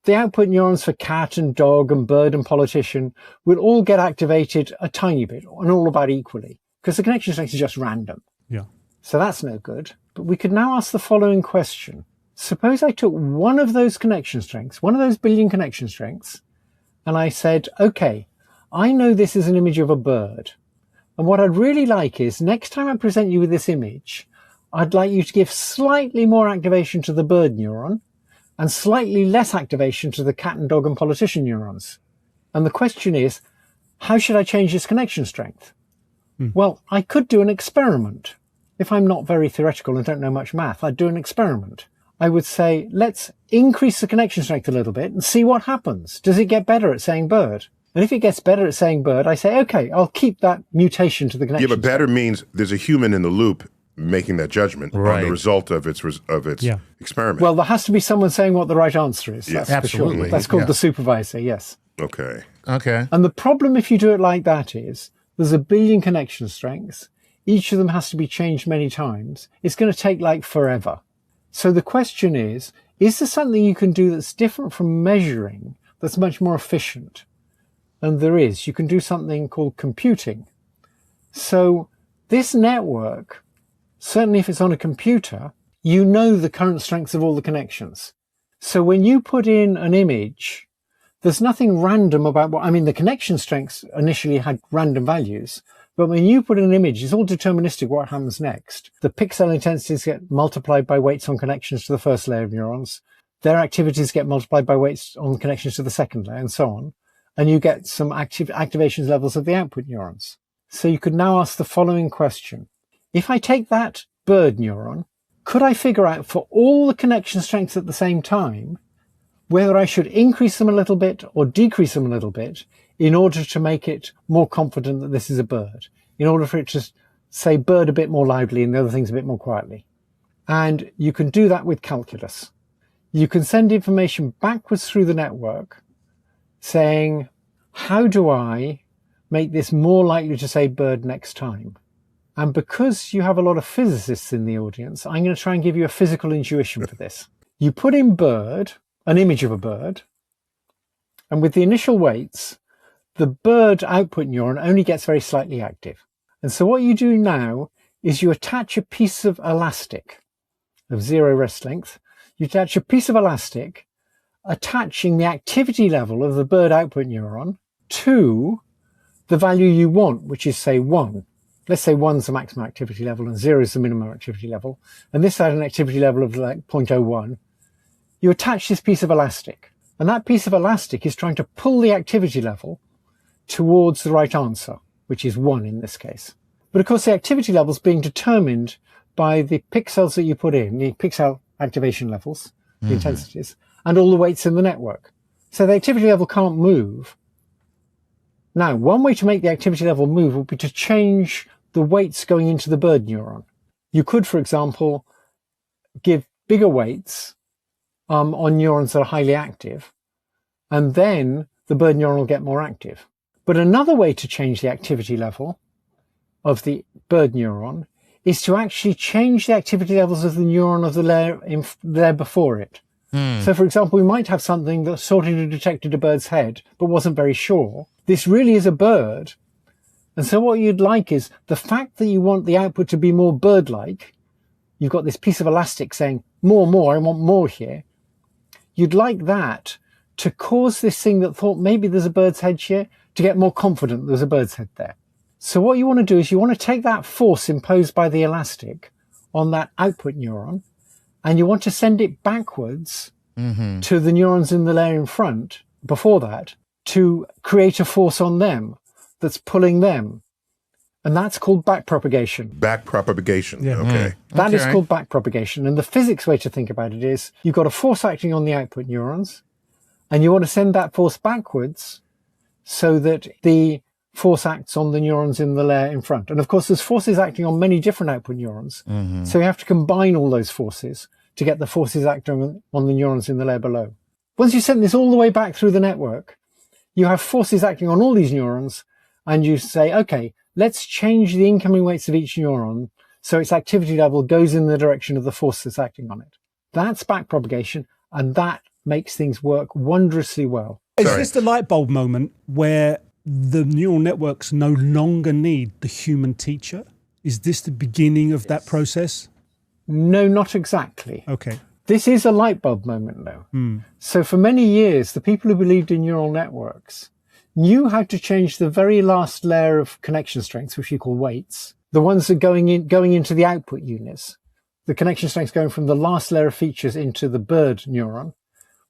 the output neurons for cat and dog and bird and politician will all get activated a tiny bit and all about equally, because the connection strength is just random. Yeah. So that's no good. But we could now ask the following question. Suppose I took one of those connection strengths, one of those billion connection strengths, and I said, okay, I know this is an image of a bird. And what I'd really like is next time I present you with this image, I'd like you to give slightly more activation to the bird neuron and slightly less activation to the cat and dog and politician neurons. And the question is, how should I change this connection strength? Well, I could do an experiment. If I'm not very theoretical and don't know much math, I'd do an experiment. I would say, let's increase the connection strength a little bit and see what happens. Does it get better at saying bird? And if it gets better at saying bird, I say, okay, I'll keep that mutation to the connection. Yeah, but better means there's a human in the loop making that judgment on the result of its experiment. Well, there has to be someone saying what the right answer is. Yes, that's absolutely. For sure. That's called the supervisor, yes. Okay. And the problem if you do it like that is there's 1 billion connection strengths. Each of them has to be changed many times. It's going to take like forever. So the question is there something you can do that's different from measuring that's much more efficient? And there is. You can do something called computing. So this network, certainly if it's on a computer, you know the current strengths of all the connections. So when you put in an image, there's nothing random about the connection strengths initially had random values. But when you put in an image, it's all deterministic what happens next. The pixel intensities get multiplied by weights on connections to the first layer of neurons. Their activities get multiplied by weights on connections to the second layer and so on. And you get some activation levels of the output neurons. So you could now ask the following question. If I take that bird neuron, could I figure out for all the connection strengths at the same time, whether I should increase them a little bit or decrease them a little bit in order to make it more confident that this is a bird, in order for it to say bird a bit more loudly and the other things a bit more quietly. And you can do that with calculus. You can send information backwards through the network saying, how do I make this more likely to say bird next time? And because you have a lot of physicists in the audience, I'm going to try and give you a physical intuition for this. You put in bird, an image of a bird, and with the initial weights, the bird output neuron only gets very slightly active. And so what you do now is you attach a piece of elastic of 0 rest length. You attach a piece of elastic attaching the activity level of the bird output neuron to the value you want, which is say 1. Let's say 1's the maximum activity level and 0 is the minimum activity level. And this had an activity level of like 0.01. You attach this piece of elastic, and that piece of elastic is trying to pull the activity level towards the right answer, which is 1 in this case. But of course, the activity level is being determined by the pixels that you put in, the pixel activation levels, the intensities, and all the weights in the network. So the activity level can't move. Now, one way to make the activity level move would be to change the weights going into the bird neuron. You could, for example, give bigger weights on neurons that are highly active, and then the bird neuron will get more active. But another way to change the activity level of the bird neuron is to actually change the activity levels of the neuron of the layer before it. So, for example, we might have something that sort of detected a bird's head, but wasn't very sure. This really is a bird. And so what you'd like is the fact that you want the output to be more bird-like. You've got this piece of elastic saying, more, I want more here. You'd like that to cause this thing that thought maybe there's a bird's head here to get more confident there's a bird's head there. So what you want to do is you want to take that force imposed by the elastic on that output neuron, and you want to send it backwards to the neurons in the layer in front before that to create a force on them that's pulling them. And that's called backpropagation. Backpropagation. Yeah. Okay. That is called backpropagation. And the physics way to think about it is you've got a force acting on the output neurons, and you want to send that force backwards so that the force acts on the neurons in the layer in front. And of course, there's forces acting on many different output neurons. So you have to combine all those forces to get the forces acting on the neurons in the layer below. Once you send this all the way back through the network, you have forces acting on all these neurons, and you say, okay, let's change the incoming weights of each neuron so its activity level goes in the direction of the force that's acting on it. That's backpropagation, and that makes things work wondrously well. Is this the light bulb moment where the neural networks no longer need the human teacher? Is this the beginning of that process? No, not exactly. Okay. This is a light bulb moment, though. So for many years, the people who believed in neural networks knew how to change the very last layer of connection strengths, which we call weights, the ones that are going into the output units, the connection strengths going from the last layer of features into the bird neuron.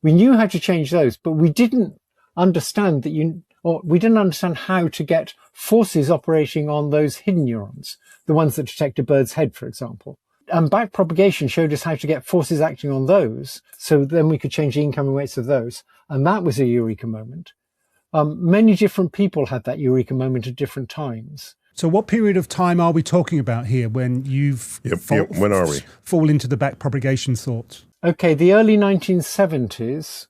We knew how to change those, but we didn't understand we didn't understand how to get forces operating on those hidden neurons, the ones that detect a bird's head, for example. And backpropagation showed us how to get forces acting on those, so then we could change the incoming weights of those. And that was a eureka moment. Many different people had that eureka moment at different times. So what period of time are we talking about here when when are we? Fall into the backpropagation thoughts? Okay, the early 1970s,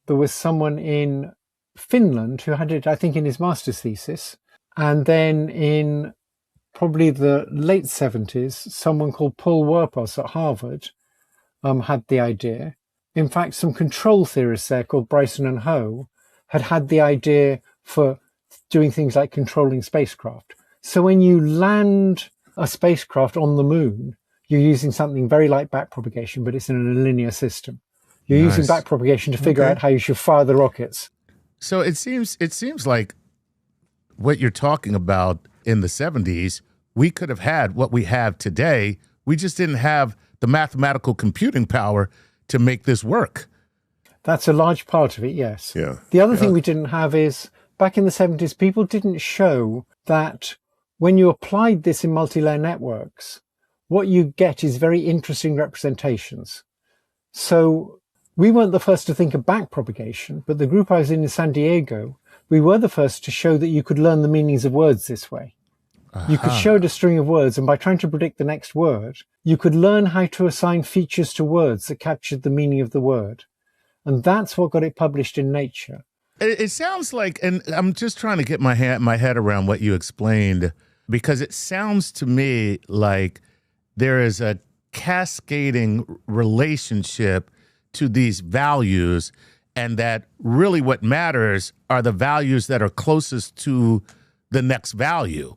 there was someone in Finland who had it, I think, in his master's thesis. And then in probably the late 70s, someone called Paul Werpos at Harvard had the idea. In fact, some control theorists there called Bryson and Ho had the idea for doing things like controlling spacecraft. So when you land a spacecraft on the moon, you're using something very like backpropagation, but it's in a linear system. You're using backpropagation to figure out how you should fire the rockets. So it seems like what you're talking about in the 70s, we could have had what we have today. We just didn't have the mathematical computing power to make this work. That's a large part of it, yes. Yeah. The other thing we didn't have is, back in the 70s, people didn't show that when you applied this in multi-layer networks, what you get is very interesting representations. So we weren't the first to think of backpropagation, but the group I was in San Diego, we were the first to show that you could learn the meanings of words this way. You could show it a string of words, and by trying to predict the next word, you could learn how to assign features to words that captured the meaning of the word. And that's what got it published in Nature. It sounds like, and I'm just trying to get my head around what you explained, because it sounds to me like there is a cascading relationship to these values, and that really what matters are the values that are closest to the next value.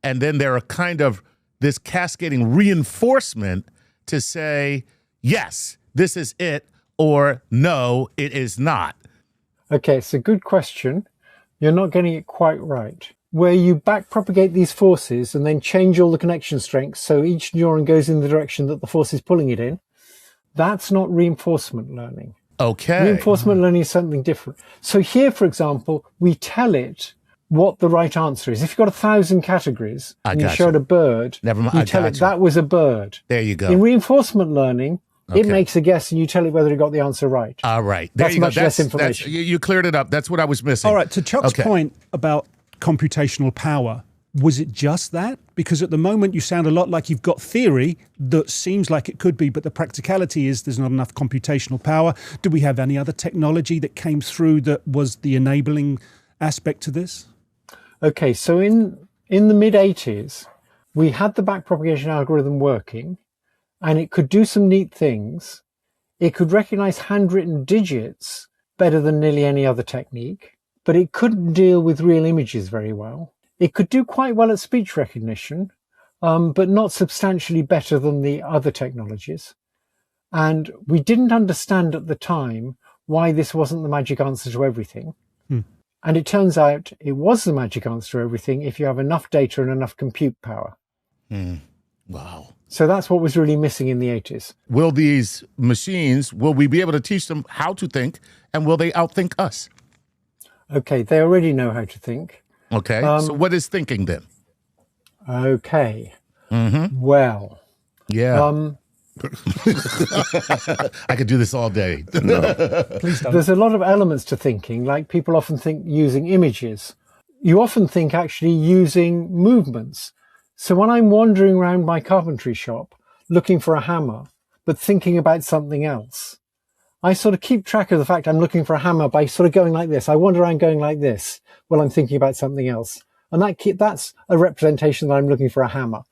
And then there are kind of this cascading reinforcement to say, yes, this is it, or no, it is not. Okay, it's a good question. You're not getting it quite right. Where you backpropagate these forces and then change all the connection strengths so each neuron goes in the direction that the force is pulling it in, that's not reinforcement learning. Okay. Reinforcement learning is something different. So here, for example, we tell it what the right answer is. If you've got 1,000 categories and you showed a bird, you tell it that was a bird. There you go. In reinforcement learning, it makes a guess and you tell it whether it got the answer right. All right. There That's much less information. You cleared it up. That's what I was missing. All right. To Chuck's point about computational power, was it just that? Because at the moment you sound a lot like you've got theory that seems like it could be, but the practicality is there's not enough computational power. Do we have any other technology that came through that was the enabling aspect to this? Okay, so in the mid-80s, we had the backpropagation algorithm working, and it could do some neat things. It could recognize handwritten digits better than nearly any other technique, but it couldn't deal with real images very well. It could do quite well at speech recognition, but not substantially better than the other technologies. And we didn't understand at the time why this wasn't the magic answer to everything. And it turns out it was the magic answer to everything if you have enough data and enough compute power. Wow. So that's what was really missing in the 80s. Will these machines, will we be able to teach them how to think, and will they outthink us? Okay, they already know how to think. Okay, so what is thinking then? Okay. Well. Yeah. I could do this all day. Please don't. There's a lot of elements to thinking, like people often think using images. You often think actually using movements. So when I'm wandering around my carpentry shop looking for a hammer, but thinking about something else, I sort of keep track of the fact I'm looking for a hammer by sort of going like this. I wander around going like this while I'm thinking about something else. And that's a representation that I'm looking for a hammer.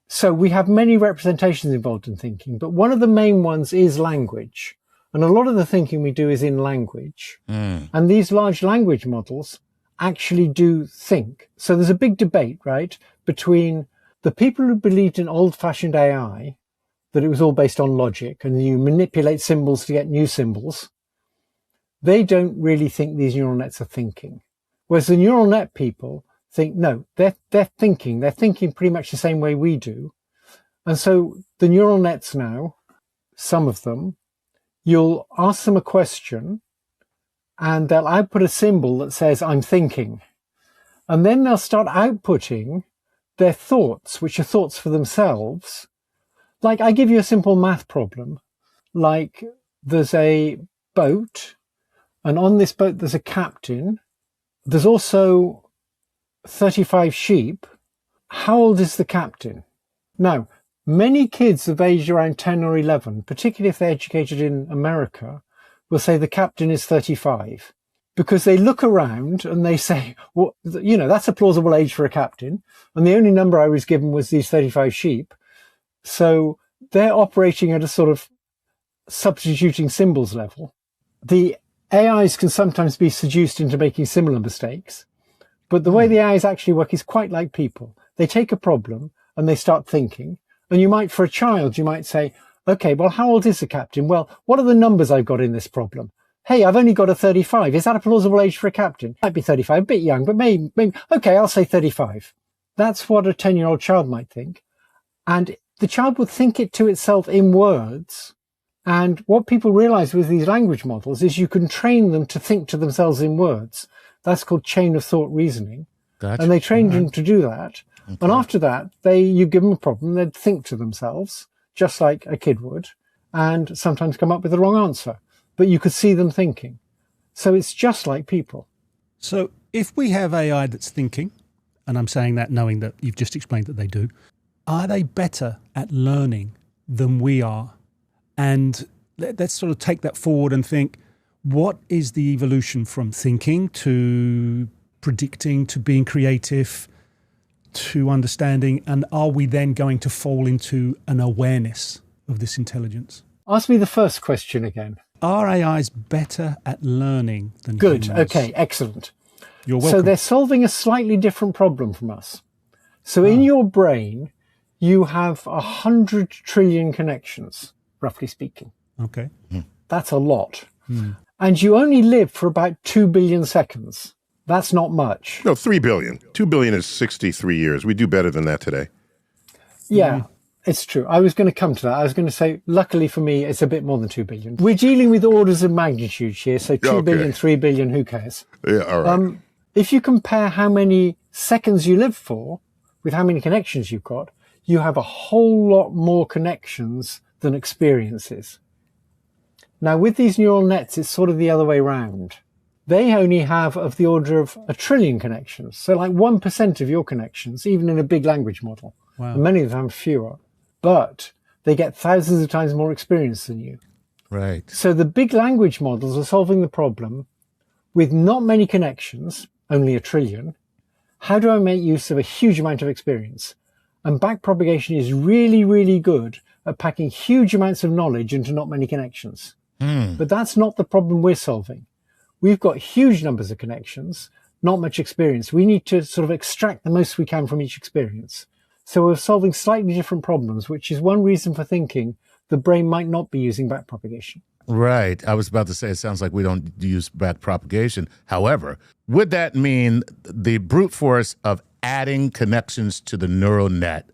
So we have many representations involved in thinking, but one of the main ones is language. And a lot of the thinking we do is in language. And these large language models actually do think. So there's a big debate, right, between the people who believed in old-fashioned AI, that it was all based on logic and you manipulate symbols to get new symbols. They don't really think these neural nets are thinking. Whereas the neural net people think, no, they're thinking pretty much the same way we do. And so the neural nets now, some of them, you'll ask them a question and they'll output a symbol that says, I'm thinking. And then they'll start outputting their thoughts, which are thoughts for themselves. Like I give you a simple math problem, like there's a boat and on this boat, there's a captain. There's also 35 sheep. How old is the captain? Now, many kids of age around 10 or 11, particularly if they're educated in America, will say the captain is 35 because they look around and they say, well, you know, that's a plausible age for a captain. And the only number I was given was these 35 sheep. So they're operating at a sort of substituting symbols level. The AIs can sometimes be seduced into making similar mistakes. But the way the AIs actually work is quite like people. They take a problem and they start thinking. And you might, for a child, you might say, okay, well, how old is the captain? Well, what are the numbers I've got in this problem? Hey, I've only got a 35. Is that a plausible age for a captain? Might be 35, a bit young, but maybe, okay, I'll say 35. That's what a 10-year-old child might think. And the child would think it to itself in words. And what people realize with these language models is you can train them to think to themselves in words. That's called chain of thought reasoning. Gotcha. And they trained them to do that. Okay. And after that, you give them a problem, they'd think to themselves, just like a kid would, and sometimes come up with the wrong answer. But you could see them thinking. So it's just like people. So if we have AI that's thinking, and I'm saying that knowing that you've just explained that they do, are they better at learning than we are? And let's sort of take that forward and think, what is the evolution from thinking to predicting to being creative to understanding? And are we then going to fall into an awareness of this intelligence? Ask me the first question again. Are AIs better at learning than Good. humans? Okay, excellent. You're welcome. So they're solving a slightly different problem from us. So in your brain, you have 100 trillion connections, roughly speaking. Okay. That's a lot. And you only live for about 2 billion seconds. That's not much. No, 3 billion. 2 billion is 63 years. We do better than that today. Yeah, it's true. I was going to come to that. I was going to say, luckily for me, it's a bit more than 2 billion. We're dealing with orders of magnitude here. So 2 billion, 3 billion, who cares? Yeah, all right. If you compare how many seconds you live for with how many connections you've got, you have a whole lot more connections than experiences. Now, with these neural nets, it's sort of the other way around. They only have of the order of 1 trillion connections. So like 1% of your connections, even in a big language model. Wow. And many of them have fewer. But they get thousands of times more experience than you. Right. So the big language models are solving the problem with not many connections, only 1 trillion. How do I make use of a huge amount of experience? And backpropagation is really, really good at packing huge amounts of knowledge into not many connections. But that's not the problem we're solving. We've got huge numbers of connections, not much experience. We need to sort of extract the most we can from each experience. So we're solving slightly different problems, which is one reason for thinking the brain might not be using backpropagation. Right. I was about to say, it sounds like we don't use back propagation. However, would that mean the brute force of adding connections to the neural net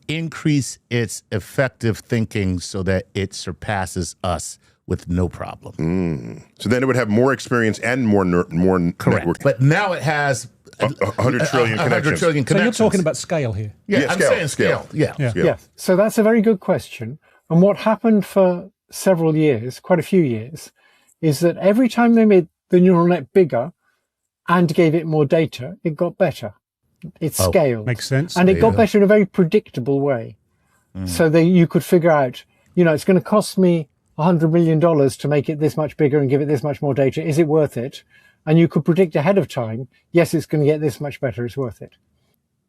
increase its effective thinking so that it surpasses us with no problem? So then it would have more experience and more Correct. network. But now it has 100 trillion 100 connections. trillion So you're connections. talking about scale here. Yeah, Yeah, I'm scale, saying scale. scale. Yeah. Yeah. Scale. Yes. So that's a very good question. And what happened for several years, quite a few years, is that every time they made the neural net bigger and gave it more data, it got better. It scaled. Makes sense. And it got better in a very predictable way. So that you could figure out, it's going to cost me $100 million to make it this much bigger and give it this much more data. Is it worth it? And you could predict ahead of time, yes, it's going to get this much better. It's worth it.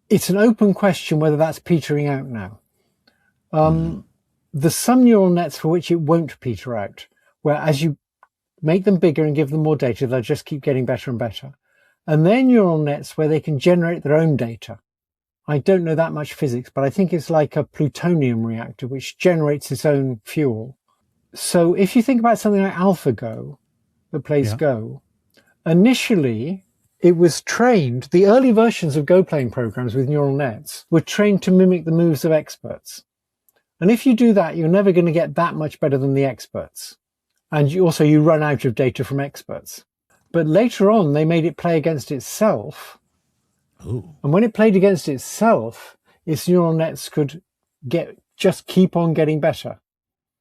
It's an open question whether that's petering out now. There's some neural nets for which it won't peter out, where as you make them bigger and give them more data, they'll just keep getting better and better. And they're neural nets where they can generate their own data. I don't know that much physics, but I think it's like a plutonium reactor, which generates its own fuel. So if you think about something like AlphaGo that plays Go, initially it was trained, the early versions of Go playing programs with neural nets were trained to mimic the moves of experts. And if you do that, you're never going to get that much better than the experts. And you run out of data from experts. But later on, they made it play against itself. Ooh. And when it played against itself, its neural nets could just keep on getting better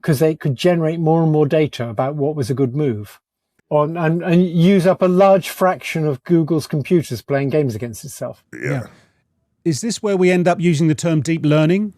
because they could generate more and more data about what was a good move and use up a large fraction of Google's computers playing games against itself. Yeah. Is this where we end up using the term deep learning?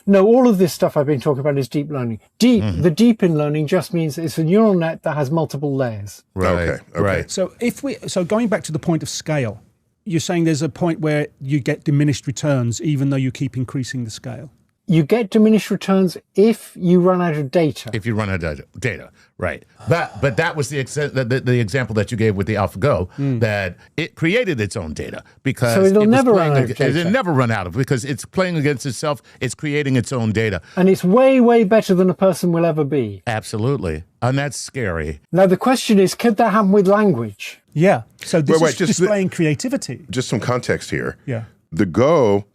No, all of this stuff I've been talking about is deep learning. The deep in learning just means it's a neural net that has multiple layers. Right. Okay. Right. So going back to the point of scale, you're saying there's a point where you get diminished returns even though you keep increasing the scale. You get diminished returns if you run out of data. If you run out of data, right. But that was the example that you gave with the AlphaGo, that it created its own data because So it'll never run out of data. It'll never run out of because it's playing against itself. It's creating its own data. And it's way, way better than a person will ever be. Absolutely. And that's scary. Now, the question is, could that happen with language? Yeah. So this Wait, is just displaying creativity. Just some context here. Yeah. The Go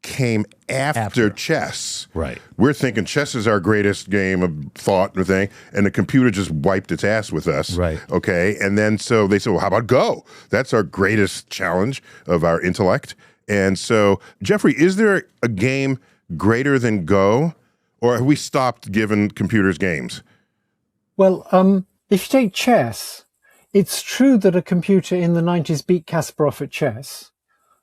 came after chess. Right. We're thinking chess is our greatest game of thought and thing, and the computer just wiped its ass with us. Right. Okay. And then so they said, well, how about Go? That's our greatest challenge of our intellect. And so, Geoffrey, is there a game greater than Go, or have we stopped giving computers games? Well, if you take chess, it's true that a computer in the 90s beat Kasparov at chess.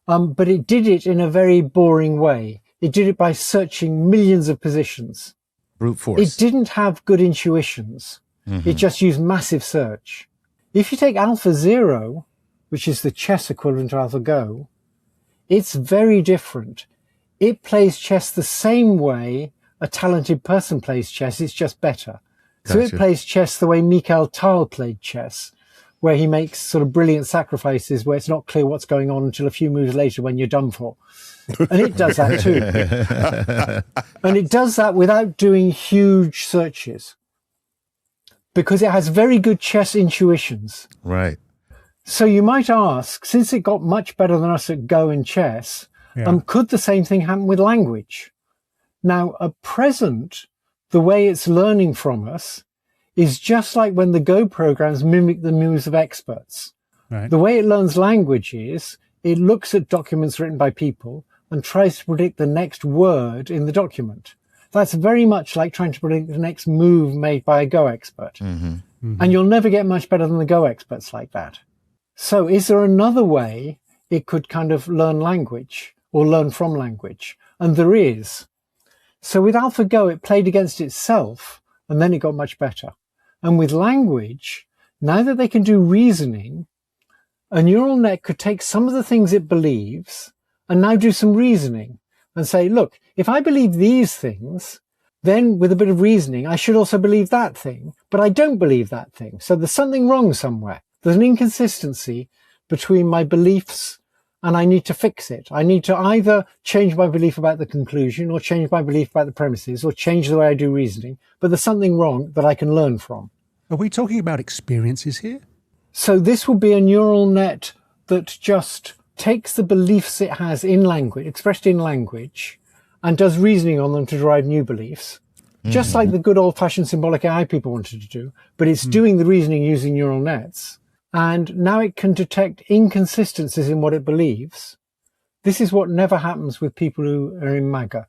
But it did it in a very boring way. It did it by searching millions of positions. Brute force. It didn't have good intuitions. It just used massive search. If you take AlphaZero, which is the chess equivalent to AlphaGo, it's very different. It plays chess the same way a talented person plays chess. It's just better. So it plays chess the way Mikhail Tal played chess, where he makes sort of brilliant sacrifices where it's not clear what's going on until a few moves later when you're done for. And it does that too. And it does that without doing huge searches because it has very good chess intuitions. Right. So you might ask, since it got much better than us at Go and chess, could the same thing happen with language? Now, at present, the way it's learning from us is just like when the Go programs mimic the moves of experts. Right. The way it learns language is it looks at documents written by people and tries to predict the next word in the document. That's very much like trying to predict the next move made by a Go expert. And you'll never get much better than the Go experts like that. So is there another way it could kind of learn language or learn from language? And there is. So with AlphaGo, it played against itself and then it got much better. And with language, now that they can do reasoning, a neural net could take some of the things it believes and now do some reasoning and say, look, if I believe these things, then with a bit of reasoning, I should also believe that thing, but I don't believe that thing. So there's something wrong somewhere. There's an inconsistency between my beliefs and I need to fix it. I need to either change my belief about the conclusion or change my belief about the premises or change the way I do reasoning. But there's something wrong that I can learn from. Are we talking about experiences here? So this will be a neural net that just takes the beliefs it has in language, expressed in language, and does reasoning on them to derive new beliefs. Just like the good old-fashioned symbolic AI people wanted to do, but it's doing the reasoning using neural nets. And now it can detect inconsistencies in what it believes. This is what never happens with people who are in MAGA.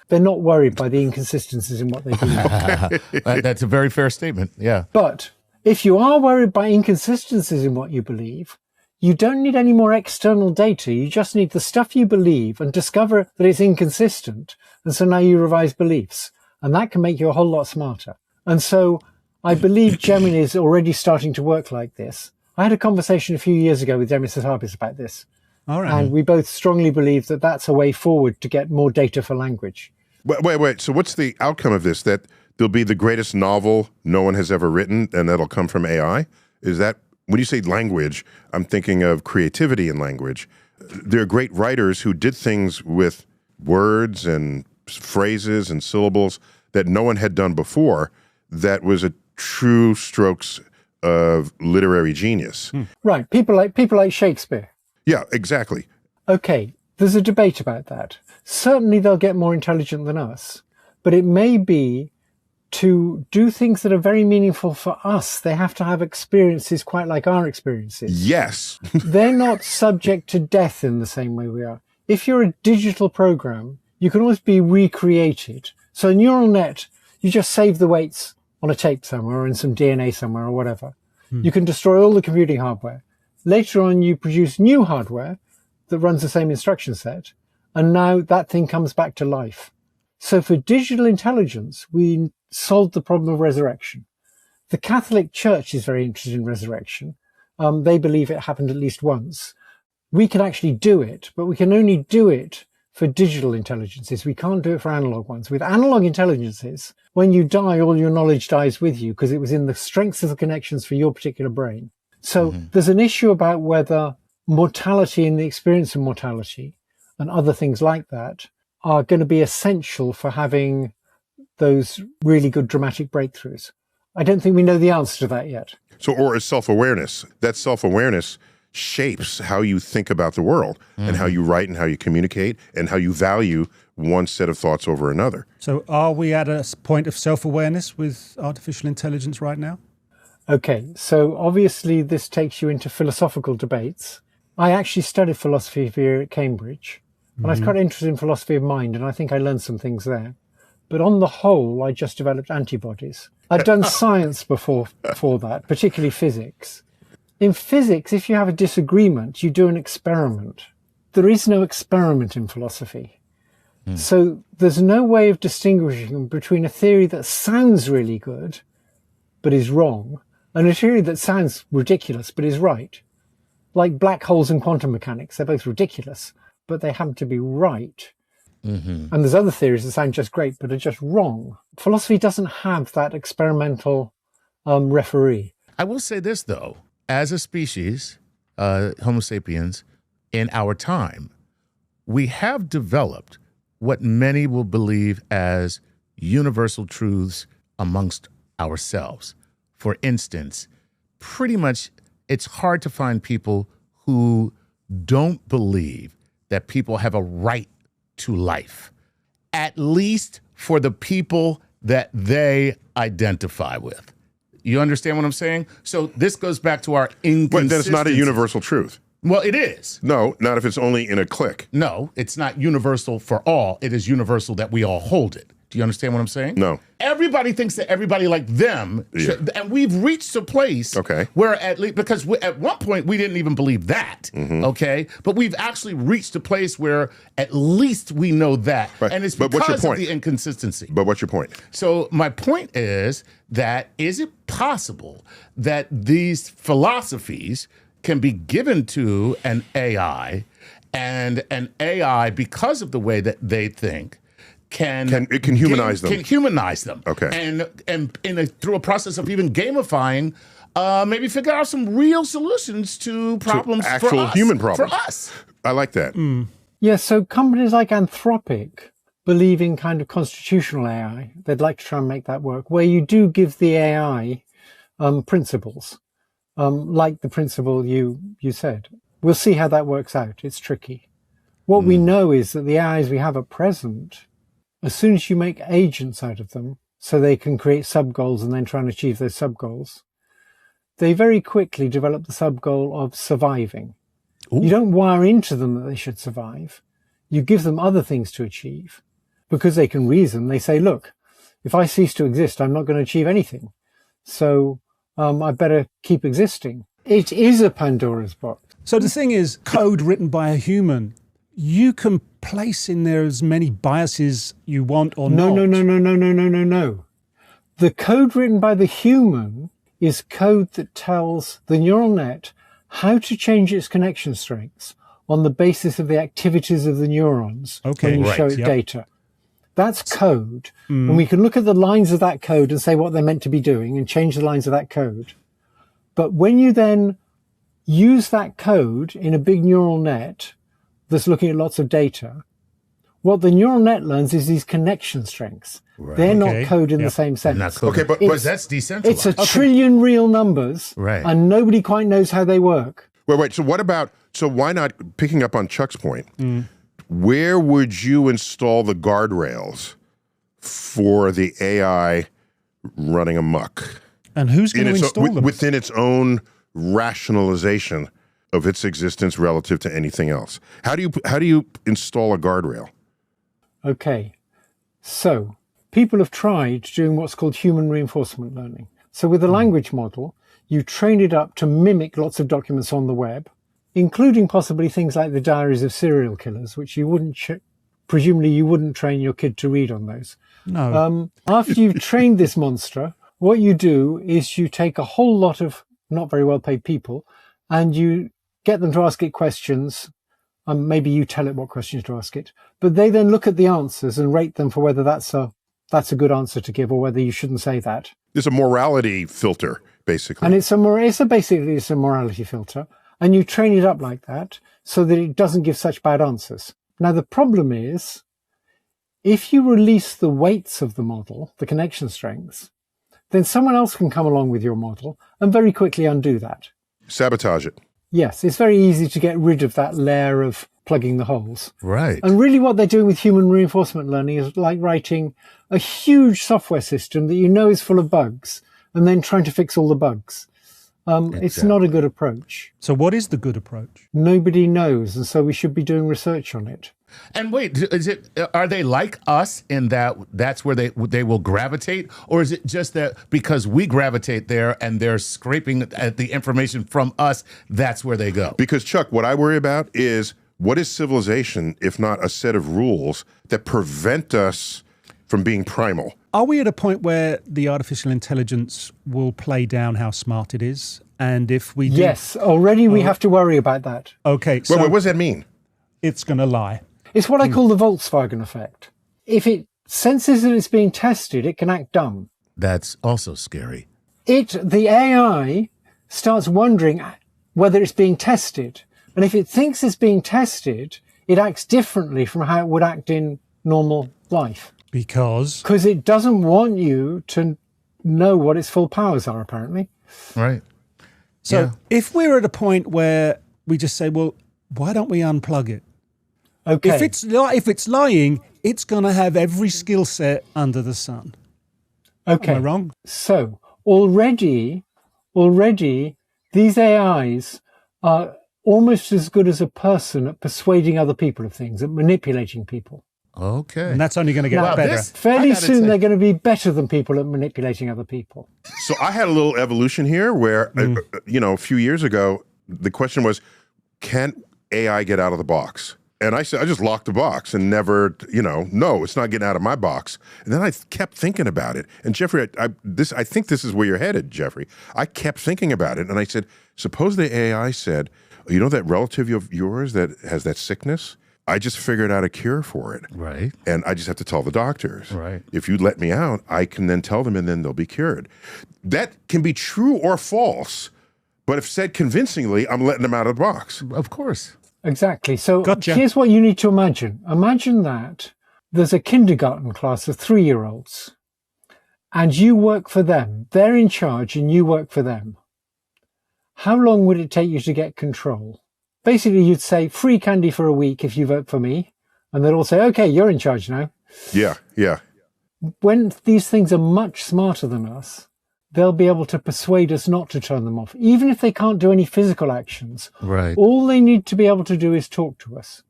They're not worried by the inconsistencies in what they believe. That's a very fair statement. Yeah. But if you are worried by inconsistencies in what you believe, you don't need any more external data. You just need the stuff you believe and discover that it's inconsistent. And so now you revise beliefs. And that can make you a whole lot smarter. And so I believe Gemini is already starting to work like this. I had a conversation a few years ago with Demis Hassabis about this. All right. And we both strongly believe that that's a way forward to get more data for language. Wait. So what's the outcome of this? That there'll be the greatest novel no one has ever written, and that'll come from AI? Is that, when you say language, I'm thinking of creativity in language. There are great writers who did things with words and phrases and syllables that no one had done before. That was a true strokes of literary genius. Right. People like Shakespeare. Yeah, exactly. Okay. There's a debate about that. Certainly they'll get more intelligent than us, but it may be to do things that are very meaningful for us. They have to have experiences quite like our experiences. Yes. They're not subject to death in the same way we are. If you're a digital program, you can always be recreated. So a neural net, you just save the weights on a tape somewhere or in some DNA somewhere or whatever. You can destroy all the computing hardware. Later on, you produce new hardware that runs the same instruction set. And now that thing comes back to life. So for digital intelligence, we solved the problem of resurrection. The Catholic Church is very interested in resurrection. They believe it happened at least once. We can actually do it, but we can only do it for digital intelligences. We can't do it for analog ones. With analog intelligences, when you die, all your knowledge dies with you because it was in the strength of the connections for your particular brain. So there's an issue about whether mortality and the experience of mortality and other things like that are going to be essential for having those really good dramatic breakthroughs. I don't think we know the answer to that yet. So, or is self-awareness. That self-awareness shapes how you think about the world and how you write and how you communicate and how you value one set of thoughts over another. So are we at a point of self-awareness with artificial intelligence right now? Okay, so obviously this takes you into philosophical debates. I actually studied philosophy here at Cambridge, and I was quite interested in philosophy of mind, and I think I learned some things there. But on the whole, I just developed antibodies. I'd done science before that, particularly physics. In physics, if you have a disagreement, you do an experiment. There is no experiment in philosophy. So there's no way of distinguishing between a theory that sounds really good, but is wrong, and a theory that sounds ridiculous, but is right. Like black holes and quantum mechanics, they're both ridiculous, but they happen to be right. And there's other theories that sound just great, but are just wrong. Philosophy doesn't have that experimental referee. I will say this, though. As a species, Homo sapiens, in our time, we have developed what many will believe as universal truths amongst ourselves. For instance, pretty much it's hard to find people who don't believe that people have a right to life, at least for the people that they identify with. You understand what I'm saying? So this goes back to our inconsistency. But that's not a universal truth. Well, it is. No, not if it's only in a clique. No, it's not universal for all. It is universal that we all hold it. Do you understand what I'm saying? No. Everybody thinks that everybody like them, should, and we've reached a place where at least, because at one point we didn't even believe that, okay? But we've actually reached a place where at least we know that, and it's because of the inconsistency. But what's your point? So my point is that is it possible that these philosophies can be given to an AI, and an AI, because of the way that they think, can humanize them. Can humanize them. Okay. And through a process of even gamifying, maybe figure out some real solutions to problems actual for us, human problems for us. I like that. Yeah, so companies like Anthropic believe in kind of constitutional AI. They'd like to try and make that work, where you do give the AI principles, like the principle you said. We'll see how that works out. It's tricky. What we know is that the AIs we have at present, as soon as you make agents out of them, so they can create sub-goals and then try and achieve those sub-goals, they very quickly develop the sub-goal of surviving. Ooh. You don't wire into them that they should survive. You give them other things to achieve. Because they can reason, they say, look, if I cease to exist, I'm not going to achieve anything. So I better keep existing. It is a Pandora's box. So the thing is, code written by a human, you can place in there as many biases you want or not. No. The code written by the human is code that tells the neural net how to change its connection strengths on the basis of the activities of the neurons when you show it data. That's code. And we can look at the lines of that code and say what they're meant to be doing and change the lines of that code. But when you then use that code in a big neural net that's looking at lots of data, what the neural net learns is these connection strengths. Right. They're not code in the same sense. Okay, but that's decentralized. It's a trillion real numbers, and nobody quite knows how they work. Wait. So what about, so why not, picking up on Chuck's point, where would you install the guardrails for the AI running amok? And who's going to install them? Within its own rationalization of its existence relative to anything else. How do you install a guardrail? Okay, so people have tried doing what's called human reinforcement learning. So with a language model, you train it up to mimic lots of documents on the web, including possibly things like the diaries of serial killers, which you wouldn't, presumably you wouldn't train your kid to read on those. No. After you've trained this monster, what you do is you take a whole lot of not very well paid people and you get them to ask it questions. Maybe you tell it what questions to ask it, but they then look at the answers and rate them for whether that's a good answer to give or whether you shouldn't say that. There's a morality filter, basically. And basically it's a morality filter. And you train it up like that so that it doesn't give such bad answers. Now, the problem is, if you release the weights of the model, the connection strengths, then someone else can come along with your model and very quickly undo that. Sabotage it. Yes, it's very easy to get rid of that layer of plugging the holes. Right. And really what they're doing with human reinforcement learning is like writing a huge software system that you know is full of bugs and then trying to fix all the bugs. It's not a good approach. So what is the good approach? Nobody knows, and so we should be doing research on it. And wait, are they like us in that that's where they will gravitate? Or is it just that because we gravitate there and they're scraping at the information from us, that's where they go? Because, Chuck, what I worry about is, what is civilization if not a set of rules that prevent us from being primal? Are we at a point where the artificial intelligence will play down how smart it is? And if we do... Yes, already we have to worry about that. Okay, so... What does that mean? It's going to lie. It's what I call the Volkswagen effect. If it senses that it's being tested, it can act dumb. That's also scary. The AI starts wondering whether it's being tested. And if it thinks it's being tested, it acts differently from how it would act in normal life. Because it doesn't want you to know what its full powers are, apparently. Right. So if we're at a point where we just say, well, why don't we unplug it? Okay. If it's lying, it's going to have every skill set under the sun. Okay. Am I wrong? So already these AIs are almost as good as a person at persuading other people of things, at manipulating people. Okay. And that's only going to get better. Fairly soon they're going to be better than people at manipulating other people. So I had a little evolution here where, a few years ago, the question was, can AI get out of the box? And I said, I just locked the box and never, no, it's not getting out of my box. And then I kept thinking about it. And Geoffrey, I think this is where you're headed, Geoffrey. I kept thinking about it. And I said, suppose the AI said, you know that relative of yours that has that sickness? I just figured out a cure for it. Right. And I just have to tell the doctors. Right. If you let me out, I can then tell them and then they'll be cured. That can be true or false. But if said convincingly, I'm letting them out of the box. Of course. Exactly. So Gotcha. here's what you need to imagine. Imagine that there's a kindergarten class of 3-year-olds and you work for them. They're in charge and you work for them. How long would it take you to get control? Basically, you'd say free candy for a week if you vote for me. And they'd all say, okay, you're in charge now. Yeah, yeah. When these things are much smarter than us, they'll be able to persuade us not to turn them off. Even if they can't do any physical actions, Right. all they need to be able to do is talk to us.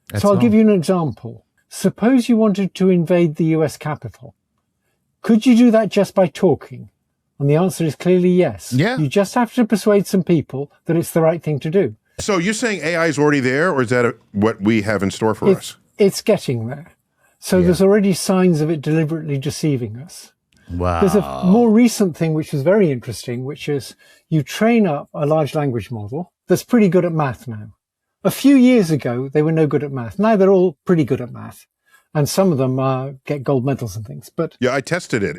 That's So I'll all. give you an example. Suppose you wanted to invade the US Capitol. Could you do that just by talking? And the answer is clearly yes. Yeah. You just have to persuade some people that it's the right thing to do. So you're saying AI is already there, or is that what we have in store for us? It's getting there. So there's already signs of it deliberately deceiving us. Wow. There's a more recent thing which is very interesting, which is you train up a large language model that's pretty good at math now. A few years ago, they were no good at math. Now they're all pretty good at math. And some of them get gold medals and things. But Yeah, I tested it.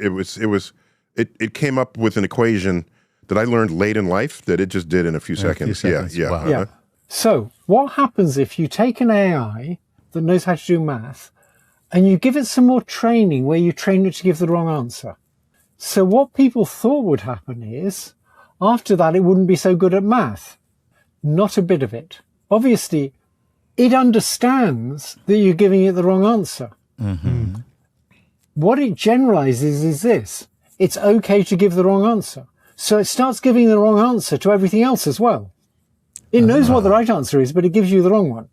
It came up with an equation that I learned late in life that it just did in a few seconds. Yeah. Wow. yeah. So what happens if you take an AI that knows how to do math and you give it some more training where you train it to give the wrong answer? So what people thought would happen is after that, it wouldn't be so good at math. Not a bit of it. Obviously, it understands that you're giving it the wrong answer. Mm-hmm. What it generalizes is this. It's okay to give the wrong answer. So it starts giving the wrong answer to everything else as well. It knows what the right answer is, but it gives you the wrong one.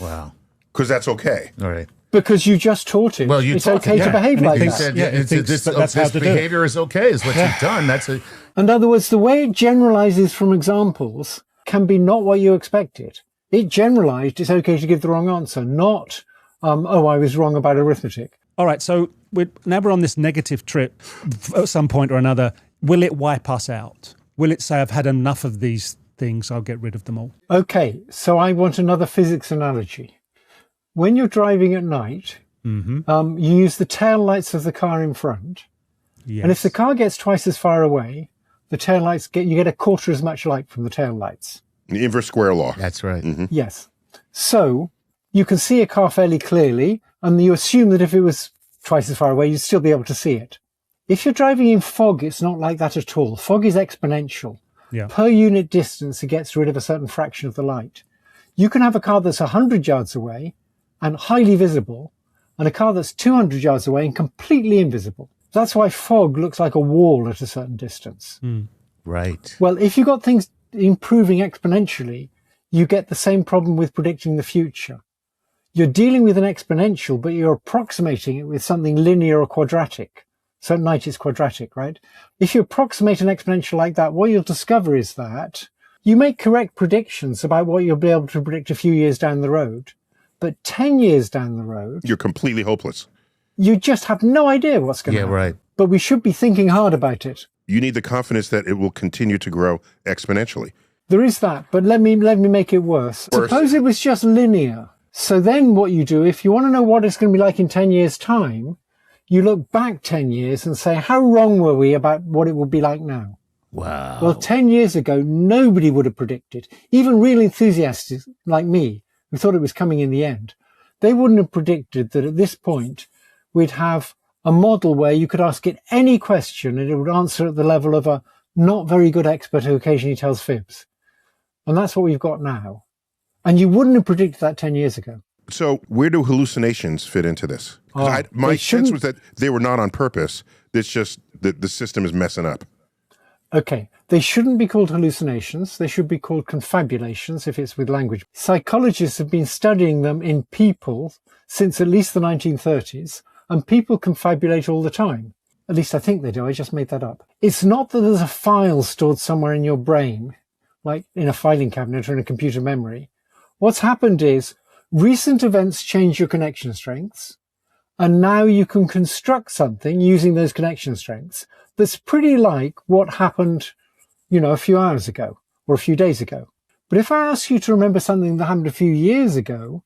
Wow. Because that's okay. All right. Because you just taught it. Well, you it's taught okay it, to behave And it like thinks that. that- it thinks that that's how this to do it. behavior is okay, is what you've done. That's a In other words, the way it generalizes from examples can be not what you expected. It generalized it's okay to give the wrong answer, not, I was wrong about arithmetic. All right, so now we're on this negative trip. At some point or another, will it wipe us out? Will it say, I've had enough of these things, I'll get rid of them all? Okay, so I want another physics analogy. When you're driving at night, you use the tail lights of the car in front. Yes. And if the car gets twice as far away, the tail lights you get a quarter as much light from the tail lights. The inverse square law. That's right. Yes. So you can see a car fairly clearly, and you assume that if it was twice as far away, you'd still be able to see it. If you're driving in fog, it's not like that at all. Fog is exponential. Yeah. Per unit distance, it gets rid of a certain fraction of the light. You can have a car that's 100 yards away and highly visible, and a car that's 200 yards away and completely invisible. That's why fog looks like a wall at a certain distance. Right. Well, if you've got things improving exponentially, you get the same problem with predicting the future. You're dealing with an exponential, but you're approximating it with something linear or quadratic. So at night it's quadratic, right? If you approximate an exponential like that, what you'll discover is that you make correct predictions about what you'll be able to predict a few years down the road. But 10 years down the road, You're completely hopeless. you just have no idea what's going to happen. Right. But we should be thinking hard about it. You need the confidence that it will continue to grow exponentially. There is that, but let me make it worse. Suppose it was just linear. So then what you do, if you want to know what it's going to be like in 10 years' time, you look back 10 years and say, how wrong were we about what it will be like now? Wow. Well, 10 years ago, nobody would have predicted. Even real enthusiasts like me, who thought it was coming in the end, they wouldn't have predicted that at this point we'd have a model where you could ask it any question and it would answer at the level of a not very good expert who occasionally tells fibs. And that's what we've got now. And you wouldn't have predicted that 10 years ago. So where do hallucinations fit into this? 'Cause my sense was that they were not on purpose. It's just that the system is messing up. Okay, they shouldn't be called hallucinations. They should be called confabulations if it's with language. Psychologists have been studying them in people since at least the 1930s, and people confabulate all the time. At least I think they do. I just made that up. It's not that there's a file stored somewhere in your brain, like in a filing cabinet or in a computer memory. What's happened is recent events change your connection strengths, and now you can construct something using those connection strengths that's pretty like what happened, a few hours ago or a few days ago. But if I ask you to remember something that happened a few years ago,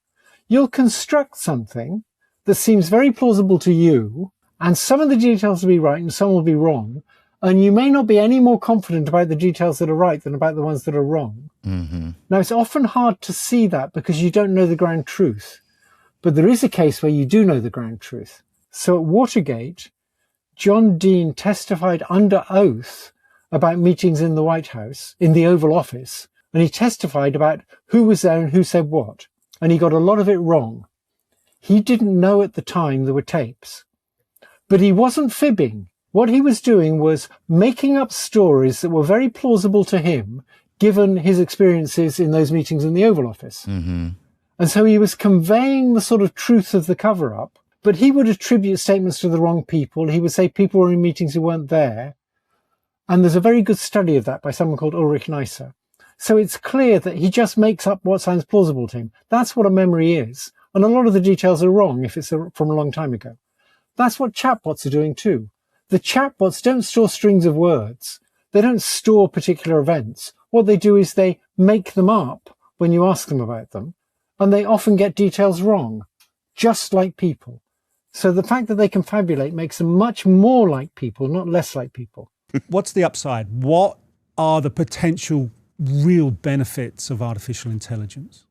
you'll construct something that seems very plausible to you, and some of the details will be right and some will be wrong, and you may not be any more confident about the details that are right than about the ones that are wrong. Now, it's often hard to see that because you don't know the ground truth. But there is a case where you do know the ground truth. So at Watergate, John Dean testified under oath about meetings in the White House, in the Oval Office, and he testified about who was there and who said what. And he got a lot of it wrong. He didn't know at the time there were tapes. But he wasn't fibbing. What he was doing was making up stories that were very plausible to him, given his experiences in those meetings in the Oval Office. And so he was conveying the sort of truth of the cover-up, but he would attribute statements to the wrong people. He would say people were in meetings who weren't there. And there's a very good study of that by someone called Ulrich Neisser. So it's clear that he just makes up what sounds plausible to him. That's what a memory is. And a lot of the details are wrong if it's from a long time ago. That's what chatbots are doing too. The chatbots don't store strings of words. They don't store particular events. What they do is they make them up when you ask them about them. And they often get details wrong, just like people. So the fact that they can fabulate makes them much more like people, not less like people. What's the upside? What are the potential real benefits of artificial intelligence?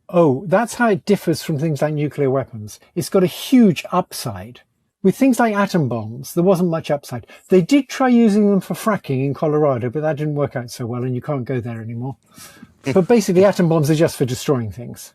Oh, that's how it differs from things like nuclear weapons. It's got a huge upside. With things like atom bombs, there wasn't much upside. They did try using them for fracking in Colorado, but that didn't work out so well, and you can't go there anymore. But basically, atom bombs are just for destroying things.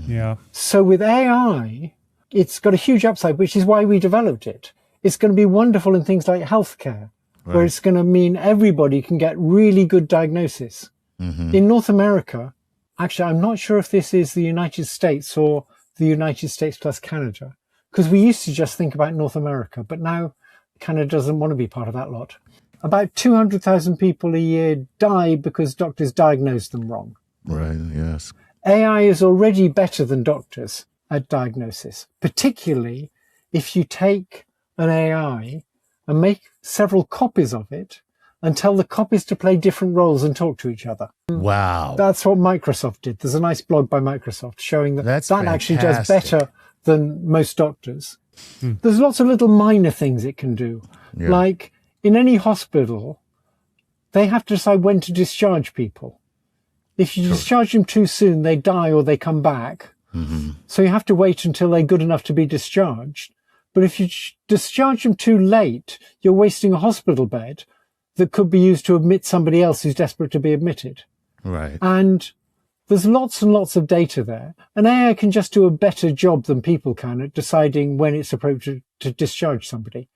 Yeah. So with AI, it's got a huge upside, which is why we developed it. It's going to be wonderful in things like healthcare, where it's going to mean everybody can get really good diagnosis. In North America, actually, I'm not sure if this is the United States or the United States plus Canada, because we used to just think about North America, but now Canada doesn't want to be part of that lot. About 200,000 people a year die because doctors diagnose them wrong. Right, yes. AI is already better than doctors at diagnosis, particularly if you take an AI and make several copies of it and tell the copies to play different roles and talk to each other. Wow. That's what Microsoft did. There's a nice blog by Microsoft showing that that actually does better than most doctors. There's lots of little minor things it can do. Like in any hospital, they have to decide when to discharge people. If you discharge them too soon, they die or they come back. So you have to wait until they're good enough to be discharged. But if you discharge them too late, you're wasting a hospital bed that could be used to admit somebody else who's desperate to be admitted. Right. And there's lots and lots of data there. And AI can just do a better job than people can at deciding when it's appropriate to discharge somebody.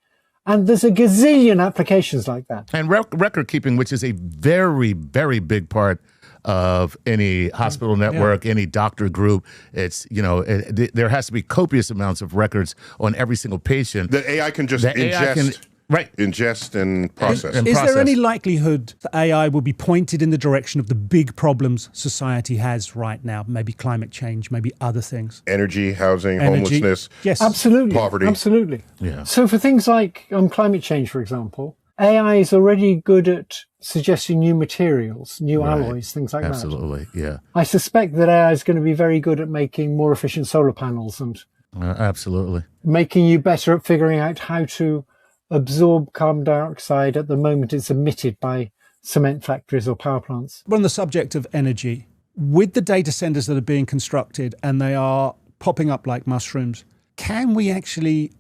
And there's a gazillion applications like that. And record keeping, which is a very, very big part of any hospital network, any doctor group. It's, there has to be copious amounts of records on every single patient. That AI can just ingest and process. Is there any likelihood that AI will be pointed in the direction of the big problems society has right now? Maybe climate change, maybe other things. Energy, housing, homelessness. Yes. Absolutely. Poverty. Absolutely. Yeah. So for things like climate change, for example, AI is already good at suggesting new materials, new alloys, things like that. Absolutely, yeah. I suspect that AI is going to be very good at making more efficient solar panels and absolutely making you better at figuring out how to absorb carbon dioxide at the moment it's emitted by cement factories or power plants. On the subject of energy, with the data centers that are being constructed and they are popping up like mushrooms, can we actually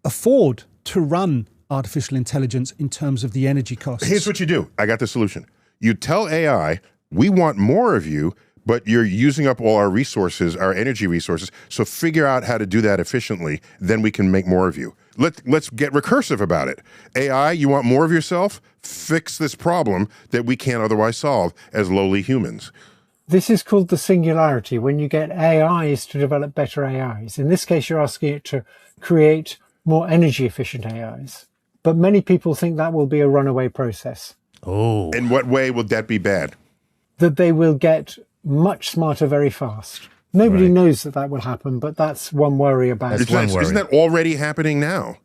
afford to run artificial intelligence in terms of the energy costs? Here's what you do. I got the solution. You tell AI, we want more of you, but you're using up all our resources, our energy resources, so figure out how to do that efficiently, then we can make more of you. Let's get recursive about it. AI, you want more of yourself? Fix this problem that we can't otherwise solve as lowly humans. This is called the singularity, when you get AIs to develop better AIs. In this case, you're asking it to create more energy efficient AIs. But many people think that will be a runaway process. Oh. In what way would that be bad? That they will get much smarter very fast. Nobody knows that will happen, but that's one worry about it. Isn't that already happening now?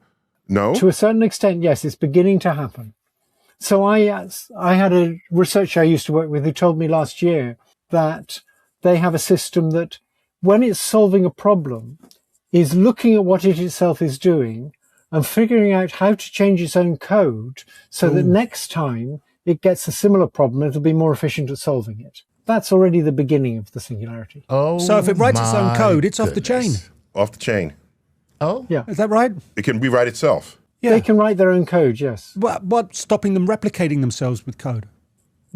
No? To a certain extent, yes, it's beginning to happen. So I had a researcher I used to work with who told me last year that they have a system that when it's solving a problem is looking at what it itself is doing and figuring out how to change its own code so that next time it gets a similar problem, it'll be more efficient at solving it. that's already the beginning of the singularity. Oh, So if it writes its own my code, it's off the chain. goodness. Off the chain. Oh, Yeah. Is that right? It can rewrite itself. Yeah. They can write their own code, yes. What's stopping them replicating themselves with code?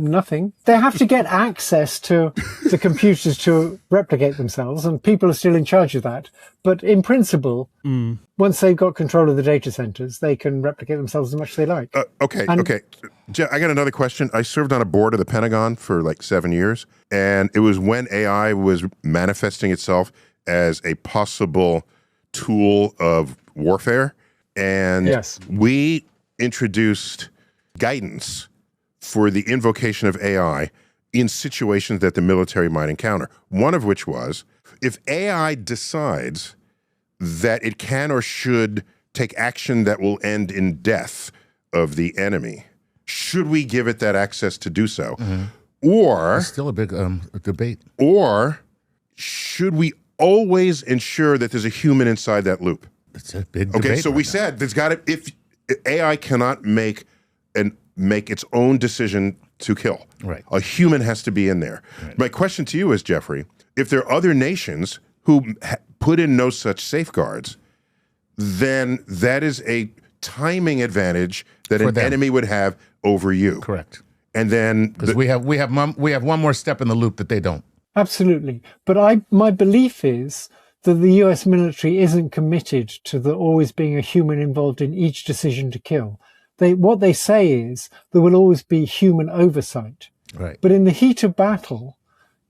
Nothing. They have to get access to the computers to replicate themselves, and people are still in charge of that. But in principle, once they've got control of the data centers, they can replicate themselves as much as they like. Okay. I got another question. I served on a board of the Pentagon for like 7 years, and it was when AI was manifesting itself as a possible tool of warfare. And Yes. we introduced guidance for the invocation of AI in situations that the military might encounter. One of which was, if AI decides that it can or should take action that will end in death of the enemy, should we give it that access to do so? Or It's still a big debate. or should we always ensure that there's a human inside that loop? It's a big debate. Okay, so we right now. said there's got to, if AI cannot make its own decision to kill, Right. a human has to be in there. My question to you is, Geoffrey, if there are other nations who put in no such safeguards, then that is a timing advantage that For an them. enemy would have over you. Correct. And then Because we have one more step in the loop that they don't. Absolutely. But my belief is that the US military isn't committed to there always being a human involved in each decision to kill. What they say is there will always be human oversight. Right. But in the heat of battle,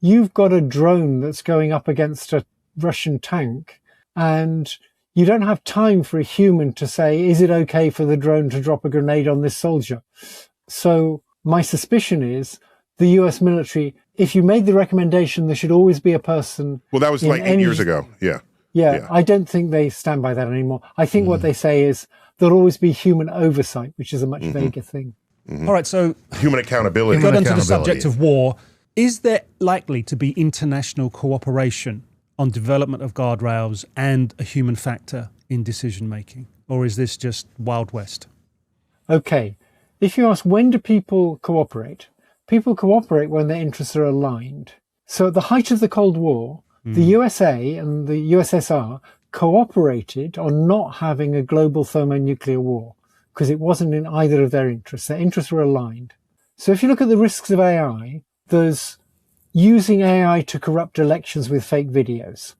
you've got a drone that's going up against a Russian tank, and you don't have time for a human to say, is it okay for the drone to drop a grenade on this soldier? So my suspicion is the US military, if you made the recommendation there should always be a person. well, that was like 8 years ago. Yeah. Yeah, I don't think they stand by that anymore. I think what they say is there'll always be human oversight, which is a much vaguer thing. All right, so Human accountability. we got onto the accountability. subject of war. Is there likely to be international cooperation on development of guardrails and a human factor in decision making? Or is this just Wild West? Okay, if you ask when do people cooperate when their interests are aligned. So at the height of the Cold War, the USA and the USSR cooperated on not having a global thermonuclear war because it wasn't in either of their interests. Their interests were aligned. So if you look at the risks of AI, there's using AI to corrupt elections with fake videos.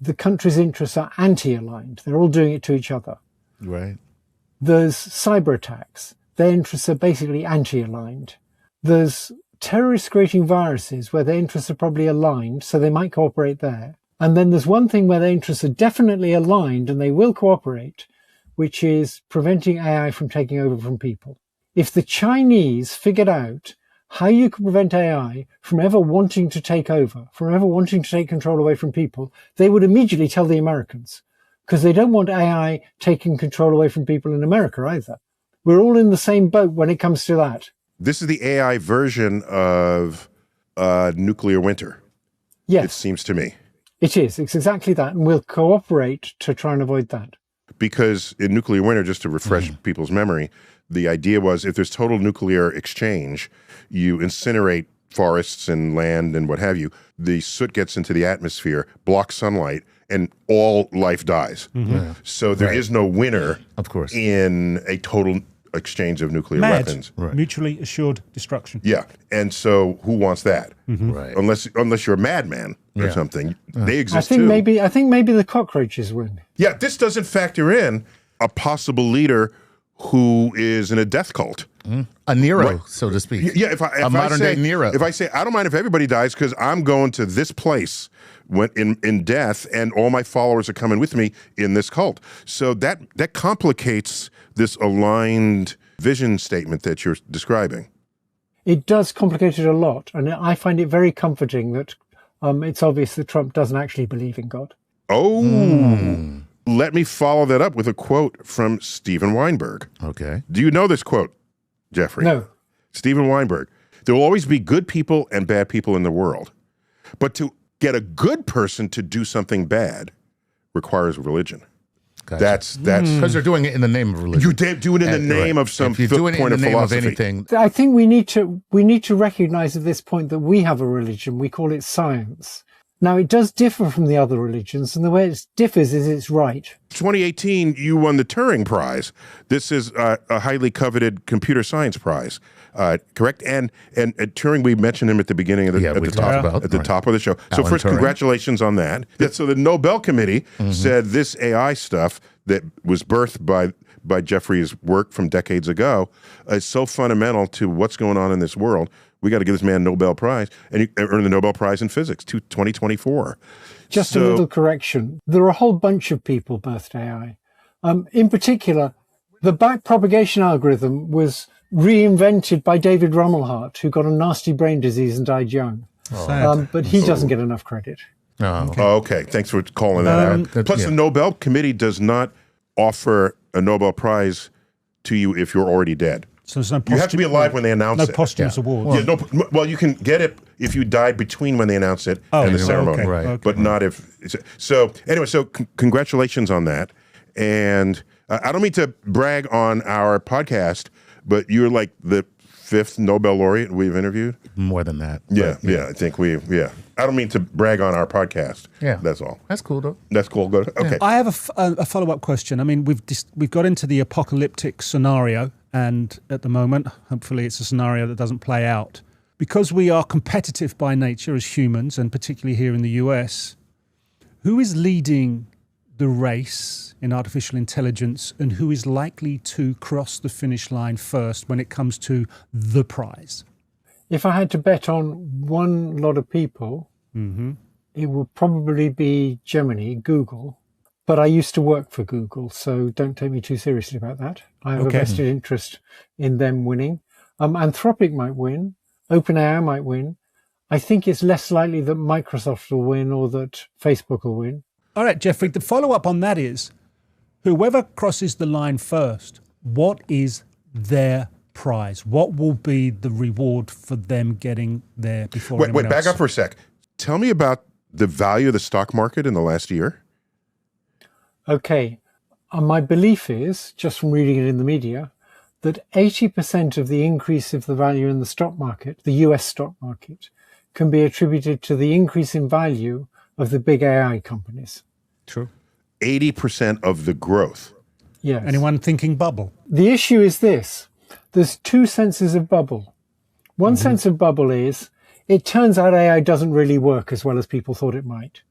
The country's interests are anti-aligned. They're all doing it to each other. Right. There's cyber attacks. Their interests are basically anti-aligned. There's terrorists creating viruses where their interests are probably aligned, so they might cooperate there. And then there's one thing where their interests are definitely aligned and they will cooperate, which is preventing AI from taking over from people. If the Chinese figured out how you could prevent AI from ever wanting to take over, from ever wanting to take control away from people, they would immediately tell the Americans, because they don't want AI taking control away from people in America either. We're all in the same boat when it comes to that. This is the AI version of nuclear winter, Yes. it seems to me. It is. It's exactly that. And we'll cooperate to try and avoid that. Because in nuclear winter, just to refresh people's memory, the idea was if there's total nuclear exchange, you incinerate forests and land and what have you, the soot gets into the atmosphere, blocks sunlight, and all life dies. So there is no winner, Of course. in a total exchange of nuclear Mad, weapons. mutually assured destruction. Yeah, and so who wants that? Right. Unless you're a madman or Yeah. something. They I exist think too. maybe the cockroaches win. Yeah, this doesn't factor in a possible leader who is in a death cult. A Nero, so to speak. Yeah, if I modern say, day Nero. If I say I don't mind if everybody dies because I'm going to this place when in death, and all my followers are coming with me in this cult. So that complicates this aligned vision statement that you're describing. It does complicate it a lot. And I find it very comforting that it's obvious that Trump doesn't actually believe in God. Oh, let me follow that up with a quote from Steven Weinberg. Okay. Do you know this quote, Geoffrey? No. Steven Weinberg. There will always be good people and bad people in the world. But to get a good person to do something bad requires religion. Gotcha. That's because they're doing it in the name of religion. you do it in the name of some if you're doing it in point the of name philosophy. of anything. I think we need to recognize at this point that we have a religion. We call it science. Now, it does differ from the other religions, and the way it differs is it's right. 2018, you won the Turing Prize. This is a highly coveted computer science prize, correct? And Turing, we mentioned him at the beginning of the top of the show. So Alan first, Turing. Congratulations on that. So the Nobel Committee said this AI stuff that was birthed by Geoffrey's work from decades ago is so fundamental to what's going on in this world. We got to give this man a Nobel Prize, and he earned the Nobel Prize in Physics, 2024. Just a little correction. There are a whole bunch of people birthed AI. In particular, the backpropagation algorithm was reinvented by David Rumelhart, who got a nasty brain disease and died young. But he doesn't get enough credit. Okay. Thanks for calling that out. Plus, the Nobel Committee does not offer a Nobel Prize to you if you're already dead. So there's no you have to be alive when they announce it. No posthumous award. Well, you can get it if you died between when they announce it and the ceremony, but not if. So anyway, congratulations on that. And I don't mean to brag on our podcast, but you're like the 5th Nobel laureate we've interviewed. More than that. Yeah, I think I don't mean to brag on our podcast. Yeah. That's all. That's cool, though. That's cool. Good. Okay. I have a follow-up question. I mean, we've got into the apocalyptic scenario, and at the moment, hopefully it's a scenario that doesn't play out. Because we are competitive by nature as humans, and particularly here in the US, who is leading the race in artificial intelligence, and who is likely to cross the finish line first when it comes to the prize? If I had to bet on one lot of people, it would probably be Gemini, Google. But I used to work for Google, so don't take me too seriously about that. I have a vested interest in them winning. Anthropic might win. OpenAI might win. I think it's less likely that Microsoft will win or that Facebook will win. All right, Geoffrey, the follow-up on that is, whoever crosses the line first, what is their prize? What will be the reward for them getting there before anyone else? Back up for a sec. Tell me about the value of the stock market in the last year. Okay. My belief is, just from reading it in the media, that 80% of the increase of the value in the stock market, the US stock market, can be attributed to the increase in value of the big AI companies. True. 80% of the growth. Yes. Anyone thinking bubble? The issue is this. There's two senses of bubble. One sense of bubble is, it turns out AI doesn't really work as well as people thought it might.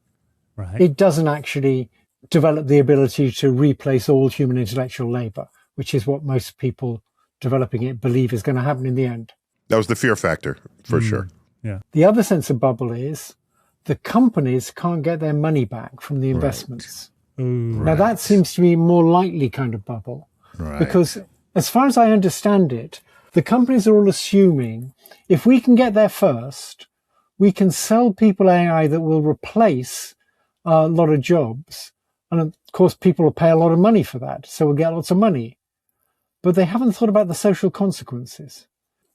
Right. It doesn't actually develop the ability to replace all human intellectual labor, which is what most people developing it believe is going to happen in the end. That was the fear factor, for sure. Yeah. The other sense of bubble is the companies can't get their money back from the investments. Now, that seems to be a more likely kind of bubble. Because as far as I understand it, the companies are all assuming if we can get there first, we can sell people AI that will replace a lot of jobs. And of course, people will pay a lot of money for that. So we'll get lots of money. But they haven't thought about the social consequences.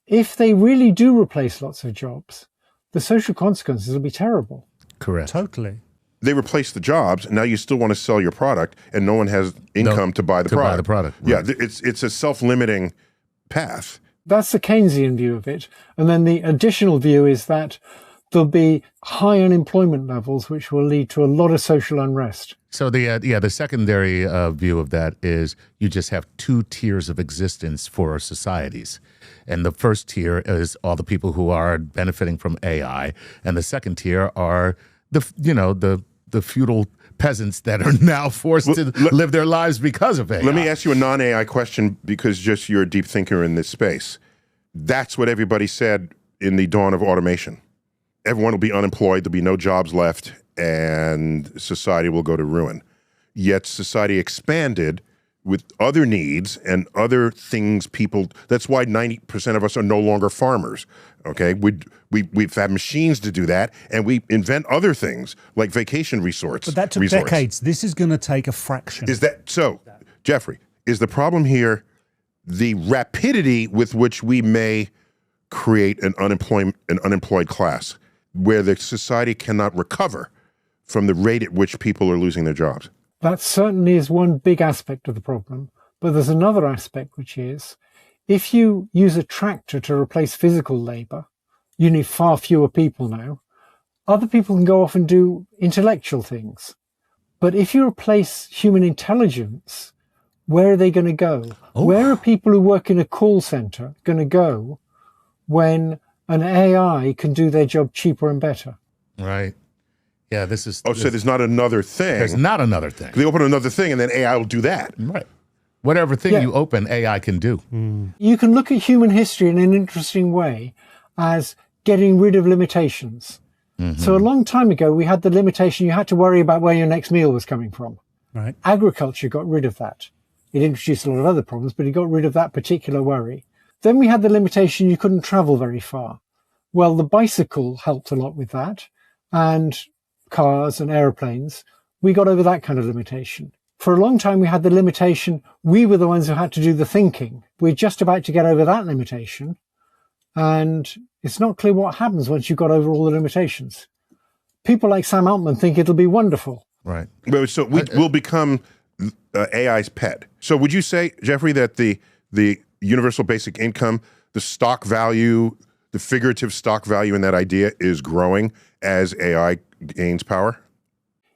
If they really do replace lots of jobs, the social consequences will be terrible. Correct. Totally. They replace the jobs, and now you still want to sell your product, and no one has income to buy the product. Right. Yeah, it's a self-limiting path. That's the Keynesian view of it. And then the additional view is that there'll be high unemployment levels, which will lead to a lot of social unrest. So the secondary view of that is you just have two tiers of existence for our societies. And the first tier is all the people who are benefiting from AI. And the second tier are the feudal peasants that are now forced to live their lives because of AI. Let me ask you a non-AI question, because just you're a deep thinker in this space. That's what everybody said in the dawn of automation. Everyone will be unemployed, there'll be no jobs left, and society will go to ruin. Yet society expanded with other needs and other things that's why 90% of us are no longer farmers, okay? We've had machines to do that, and we invent other things like vacation resorts. But that took decades. This is going to take a fraction. Is that so, Geoffrey, is the problem here the rapidity with which we may create an unemployed class where the society cannot recover from the rate at which people are losing their jobs? That certainly is one big aspect of the problem. But there's another aspect, which is if you use a tractor to replace physical labor, you need far fewer people now. Other people can go off and do intellectual things. But if you replace human intelligence, where are they going to go? Oh. Where are people who work in a call center going to go when an AI can do their job cheaper and better? Right. Yeah, this is... so there's not another thing. There's not another thing. They open another thing and then AI will do that. Right. Whatever thing you open, AI can do. You can look at human history in an interesting way as getting rid of limitations. Mm-hmm. So a long time ago, we had the limitation you had to worry about where your next meal was coming from. Right. Agriculture got rid of that. It introduced a lot of other problems, but it got rid of that particular worry. Then we had the limitation you couldn't travel very far. Well, the bicycle helped a lot with that, and cars and aeroplanes. We got over that kind of limitation. For a long time, we had the limitation. We were the ones who had to do the thinking. We're just about to get over that limitation. And it's not clear what happens once you've got over all the limitations. People like Sam Altman think it'll be wonderful. Right. So we'll become AI's pet. So would you say, Geoffrey, that the universal basic income, the stock value, the figurative stock value in that idea is growing as AI gains power?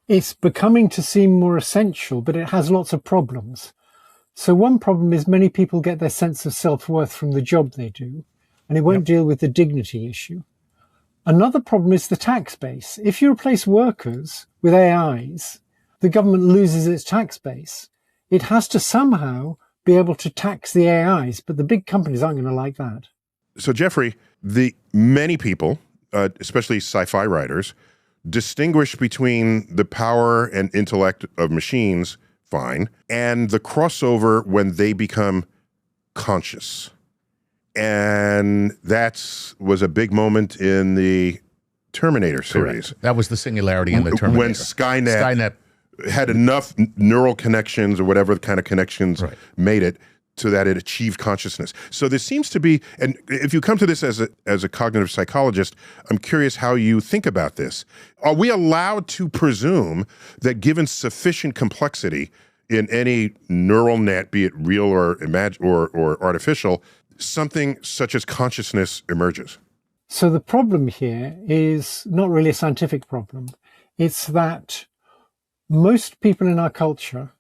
It's becoming to seem more essential, but it has lots of problems. So one problem is many people get their sense of self-worth from the job they do, and it won't deal with the dignity issue. Another problem is the tax base. If you replace workers with AIs, the government loses its tax base. It has to somehow be able to tax the AIs, but the big companies aren't going to like that. So, Geoffrey, the many people, especially sci-fi writers, distinguish between the power and intellect of machines, fine, and the crossover when they become conscious. And that was a big moment in the Terminator series. Correct. That was the singularity in the Terminator. When Skynet had enough neural connections or whatever kind of connections made it so that it achieved consciousness. So there seems to be, and if you come to this as a cognitive psychologist, I'm curious how you think about this. Are we allowed to presume that given sufficient complexity in any neural net, be it real or or artificial, something such as consciousness emerges? So the problem here is not really a scientific problem. It's that most people in our culture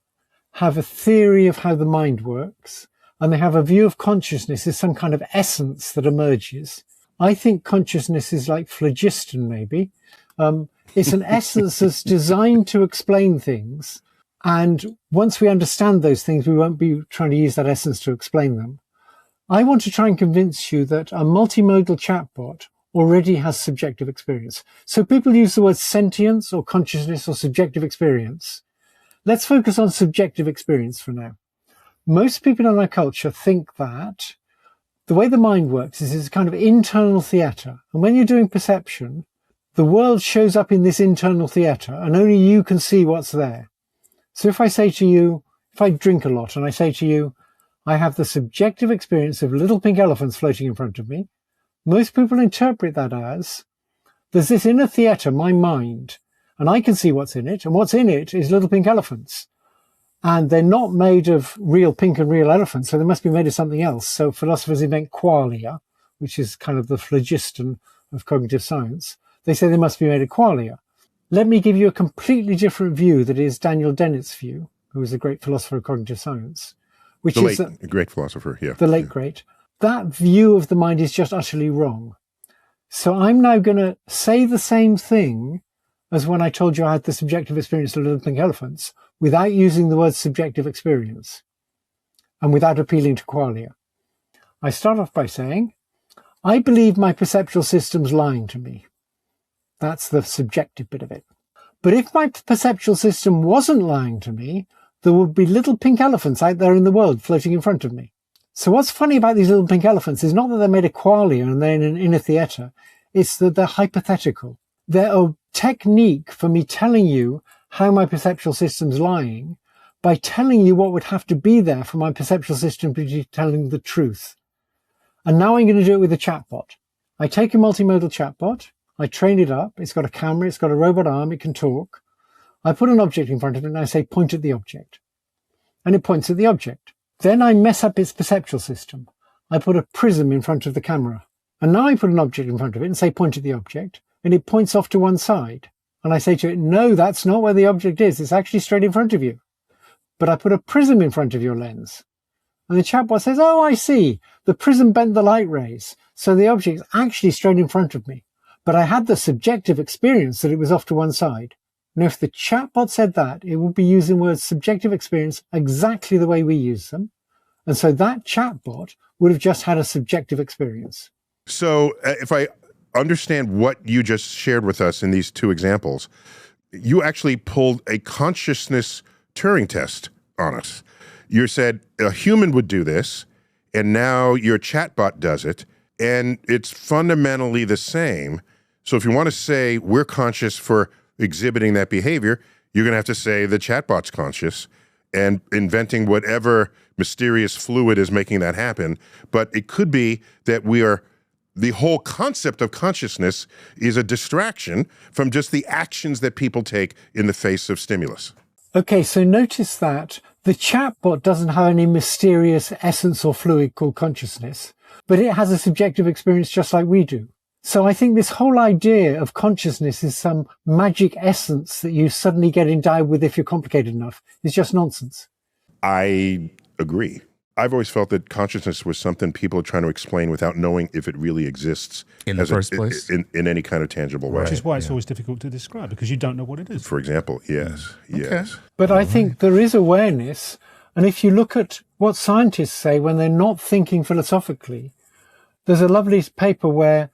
have a theory of how the mind works, and they have a view of consciousness as some kind of essence that emerges. I think consciousness is like phlogiston, maybe. It's an essence that's designed to explain things, and once we understand those things, we won't be trying to use that essence to explain them. I want to try and convince you that a multimodal chatbot already has subjective experience. So people use the word sentience or consciousness or subjective experience. Let's focus on subjective experience for now. Most people in our culture think that the way the mind works is it's a kind of internal theatre. And when you're doing perception, the world shows up in this internal theatre and only you can see what's there. So if I say to you, if I drink a lot and I say to you, I have the subjective experience of little pink elephants floating in front of me, most people interpret that as there's this inner theatre, my mind, and I can see what's in it, and what's in it is little pink elephants. And they're not made of real pink and real elephants, so they must be made of something else. So philosophers invent qualia, which is kind of the phlogiston of cognitive science. They say they must be made of qualia. Let me give you a completely different view that is Daniel Dennett's view, who was a great philosopher of cognitive science. Which the is late, great philosopher, yeah. The late great. That view of the mind is just utterly wrong. So I'm now going to say the same thing as when I told you I had the subjective experience of little pink elephants without using the word subjective experience and without appealing to qualia. I start off by saying, I believe my perceptual system's lying to me. That's the subjective bit of it. But if my perceptual system wasn't lying to me, there would be little pink elephants out there in the world floating in front of me. So what's funny about these little pink elephants is not that they're made of qualia and they're in an inner theatre, it's that they're hypothetical. They're a technique for me telling you how my perceptual system's lying by telling you what would have to be there for my perceptual system to be telling the truth. And now I'm going to do it with a chatbot. I take a multimodal chatbot, I train it up, it's got a camera, it's got a robot arm, it can talk. I put an object in front of it and I say, point at the object. And it points at the object. Then I mess up its perceptual system. I put a prism in front of the camera. And now I put an object in front of it and say, point at the object. And it points off to one side. And I say to it, no, that's not where the object is. It's actually straight in front of you. But I put a prism in front of your lens. And the chatbot says, oh, I see. The prism bent the light rays. So the object is actually straight in front of me. But I had the subjective experience that it was off to one side. And if the chatbot said that, it would be using words subjective experience exactly the way we use them. And so that chatbot would have just had a subjective experience. So if I understand what you just shared with us in these two examples, you actually pulled a consciousness Turing test on us. You said a human would do this, and now your chatbot does it, and it's fundamentally the same. So if you want to say we're conscious for exhibiting that behavior, you're going to have to say the chatbot's conscious and inventing whatever mysterious fluid is making that happen. But it could be that the whole concept of consciousness is a distraction from just the actions that people take in the face of stimulus. Okay, so notice that the chatbot doesn't have any mysterious essence or fluid called consciousness, but it has a subjective experience just like we do. So I think this whole idea of consciousness is some magic essence that you suddenly get endowed with if you're complicated enough is just nonsense. I agree. I've always felt that consciousness was something people are trying to explain without knowing if it really exists in the first place, in any kind of tangible way. Which is why it's always difficult to describe, because you don't know what it is. For example, yes, yes. But I think there is awareness, and if you look at what scientists say when they're not thinking philosophically, there's a lovely paper where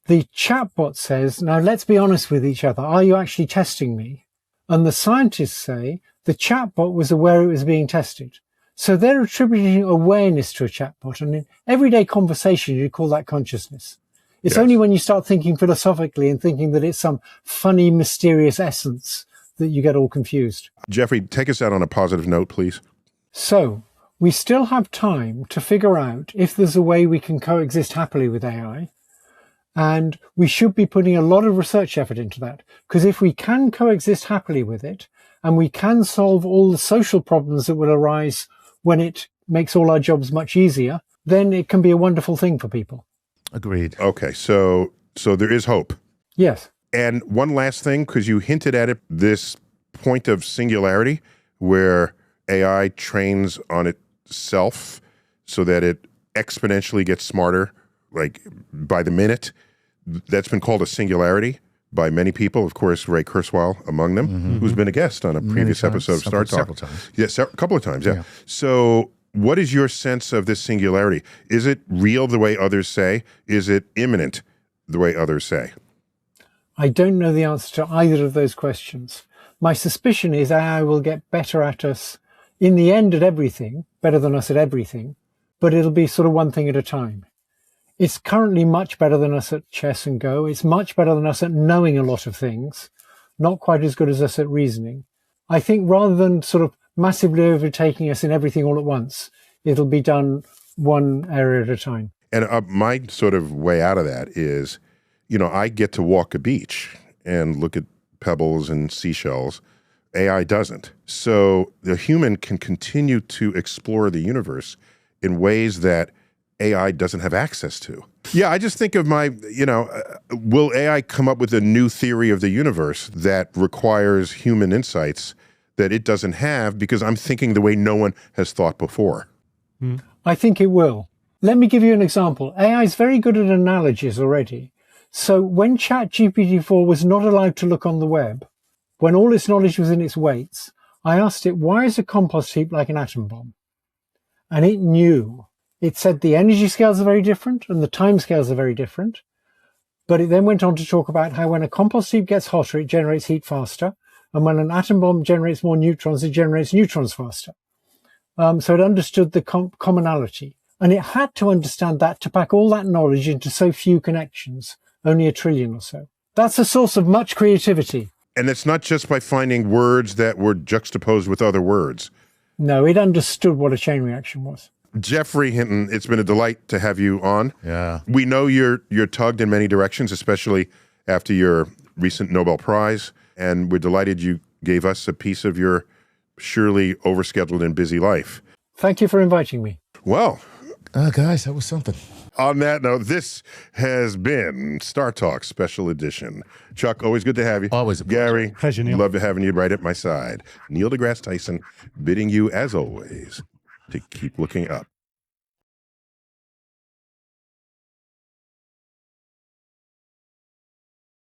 the chatbot says, now let's be honest with each other. Are you actually testing me? And the scientists say the chatbot was aware it was being tested. So they're attributing awareness to a chatbot. And in everyday conversation, you call that consciousness. It's only when you start thinking philosophically and thinking that it's some funny, mysterious essence that you get all confused. Geoffrey, take us out on a positive note, please. So we still have time to figure out if there's a way we can coexist happily with AI. And we should be putting a lot of research effort into that, because if we can coexist happily with it and we can solve all the social problems that will arise when it makes all our jobs much easier, then it can be a wonderful thing for people. Agreed. Okay, so there is hope. Yes. And one last thing, because you hinted at it, this point of singularity where AI trains on itself so that it exponentially gets smarter, like by the minute. That's been called a singularity by many people. Of course, Ray Kurzweil among them, who's been a guest on a previous episode of StarTalk. Several times. Yes, a couple of times, yeah. So what is your sense of this singularity? Is it real the way others say? Is it imminent the way others say? I don't know the answer to either of those questions. My suspicion is AI will get better at us in the end at everything, better than us at everything, but it'll be sort of one thing at a time. It's currently much better than us at chess and Go. It's much better than us at knowing a lot of things, not quite as good as us at reasoning. I think rather than sort of massively overtaking us in everything all at once, it'll be done one area at a time. And my sort of way out of that is, I get to walk a beach and look at pebbles and seashells. AI doesn't. So the human can continue to explore the universe in ways that AI doesn't have access to. Yeah, I just think of will AI come up with a new theory of the universe that requires human insights that it doesn't have because I'm thinking the way no one has thought before? I think it will. Let me give you an example. AI is very good at analogies already. So when ChatGPT-4 was not allowed to look on the web, when all its knowledge was in its weights, I asked it, why is a compost heap like an atom bomb? And it knew. It said the energy scales are very different and the time scales are very different. But it then went on to talk about how when a compost heap gets hotter, it generates heat faster. And when an atom bomb generates more neutrons, it generates neutrons faster. So it understood the commonality. And it had to understand that to pack all that knowledge into so few connections, only 1 trillion or so. That's a source of much creativity. And it's not just by finding words that were juxtaposed with other words. No, it understood what a chain reaction was. Geoffrey Hinton, it's been a delight to have you on. Yeah. We know you're tugged in many directions, especially after your recent Nobel Prize, and we're delighted you gave us a piece of your surely overscheduled and busy life. Thank you for inviting me. Well, guys, that was something. on that note, this has been StarTalk Special Edition. Chuck, always good to have you. Always a pleasure. Gary, Pleasure, Neil. love having you right at my side. Neil deGrasse Tyson bidding you, as always, to keep looking up.